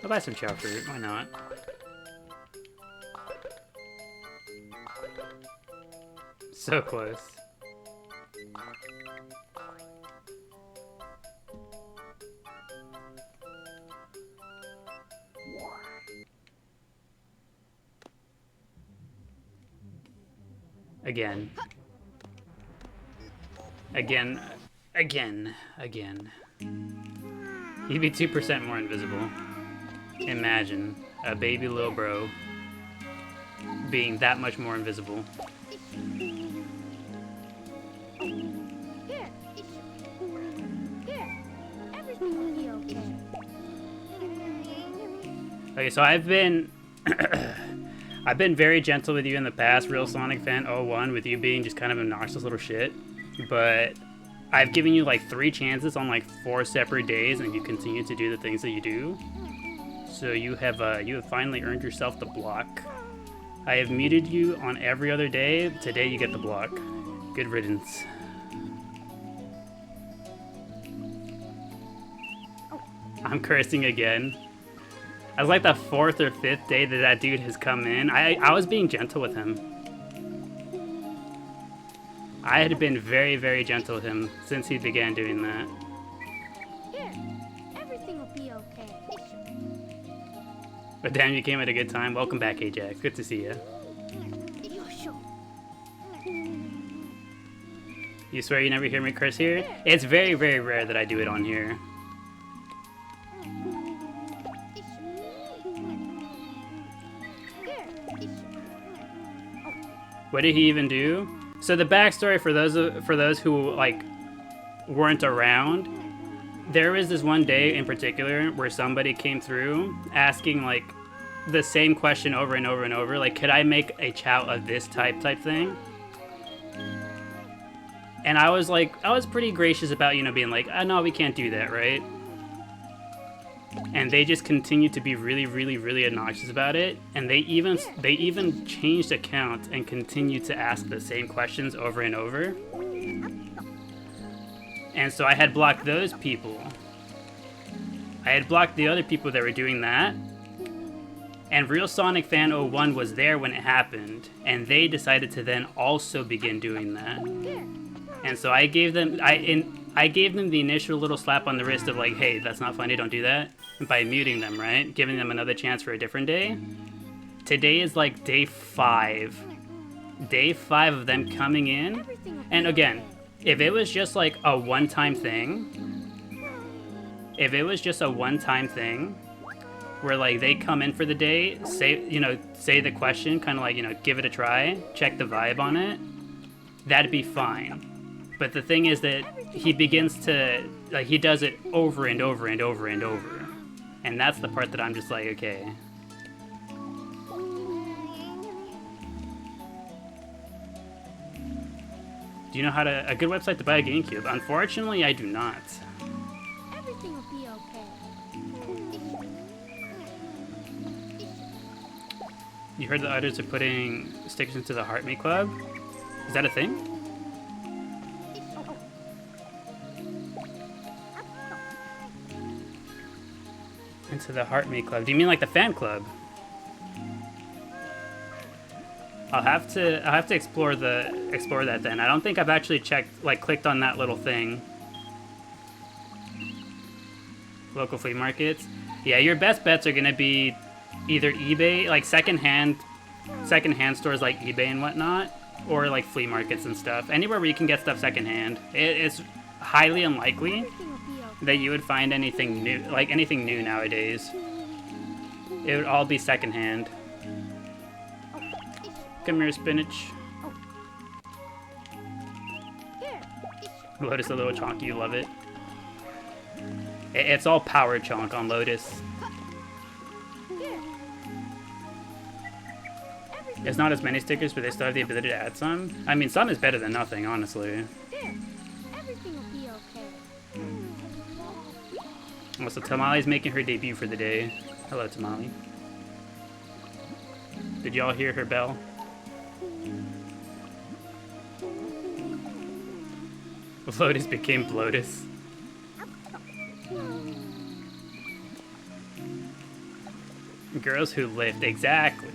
I'll buy some chow fruit, why not? So close. Again. Again. Again. Again. He'd be 2% more invisible. Imagine a baby little bro being that much more invisible. Here. Here. Everything will be okay. Okay, so I've been I've been very gentle with you in the past, Real Sonic Fan 01, with you being just kind of obnoxious little shit. But I've given you like 3 chances on like 4 separate days, and you continue to do the things that you do. So you have finally earned yourself the block. I have muted you on every other day. Today you get the block. Good riddance. I'm cursing again. I was like the 4th or 5th day that that dude has come in. I was being gentle with him. I had been very, very gentle with him since he began doing that. Here. Everything will be okay. But damn, you came at a good time. Welcome back, Ajax. Good to see you. You swear you never hear me curse here? It's very, very rare that I do it on here. What did he even do? So the backstory for those who like weren't around, there was this one day in particular where somebody came through asking like the same question over and over and over, like, could I make a chow of this type thing? And I was pretty gracious about, you know, being like, no, we can't do that, right? And they just continued to be really, really, really obnoxious about it. And they even changed account and continued to ask the same questions over and over. And so I had blocked those people. I had blocked the other people that were doing that. And Real Sonic Fan 01 was there when it happened. And they decided to then also begin doing that. And so I gave them the initial little slap on the wrist of like, hey, that's not funny, don't do that. By muting them, right? Giving them another chance for a different day. Today is like day 5. Day 5 of them coming in. And again, if it was just like a one-time thing, where like they come in for the day, say the question, kind of like, you know, give it a try, check the vibe on it, that'd be fine. But the thing is that he begins to, like, he does it over and over and over and over. And that's the part that I'm just like, okay. Do you know how to, a good website to buy a GameCube? Unfortunately, I do not. Everything will be okay. You heard the others are putting stickers into the Heart Me Club? Is that a thing? Into the Heart Me Club. Do you mean like the fan club? I'll have to explore that then. I don't think I've actually clicked on that little thing. Local flea markets. Yeah, your best bets are gonna be either eBay, like secondhand stores like eBay and whatnot, or like flea markets and stuff. Anywhere where you can get stuff secondhand. It's highly unlikely that you would find anything new nowadays. It would all be secondhand. Come here, spinach. Lotus a little chonky, you love it. It's all power chonk on Lotus. It's not as many stickers, but they still have the ability to add some. I mean, some is better than nothing, honestly. There. Everything will be okay. Also, Tamali's making her debut for the day. Hello, Tamali. Did y'all hear her bell? Lotus became Blotus. Girls who lift, exactly.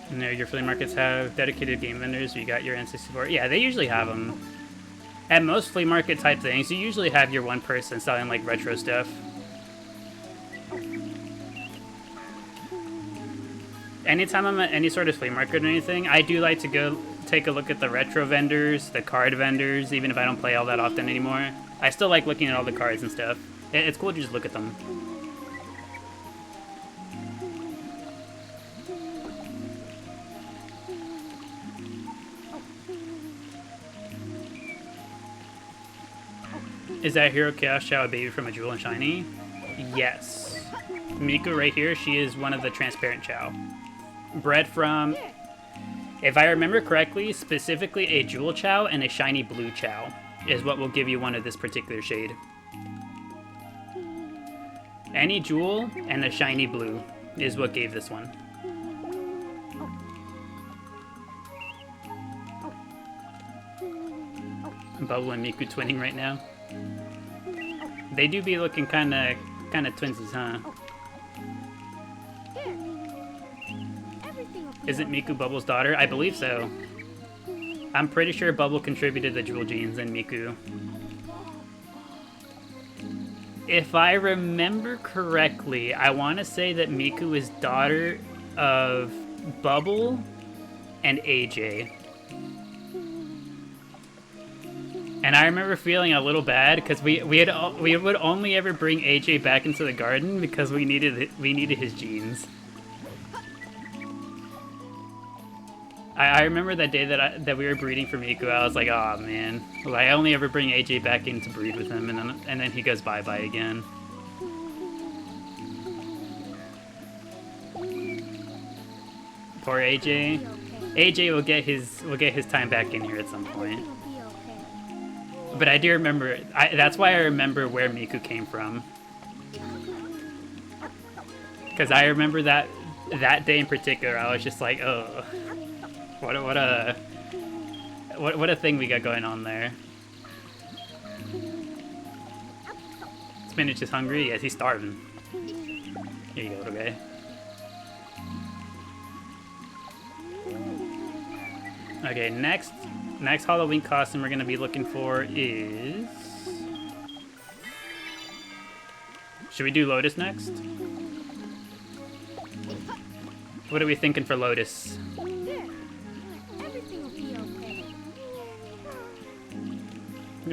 And there, your flea markets have dedicated game vendors. You got your N64. Yeah, they usually have them. At most flea market type things, you usually have your one person selling like retro stuff. Anytime I'm at any sort of flea market or anything, I do like to go take a look at the retro vendors, the card vendors, even if I don't play all that often anymore. I still like looking at all the cards and stuff. It's cool to just look at them. Is that Hero Chaos Chao a baby from a Jewel and Shiny? Yes. Miku right here, she is one of the transparent Chao. Bred from, if I remember correctly, specifically a Jewel Chao and a Shiny Blue Chao is what will give you one of this particular shade. Any Jewel and a Shiny Blue is what gave this one. Bubble and Miku twinning right now. They do be looking kind of twinsies, huh? Is it Miku Bubble's daughter? I believe so. I'm pretty sure Bubble contributed the Jewel genes in Miku. If I remember correctly, I want to say that Miku is daughter of Bubble and AJ. And I remember feeling a little bad because we would only ever bring AJ back into the garden because we needed his genes. I remember that day that we were breeding for Miku. I was like, oh man, well, I only ever bring AJ back in to breed with him, and then he goes bye bye again. Poor AJ. AJ will get his time back in here at some point. But I do remember, that's why I remember where Miku came from. Because I remember that day in particular, I was just like, oh, what a thing we got going on there. Spinach is hungry? Yes, he's starving. Here you go, little guy. Okay, next Halloween costume we're gonna be looking for is... Should we do Lotus next? What are we thinking for Lotus?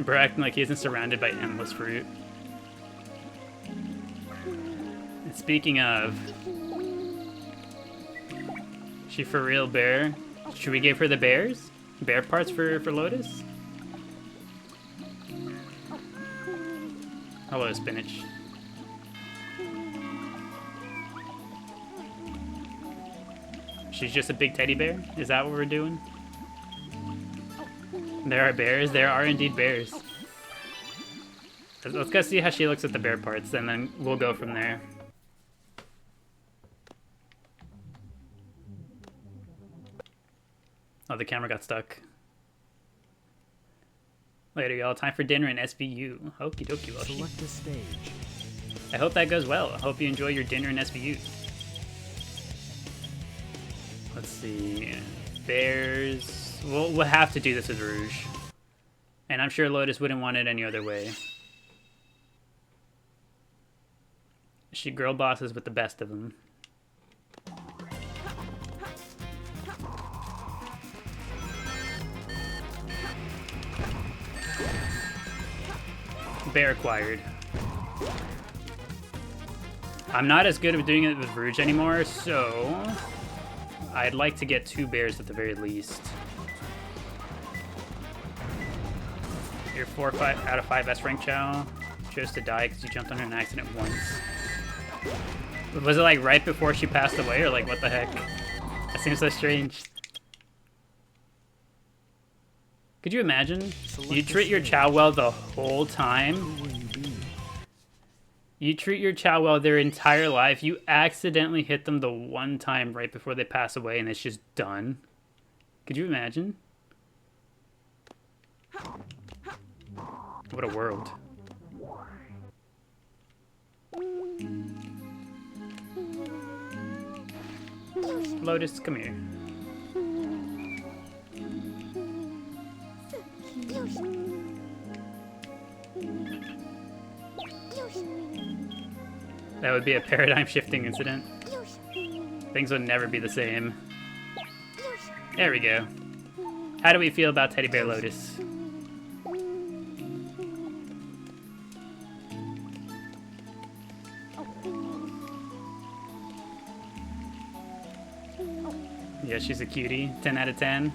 We're acting like he isn't surrounded by endless fruit. And speaking of... She for real bear? Should we give her the bears? Bear parts for Lotus? Hello, Spinach. She's just a big teddy bear? Is that what we're doing? There are bears? There are indeed bears. Let's go see how she looks at the bear parts, and then we'll go from there. Oh, the camera got stuck. Later, y'all. Time for dinner in SVU. Okie dokie, Loki. Select the stage. I hope that goes well. I hope you enjoy your dinner in SVU. Let's see. Bears. We'll have to do this with Rouge. And I'm sure Lotus wouldn't want it any other way. She girl bosses with the best of them. Bear acquired. I'm not as good at doing it with Rouge anymore, so I'd like to get 2 bears at the very least. You're 4 out of 5 S rank Chao. Chose to die because you jumped on her in an accident once. Was it like right before she passed away, or like what the heck? That seems so strange. Could you imagine? You treat your Chao well the whole time. You treat your Chao well their entire life. You accidentally hit them the one time right before they pass away, and it's just done. Could you imagine? What a world. Lotus, come here. That would be a paradigm shifting incident. Things would never be the same. There we go. How do we feel about Teddy Bear Lotus? Yeah, she's a cutie. 10 out of 10.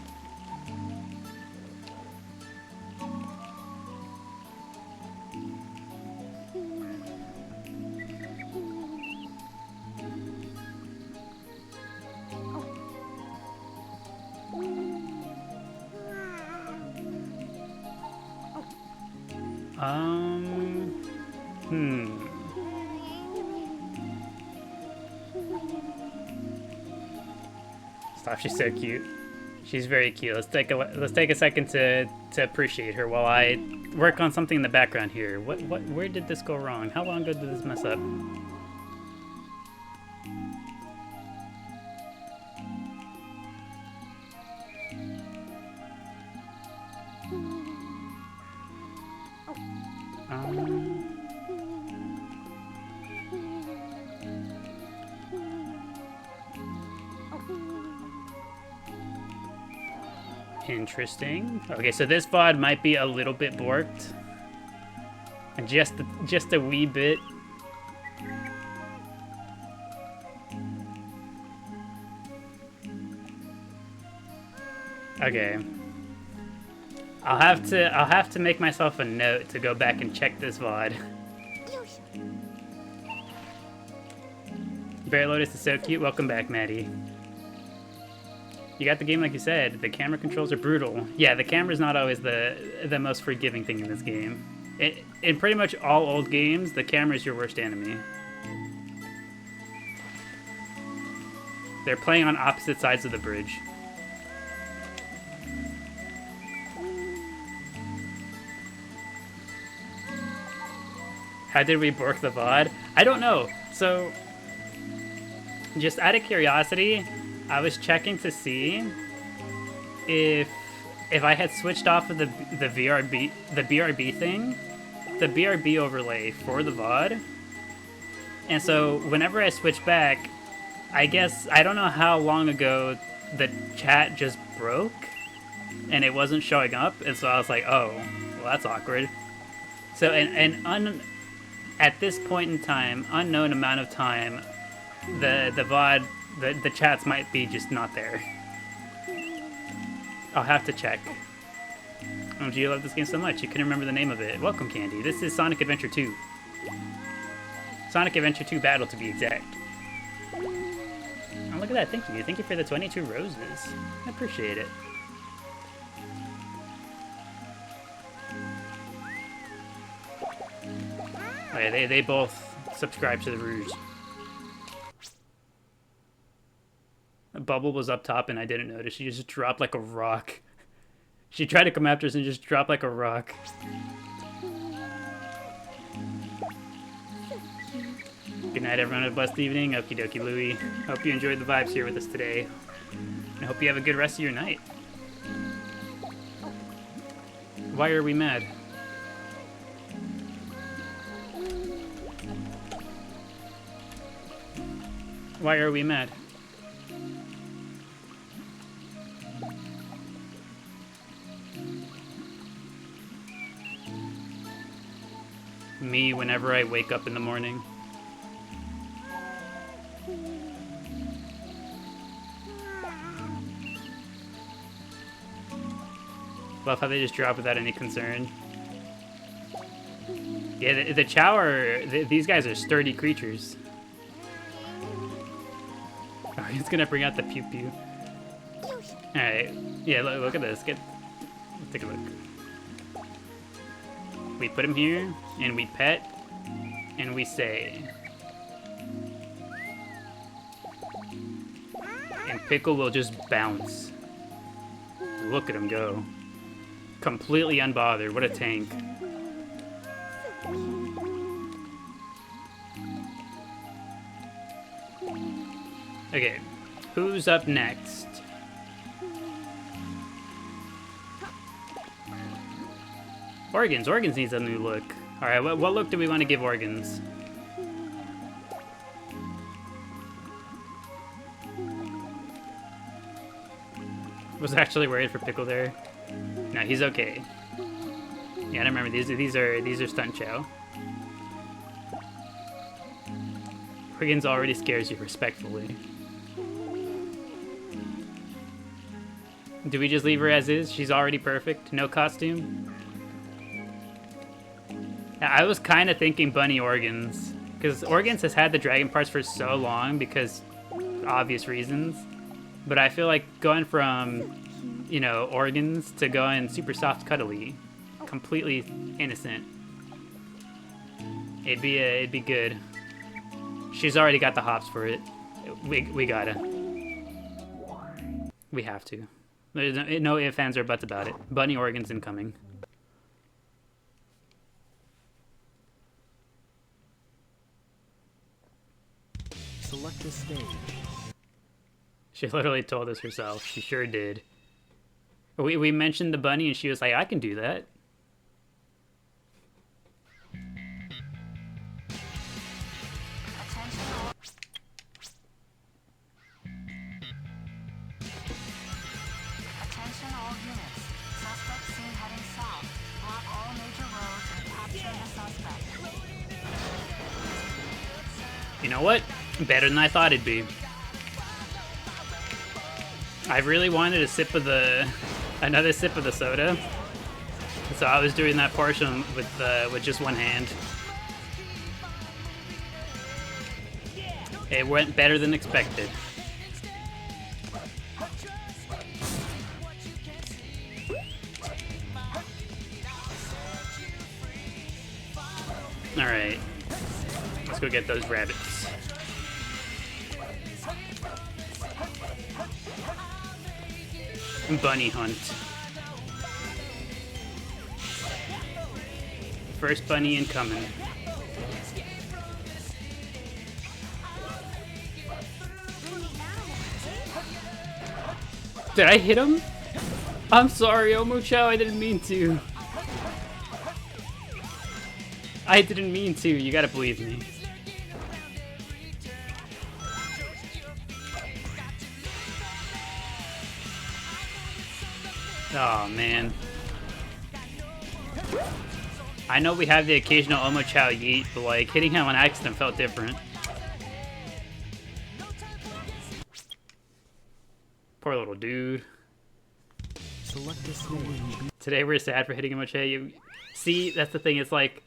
Stop, she's so cute. She's very cute. Let's take a second to appreciate her while I work on something in the background here. Where did this go wrong? How long ago did this mess up? Interesting. Okay, so this VOD might be a little bit borked. And just a wee bit. Okay. I'll have to make myself a note to go back and check this VOD. Bear Lotus is so cute. Welcome back, Maddie. You got the game like you said. The camera controls are brutal. Yeah, the camera's not always the most forgiving thing in this game. In pretty much all old games, the camera is your worst enemy. They're playing on opposite sides of the bridge. How did we bork the VOD? I don't know. So, just out of curiosity, I was checking to see if I had switched off of the BRB thing, the BRB overlay for the VOD. And so whenever I switch back, I guess I don't know how long ago the chat just broke and it wasn't showing up, and so I was like, oh, well, that's awkward. So at this point in time, unknown amount of time, the VOD, the chats might be just not there. I'll have to check. Oh, gee, you love this game so much. You couldn't remember the name of it. Welcome, Candy. This is Sonic Adventure 2. Sonic Adventure 2 Battle, to be exact. Oh, look at that. Thank you. Thank you for the 22 roses. I appreciate it. Oh, yeah, they both subscribe to the Rouge. Bubble was up top and I didn't notice. She just dropped like a rock. She tried to come after us and just dropped like a rock. Good night, everyone. Have a blessed evening. Okie dokie, Louie. Hope you enjoyed the vibes here with us today. I hope you have a good rest of your night. Why are we mad? Why are we mad? Me whenever I wake up in the morning. Love how they just drop without any concern. Yeah, the Chao are... these guys are sturdy creatures. Oh, he's gonna bring out the pew pew. Alright. Yeah, look at this. Let's take a look. We put him here, and we pet, and we say. And Pickle will just bounce. Look at him go. Completely unbothered. What a tank. Okay, who's up next? Organs. Organs needs a new look. Alright, what look do we want to give Organs? Was actually worried for Pickle there. No, he's okay. Yeah, I don't remember. These are stunt Chao. Organs already scares you respectfully. Do we just leave her as is? She's already perfect. No costume. I was kind of thinking Bunny Organs, because Organs has had the dragon parts for so long because obvious reasons. But I feel like going from, you know, Organs to going super soft cuddly, completely innocent. It'd be good. She's already got the hops for it. We gotta. We have to. There's no ifs, ands, or buts about it. Bunny Organs incoming. Select a stage. She literally told us herself. She sure did. We mentioned the bunny and she was like, I can do that. Attention all units. Suspect seen heading south. Block all major roads and capture the suspect. You know what? Better than I thought it'd be. I really wanted another sip of the soda, so I was doing that portion with just one hand. It went better than expected. All right, let's go get those rabbits. Bunny hunt. First bunny incoming. Did I hit him? I'm sorry, Chao, I didn't mean to. I didn't mean to, you gotta believe me. Oh man. I know we have the occasional Chao yeet, but like hitting him on accident felt different. Poor little dude. Select a stage. Today we're sad for hitting Chao. See, that's the thing, it's like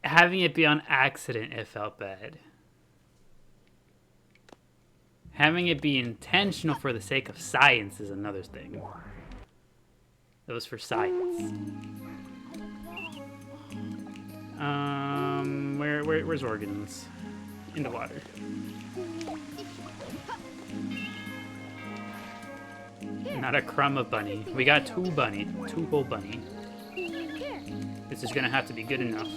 having it be on accident, it felt bad. Having it be intentional for the sake of science is another thing. It was for science. Where's Organs? In the water. Not a crumb of bunny. We got two whole bunny. This is gonna have to be good enough.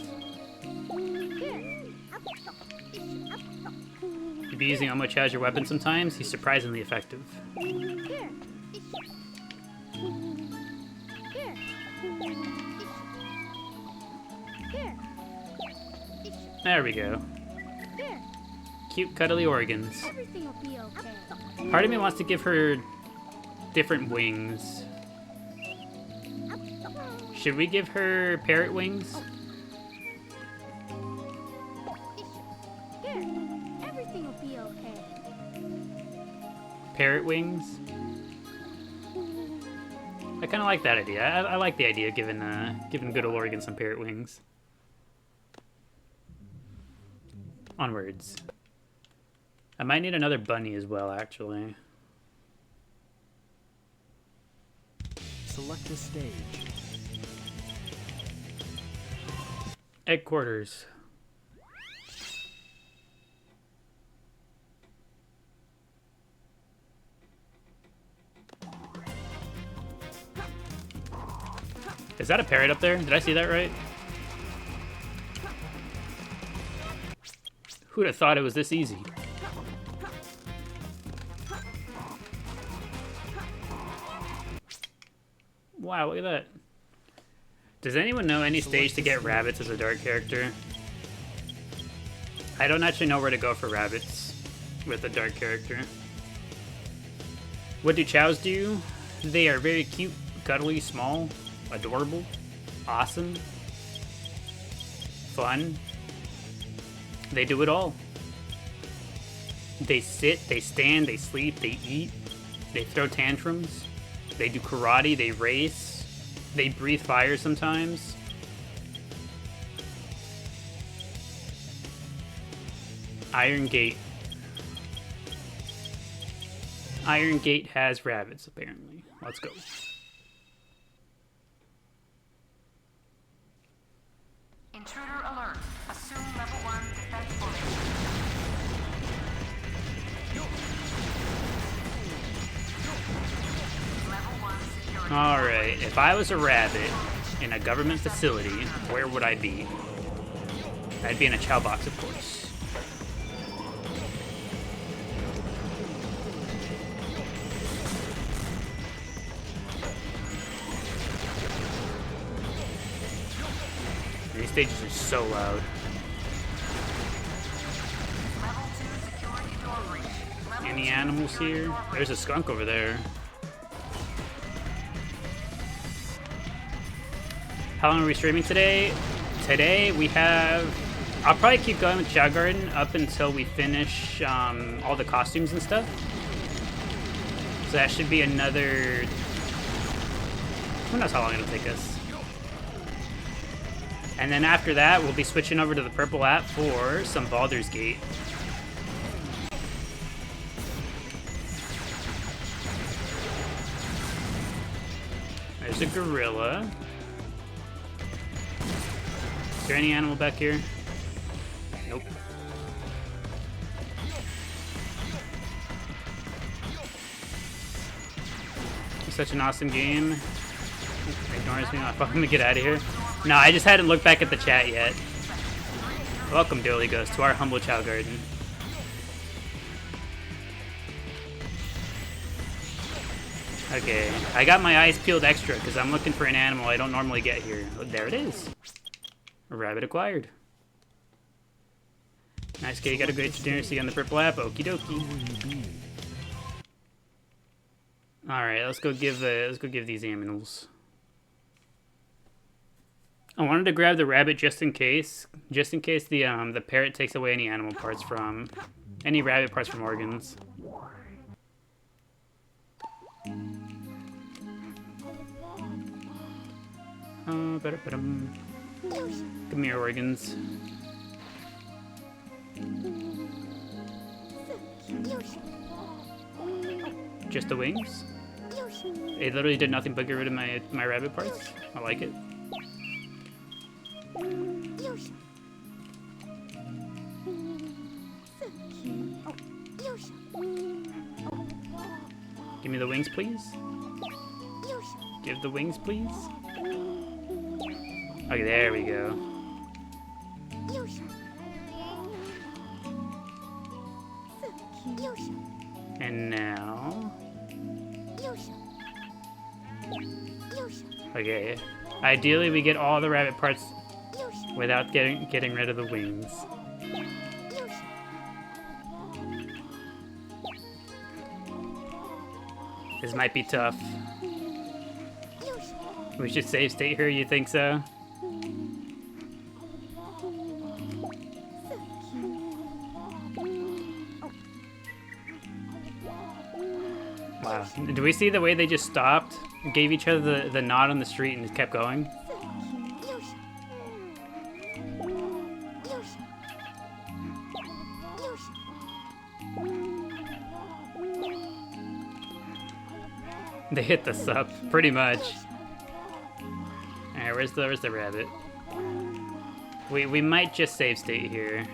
You'd be using Chao as your weapon sometimes. He's surprisingly effective. There we go. Cute, cuddly Organs. Everything will be okay. Part of me wants to give her different wings. Should we give her parrot wings? Here, everything will be okay. Parrot wings? I kind of like that idea. I like the idea of giving good old Organs some parrot wings. Onwards. I might need another bunny as well, actually. Select a stage. Headquarters. Is that a parrot up there? Did I see that right? Who'd have thought it was this easy? Wow, look at that. Does anyone know any stage to get rabbits as a dark character? I don't actually know where to go for rabbits with a dark character. What do chows do? They are very cute, cuddly, small, adorable, awesome, fun. They do it all. They sit, they stand, they sleep, they eat, they throw tantrums, they do karate, they race, they breathe fire sometimes. Iron Gate. Iron Gate has rabbits, apparently. Let's go. Intruder alert. Assume level 1 defense formation. Level 1 security. Alright, if I was a rabbit in a government facility, where would I be? I'd be in a chow box, of course. These stages are so loud. Level 2 security door breach. Level Any 2 animals security here? door breach. There's a skunk over there. How long are we streaming today? Today we have... I'll probably keep going with Chao Garden up until we finish all the costumes and stuff. So that should be another... Who knows how long it'll take us. And then after that, we'll be switching over to the purple app for some Baldur's Gate. There's a gorilla. Is there any animal back here? Nope. It's such an awesome game. Ignores me. I'm gonna get out of here. No, I just hadn't looked back at the chat yet. Welcome, Dolly Ghost, to our humble Chao Garden. Okay, I got my eyes peeled extra because I'm looking for an animal I don't normally get here. Oh, there it is. A rabbit acquired. Nice, okay, you got a great degeneracy on the purple app. Okie dokie. All right, let's go give these animals. I wanted to grab the rabbit just in case the parrot takes away any animal parts from any rabbit parts from organs. Give me your organs. Just the wings? It literally did nothing but get rid of my rabbit parts. I like it. Give me the wings, please. Give the wings, please. Okay, there we go. And now... Okay. Ideally, we get all the rabbit parts without getting rid of the wings. This might be tough. We should save state here, you think so? Wow. Do we see the way they just stopped? Gave each other the nod on the street and just kept going? They hit the sup, pretty much. Alright, where's the rabbit? We might just save state here.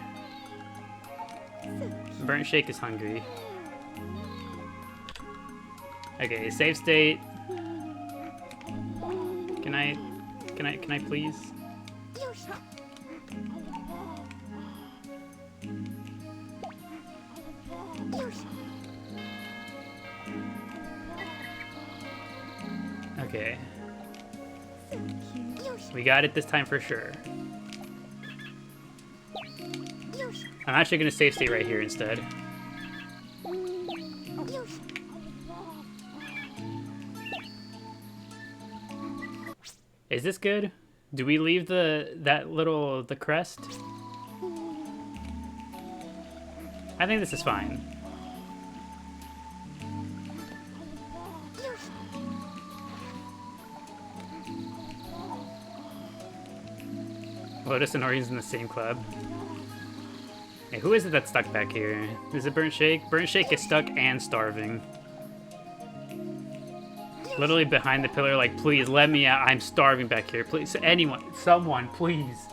Burnt Shake is hungry. Okay, save state. Can I please? Okay. We got it this time for sure. I'm actually gonna save state right here instead. Is this good? Do we leave the crest? I think this is fine. Lotus and Ori's in the same club. Hey, who is it that's stuck back here? Is it Burnt Shake? Burnt Shake is stuck and starving. Literally behind the pillar, like, please let me out. I'm starving back here. Please, anyone, someone, please.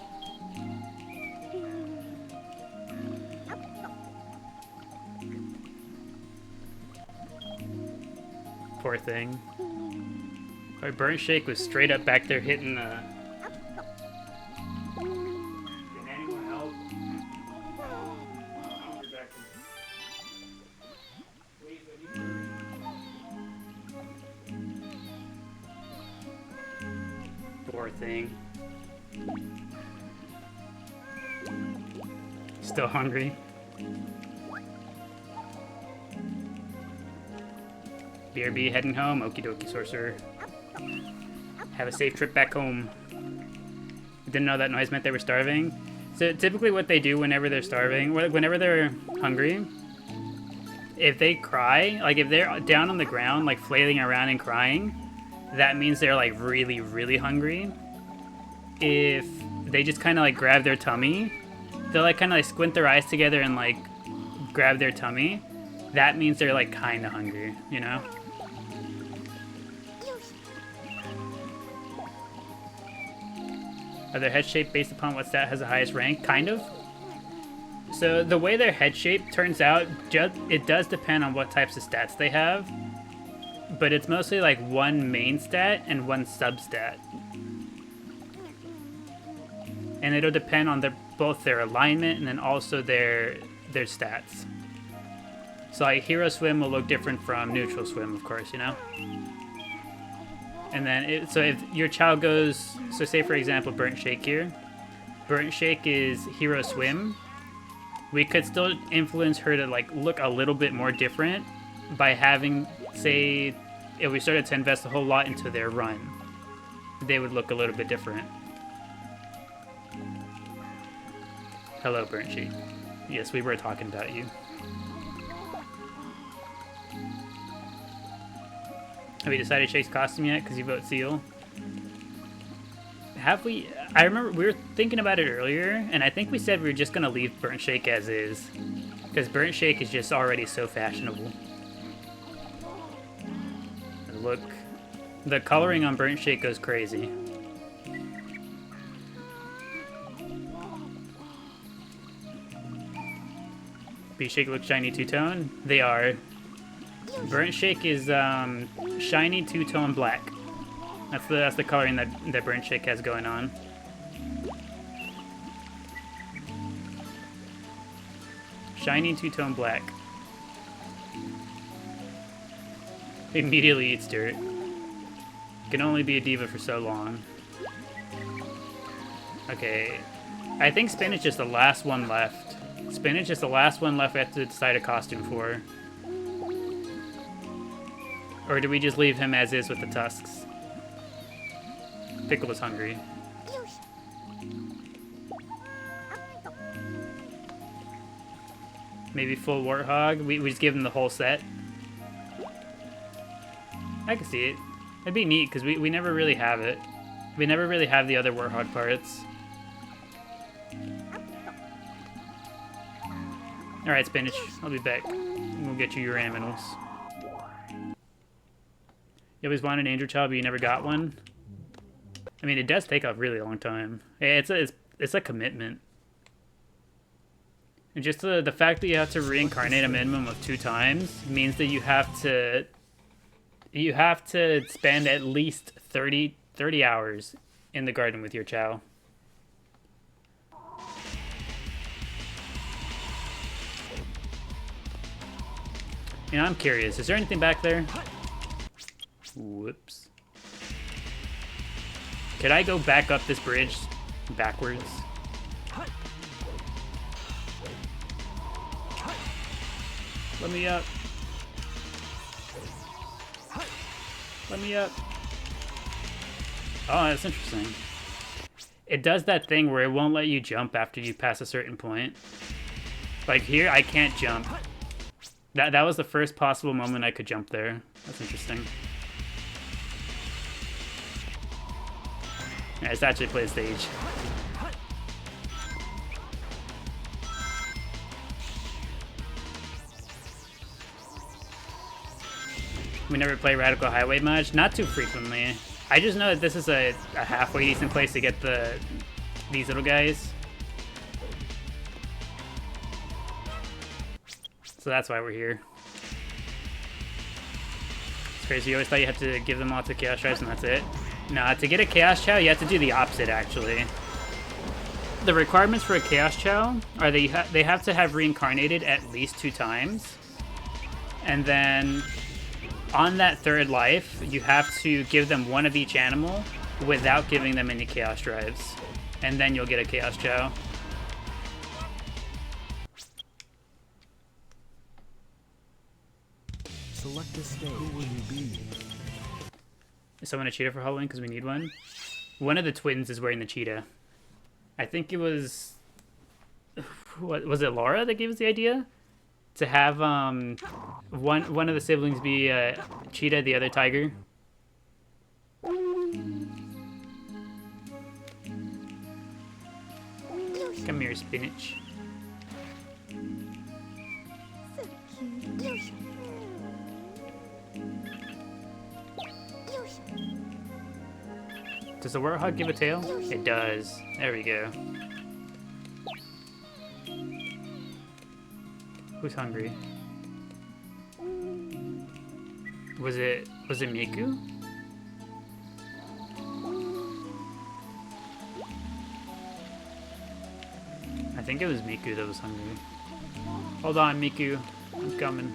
Poor thing. Our Burnt Shake was straight up back there hitting the... Can anyone help? Poor thing. Still hungry. BRB heading home. Okie dokie, sorcerer. Have a safe trip back home. Didn't know that noise meant they were starving. So typically what they do whenever they're starving, whenever they're hungry, if they cry, like if they're down on the ground, like flailing around and crying, that means they're like really, really hungry. If they just kind of like grab their tummy, they'll like kind of like squint their eyes together and like grab their tummy, that means they're like kind of hungry, you know? Are their head shape based upon what stat has the highest rank? Kind of. So the way their head shape turns out, it does depend on what types of stats they have. But it's mostly like one main stat and one substat. And it'll depend on both their alignment and then also their stats. So like Hero Swim will look different from Neutral Swim, of course, you know? And then, so if your Chao goes, so say for example, Burnt Shake here. Burnt Shake is Hero Swim. We could still influence her to like look a little bit more different by having, say, if we started to invest a whole lot into their run, they would look a little bit different. Hello, Burnt Shake. Yes, we were talking about you. Have we decided Shake's costume yet? Because you vote Seal. Have we? I remember we were thinking about it earlier, and I think we said we were just going to leave Burnt Shake as is. Because Burnt Shake is just already so fashionable. And look, the coloring on Burnt Shake goes crazy. B-Shake looks shiny two-tone. They are. Burnt Shake is shiny two-tone black. That's the coloring that Burnt Shake has going on. Shiny two-tone black. Immediately eats dirt. Can only be a diva for so long. Okay, I think Spinach is the last one left. Spinach is the last one left we have to decide a costume for. Or do we just leave him as is with the tusks? Pickle is hungry. Maybe full Warthog? We just give him the whole set? I can see it. It'd be neat, because we never really have it. We never really have the other Warthog parts. Alright, Spinach. I'll be back. We'll get you your aminals. You always wanted an angel child, but you never got one. I mean, it does take a really long time. It's a commitment. And just the fact that you have to reincarnate a minimum of 2 times means that you have to spend at least 30 hours in the garden with your Chao. You know, I'm curious. Is there anything back there? Whoops. Could I go back up this bridge backwards? Let me up. Let me up. Oh, that's interesting. It does that thing where it won't let you jump after you pass a certain point. Like here, I can't jump. That was the first possible moment I could jump there. That's interesting. Yeah, let's actually play the stage. We never play Radical Highway much. Not too frequently. I just know that this is a halfway decent place to get these little guys. So that's why we're here. It's crazy. You always thought you had to give them lots of Chaos Drives and that's it. Nah, to get a Chaos Chao, you have to do the opposite, actually. The requirements for a Chaos Chao are they have to have reincarnated at least 2 times. And then on that 3rd life, you have to give them 1 of each animal without giving them any Chaos Drives. And then you'll get a Chaos Chao. Select a stage. Who will you be? Is someone a cheetah for Halloween? Because we need one. One of the twins is wearing the cheetah. I think it was... What was it, Laura that gave us the idea? To have one of the siblings be a cheetah, the other tiger. Come here, spinach. Does the warthog give a tail? It does. There we go. Who's hungry? Was it Miku? I think it was Miku that was hungry. Hold on, Miku. I'm coming.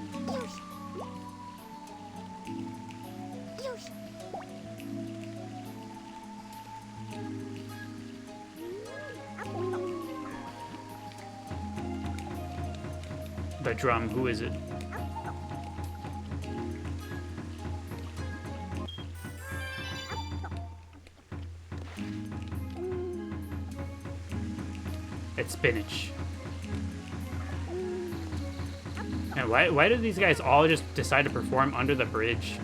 The drum, who is it? It's spinach. And why did these guys all just decide to perform under the bridge?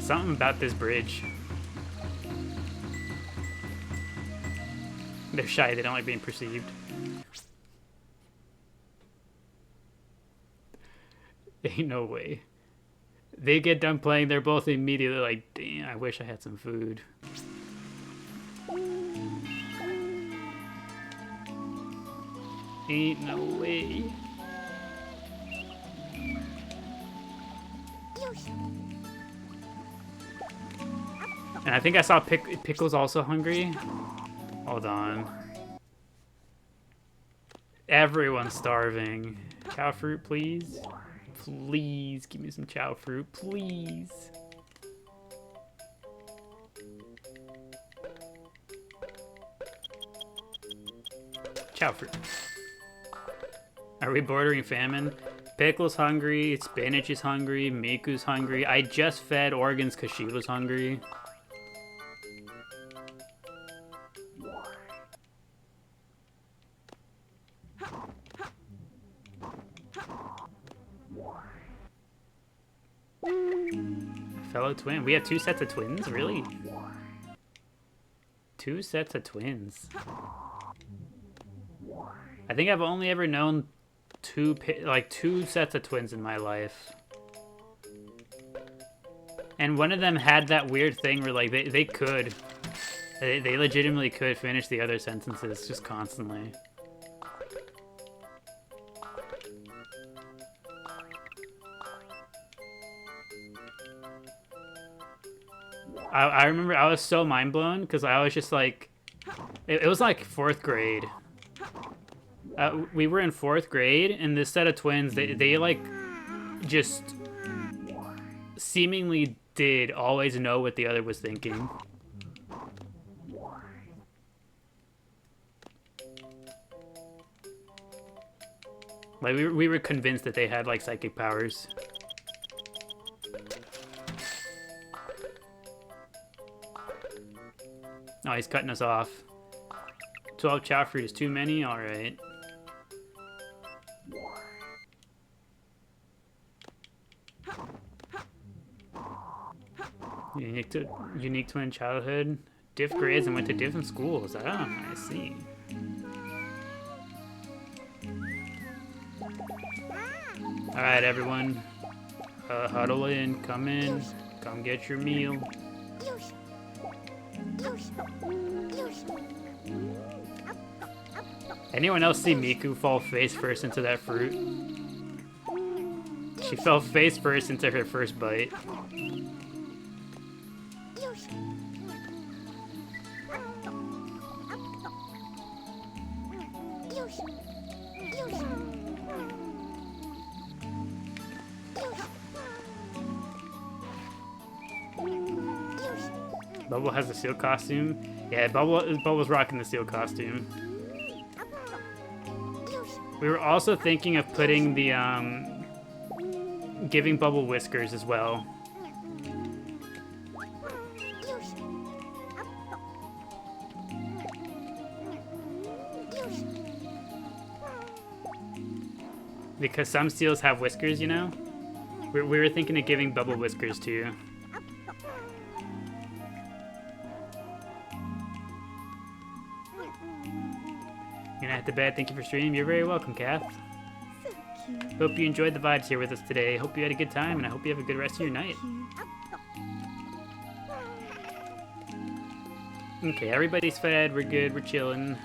Something about this bridge. They're shy, they don't like being perceived. Ain't no way. They get done playing, they're both immediately like, damn, I wish I had some food. Ain't no way. And I think I saw Pickle's also hungry. Hold on. Everyone's starving. Chao fruit, please. Please give me some Chao fruit, please. Chao fruit. Are we bordering famine? Pickle's hungry, Spinach is hungry, Miku's hungry. I just fed Organs because she was hungry. Fellow twin. We have 2 sets of twins? Really? 2 sets of twins. I think I've only ever known two sets of twins in my life. And one of them had that weird thing where like they legitimately could finish the other sentences just constantly. I remember I was so mind blown because I was just like, it was like 4th grade. We were in 4th grade, and this set of twins, they like just seemingly did always know what the other was thinking. Like we were convinced that they had like psychic powers. Oh, he's cutting us off. 12 chow fruit is too many? Alright. Unique twin childhood. Diff grades and went to different schools. Oh, I see. Alright, everyone. Huddle in, come get your meal. Anyone else see Miku fall face first into that fruit? She fell face first into her first bite. Bubble has the seal costume. Yeah, Bubble's rocking the seal costume. We were also thinking of putting the giving Bubble whiskers as well. Because some seals have whiskers, you know? We were thinking of giving Bubble whiskers too. Gonna have to bed. Thank you for streaming. You're very welcome, Kath. Hope you enjoyed the vibes here with us today. Hope you had a good time, and I hope you have a good rest of your night. Okay, everybody's fed. We're good. We're chilling.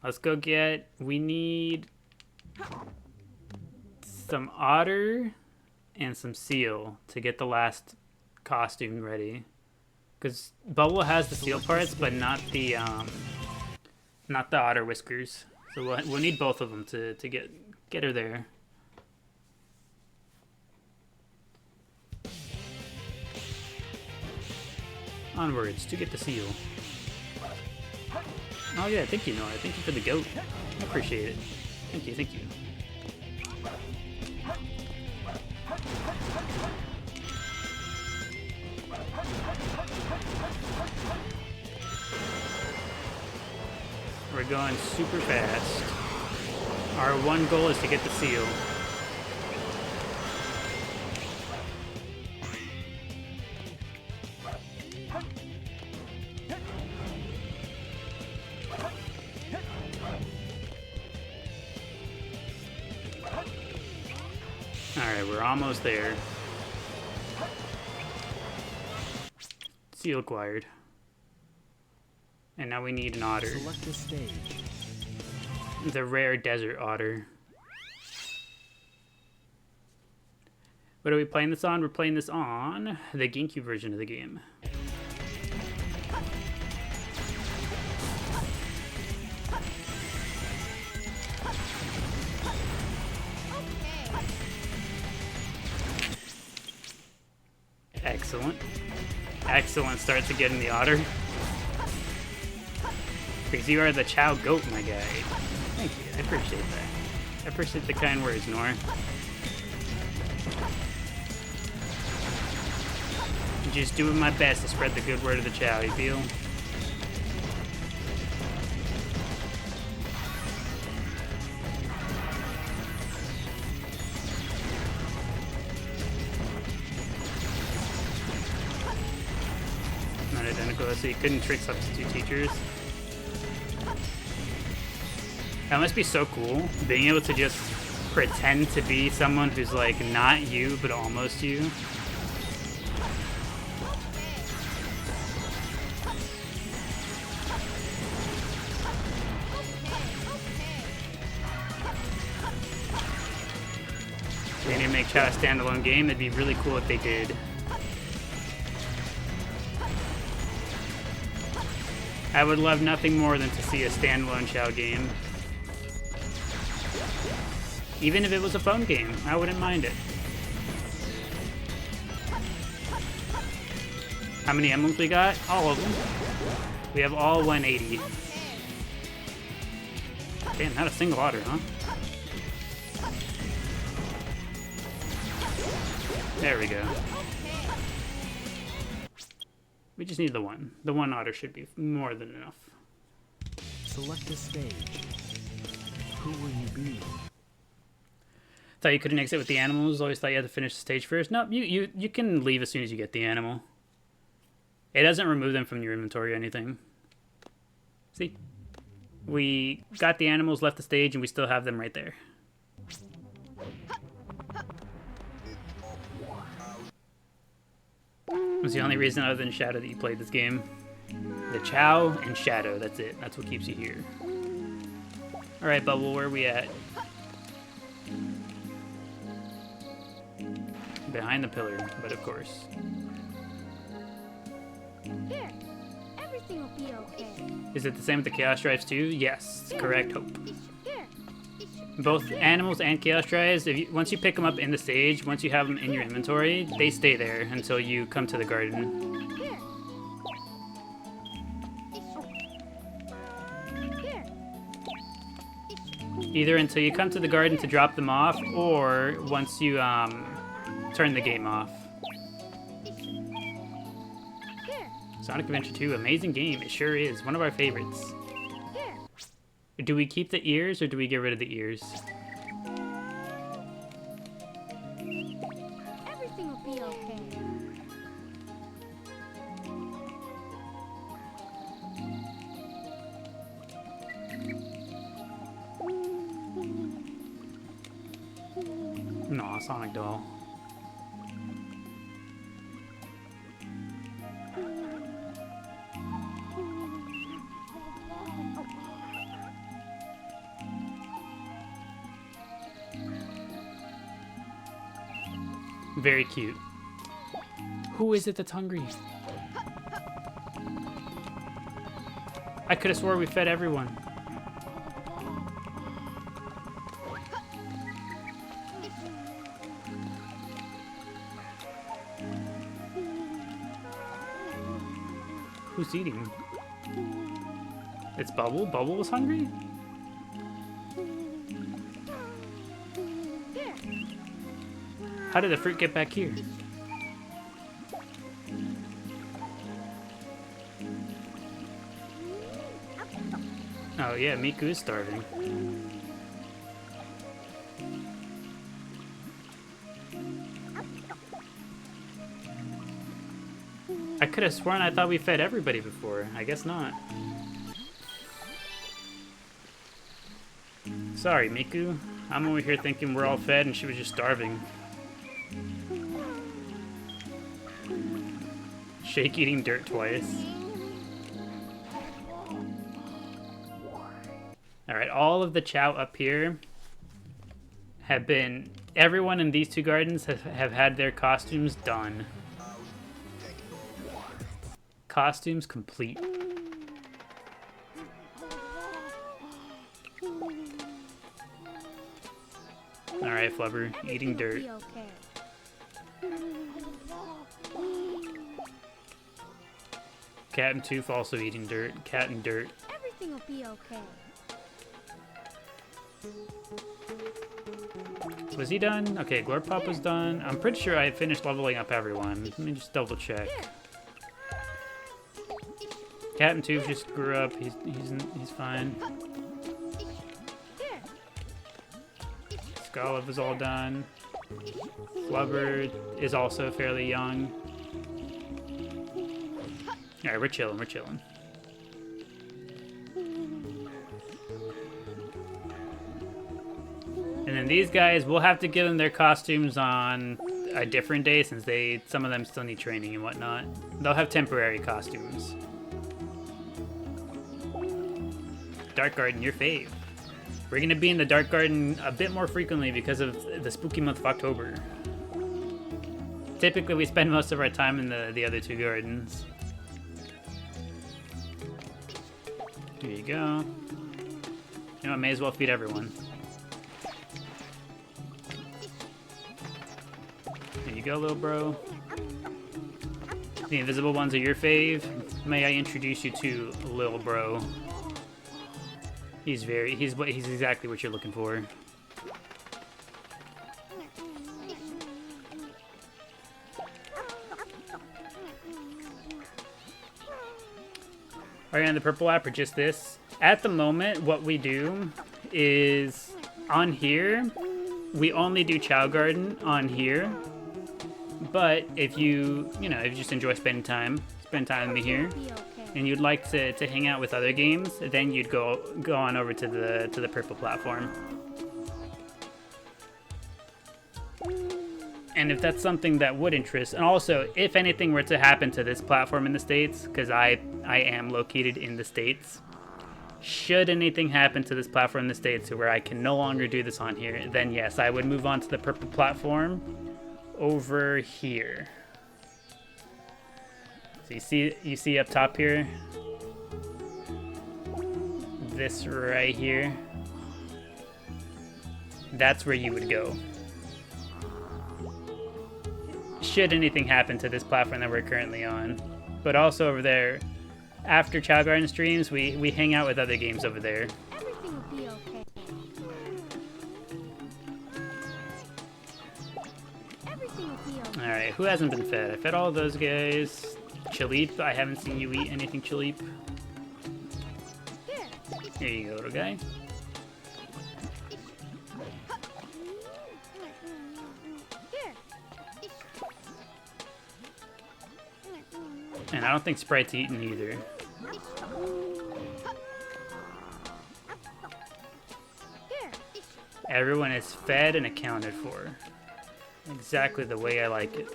Let's go get... We need some otter and some seal to get the last costume ready. Because Bubble has the seal parts, but not the otter whiskers. So we'll need both of them to get her there. Onwards to get the seal. Oh yeah, thank you, Nora. Thank you for the goat. I appreciate it. Thank you, thank you. We're going super fast. Our one goal is to get the seal. Alright, we're almost there. Seal acquired. And now we need an otter. Select a stage. The rare desert otter. What are we playing this on? We're playing this on the GameCube version of the game. Excellent. Excellent start to getting the otter. Because you are the Chao goat, my guy. Thank you. I appreciate that. I appreciate the kind words, Nora. I'm just doing my best to spread the good word of the Chao, you feel? Not identical, so you couldn't trick substitute teachers. That must be so cool, being able to just pretend to be someone who's like not you, but almost you. They need to make Chao a standalone game. It'd be really cool if they did. I would love nothing more than to see a standalone Chao game. Even if it was a phone game, I wouldn't mind it. How many emblems we got? All of them. We have all 180. Damn, not a single otter, huh? There we go. We just need the one. The one otter should be more than enough. Select a stage. Who will you be? Thought you couldn't exit with the animals. Always thought you had to finish the stage first. No, you can leave as soon as you get the animal. It doesn't remove them from your inventory or anything. See? We got the animals, left the stage, and we still have them right there. That's the only reason other than Shadow that you played this game. The Chao and Shadow, that's it. That's what keeps you here. Alright, Bubble, where are we at? Behind the pillar, but of course. Here, everything will be okay. Is it the same with the Chaos Drives too? Yes, correct, Hope. Here, Both animals and Chaos Drives, once you pick them up in the stage, once you have them in your inventory, they stay there until you come to the garden. here. Here. Either until you come to the garden to drop them off, or once you turn the game off. Here. Sonic Adventure 2, amazing game. It sure is. One of our favorites. Here. Do we keep the ears, or do we get rid of the ears? Everything will be okay. Aw, Sonic Doll. Very cute. Who is it that's hungry? I could have swore we fed everyone. Who's eating? It's Bubble? Bubble was hungry? How did the fruit get back here? Oh yeah, Miku is starving. I could have sworn I thought we fed everybody before. I guess not. Sorry, Miku. I'm over here thinking we're all fed and she was just starving. Shake eating dirt twice. Alright, all of the Chao up here have been... Everyone in these two gardens have had their costumes done. Costumes complete. Alright, Flubber, eating dirt. Be okay. Cat and Tooth also eating dirt. Cat and dirt. Everything will be okay. Was he done? Okay, Glorpop was done. I'm pretty sure I finished leveling up everyone. Let me just double check. Cat and Tooth just grew up. He's fine. Scallop is all done. Flubber is also fairly young. Alright, we're chilling, we're chilling. And then these guys, we'll have to give them their costumes on a different day since some of them still need training and whatnot. They'll have temporary costumes. Dark Garden, your fave. We're gonna be in the Dark Garden a bit more frequently because of the spooky month of October. Typically, we spend most of our time in the other two gardens. Here you go. You know, I may as well feed everyone. There you go, little bro. The invisible ones are your fave. May I introduce you to Lil Bro? He's exactly what you're looking for. Are you on the purple app or just this? At the moment, what we do is on here, we only do Chao Garden on here. But if you just enjoy spending time with me here, and you'd like to hang out with other games, then you'd go on over to the purple platform. And if that's something that would interest, and also if anything were to happen to this platform in the States, because I am located in the States, should anything happen to this platform in the States where I can no longer do this on here, then yes, I would move on to the purple platform over here. So you see up top here, this right here, that's where you would go. Should anything happen to this platform that we're currently on. But also over there, after Chao Garden streams, we hang out with other games over there. Everything will be okay. Everything will be okay. Alright, who hasn't been fed? I fed all those guys. Chaleep, I haven't seen you eat anything, Chaleep. Here you go, little guy. And I don't think Sprite's eaten either. Everyone is fed and accounted for. Exactly the way I like it.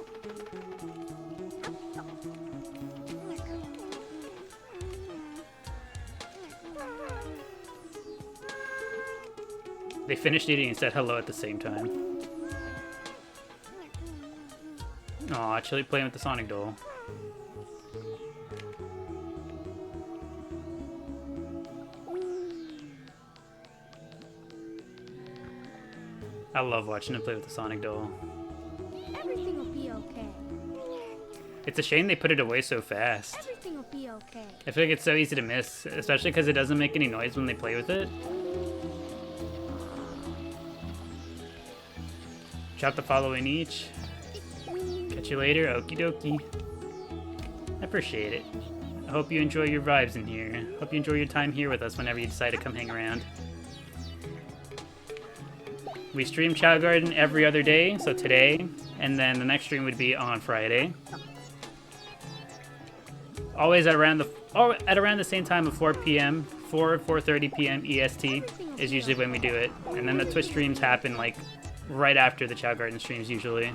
They finished eating and said hello at the same time. Aw, Chili playing with the Sonic doll. I love watching him play with the Sonic doll. Everything will be okay. It's a shame they put it away so fast. Everything will be okay. I feel like it's so easy to miss, especially because it doesn't make any noise when they play with it. Drop the following each. Catch you later, okie dokie. I appreciate it. I hope you enjoy your vibes in here. Hope you enjoy your time here with us whenever you decide to come hang around. We stream Chao Garden every other day, so today, and then the next stream would be on Friday. Always at around the same time of 4 p.m. 4:30 p.m. EST is usually when we do it, and then the Twitch streams happen like right after the Chao Garden streams usually.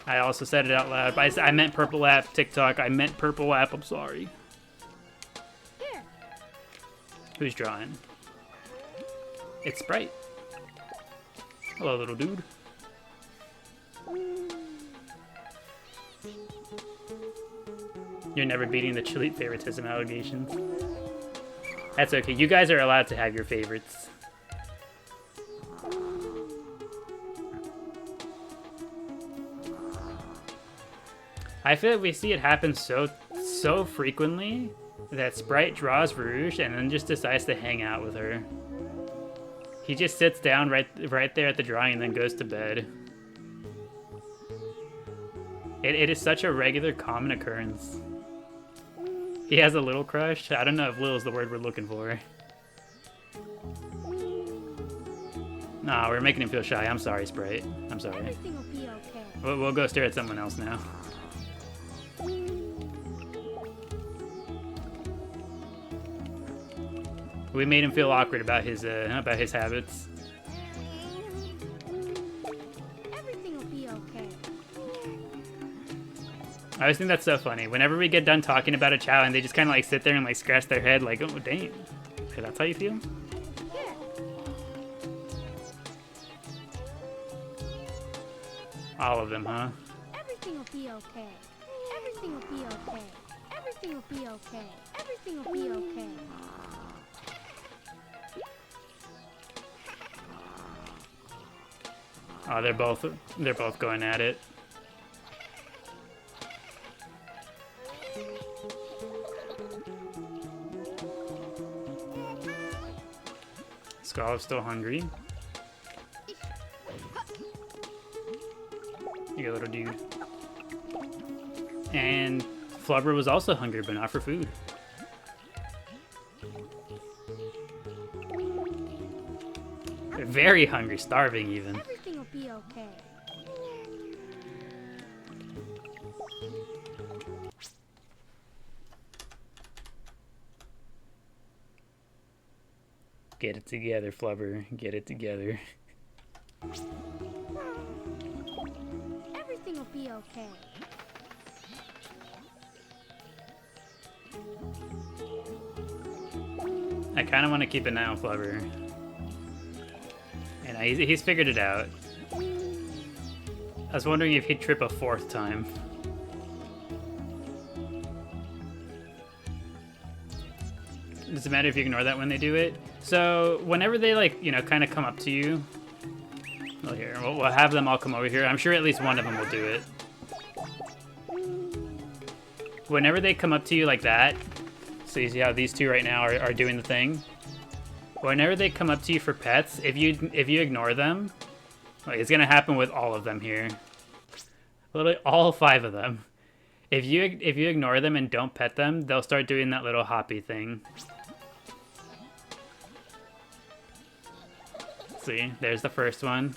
I also said it out loud. I meant Purple App TikTok. I meant Purple App. I'm sorry. Here. Who's drawing? It's Sprite. Hello, little dude. You're never beating the Chaleep favoritism allegations. That's okay. You guys are allowed to have your favorites. I feel like we see it happen so frequently that Sprite draws Rouge and then just decides to hang out with her. He just sits down right there at the drawing and then goes to bed. It is such a regular, common occurrence. He has a little crush. I don't know if little is the word we're looking for. Nah, we're making him feel shy. I'm sorry, Sprite. I'm sorry. Everything will be okay. We'll go stare at someone else now. We made him feel awkward about his habits. I always think that's so funny. Whenever we get done talking about a Chao and they just kind of like sit there and like scratch their head like, oh, dang. Okay, that's how you feel? Yeah. All of them, huh? Everything will be okay. Everything will be okay. Everything will be okay. Everything will be okay. Oh, they're both going at it. Skull's still hungry. You little dude. And Flubber was also hungry, but not for food. Very hungry, starving even. Everything will be okay. Get it together, Flubber. Get it together. Everything will be okay. I kind of want to keep an eye on Flubber. And he's figured it out. I was wondering if he'd trip a fourth time. Does it matter if you ignore that when they do it? So whenever they like, you know, kind of come up to you, well, here, we'll have them all come over here. I'm sure at least one of them will do it. Whenever they come up to you like that, so you see how these two right now are doing the thing. Whenever they come up to you for pets, if you ignore them, like, it's gonna happen with all of them here. Literally all 5 of them. If you ignore them and don't pet them, they'll start doing that little hoppy thing. See, there's the first one.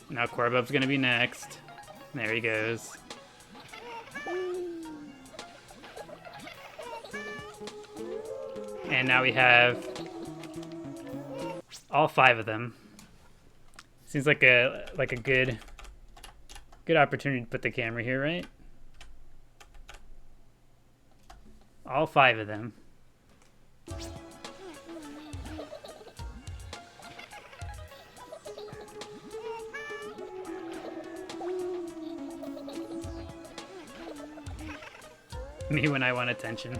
Now Corbub's gonna be next. There he goes. And now we have all 5 of them. Seems like a good opportunity to put the camera here, right? All 5 of them. Me when I want attention.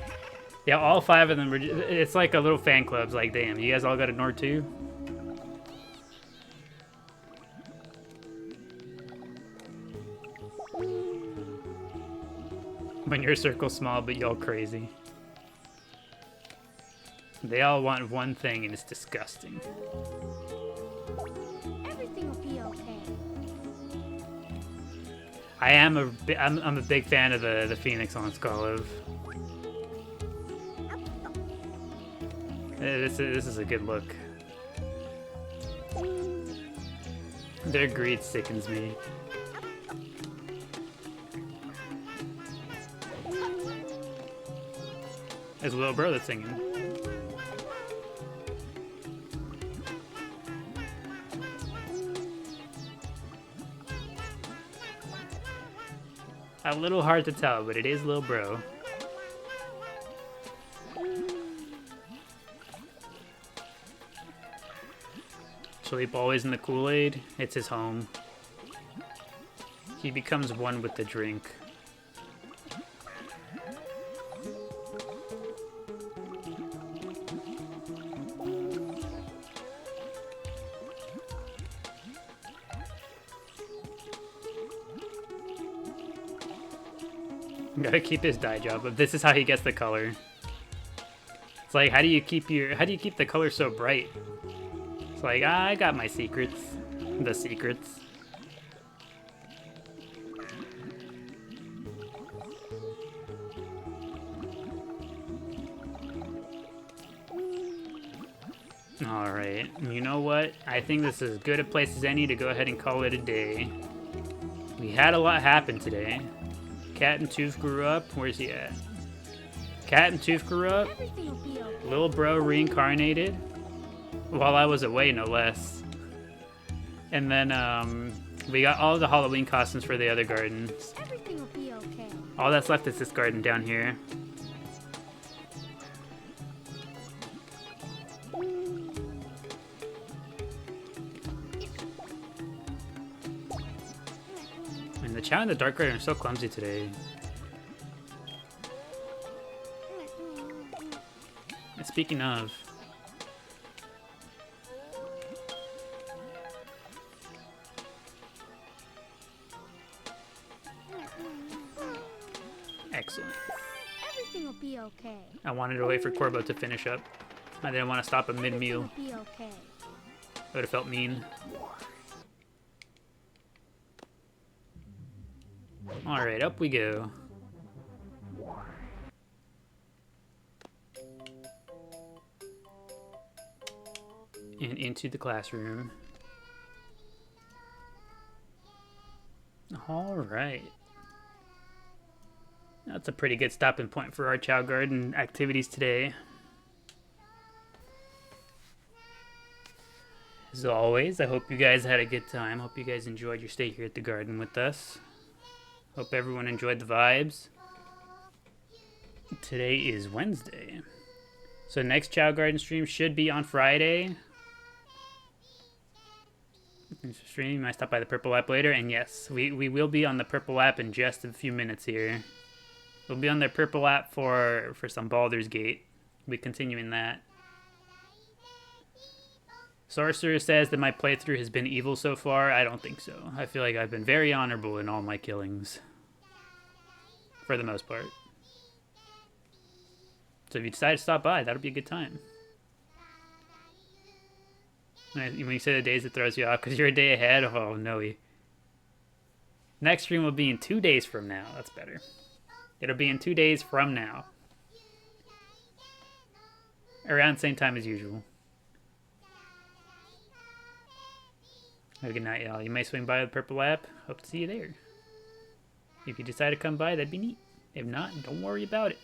Yeah, all 5 of them were. It's like a little fan club's like, damn, you guys all got ignored too? When your circle's small, but y'all crazy. They all want one thing, and it's disgusting. Everything will be okay. I'm a big fan of the Phoenix on Skull. This is a good look. Their greed sickens me. There's a little bro that's singing. A little hard to tell, but it is little bro. Sleep always in the Kool-Aid. It's his home. He becomes one with the drink. Gotta keep his dye job, but this is how he gets the color. It's like, how do you keep the color so bright? It's like, I got my secrets. The secrets. Alright, you know what? I think this is as good a place as any to go ahead and call it a day. We had a lot happen today. Cat and Tooth grew up. Where's he at? Cat and Tooth grew up. Everything will be okay. Little bro reincarnated. While I was away, no less. And then We got all the Halloween costumes for the other gardens. Everything will be okay. All that's left is this garden down here. And the Chao and the Dark Garden are so clumsy today. And speaking of, excellent. Everything will be okay. I wanted to wait for Corbo to finish up. I didn't want to stop him mid-meal. Everything will be okay. It would have felt mean. Alright, up we go. And into the classroom. Alright. That's a pretty good stopping point for our Chao Garden activities today. As always, I hope you guys had a good time. Hope you guys enjoyed your stay here at the garden with us. Hope everyone enjoyed the vibes. Today is Wednesday. So next Chao Garden stream should be on Friday. Stream, I stop by the purple app later, and yes, we will be on the purple app in just a few minutes here. We'll be on the purple app for some Baldur's Gate. We'll be continuing that. Sorcerer says that my playthrough has been evil so far. I don't think so. I feel like I've been very honorable in all my killings. For the most part. So if you decide to stop by, that'll be a good time. When you say the days it throws you off because you're a day ahead, oh no. Next stream will be in 2 days from now. That's better. It'll be in 2 days from now. Around the same time as usual. Have a good night, y'all. You may swing by the purple app. Hope to see you there. If you decide to come by, that'd be neat. If not, don't worry about it.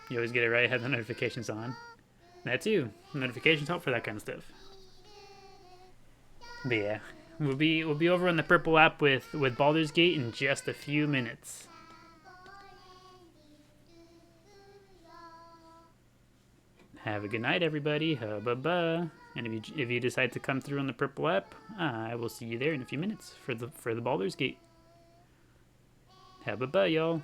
You always get it right, have the notifications on. That too. Notifications help for that kind of stuff. But yeah, we'll be over on the purple app with Baldur's Gate in just a few minutes. Have a good night, everybody. Bye-bye. And if you decide to come through on the purple app, I will see you there in a few minutes for the Baldur's Gate. Have a bye, y'all.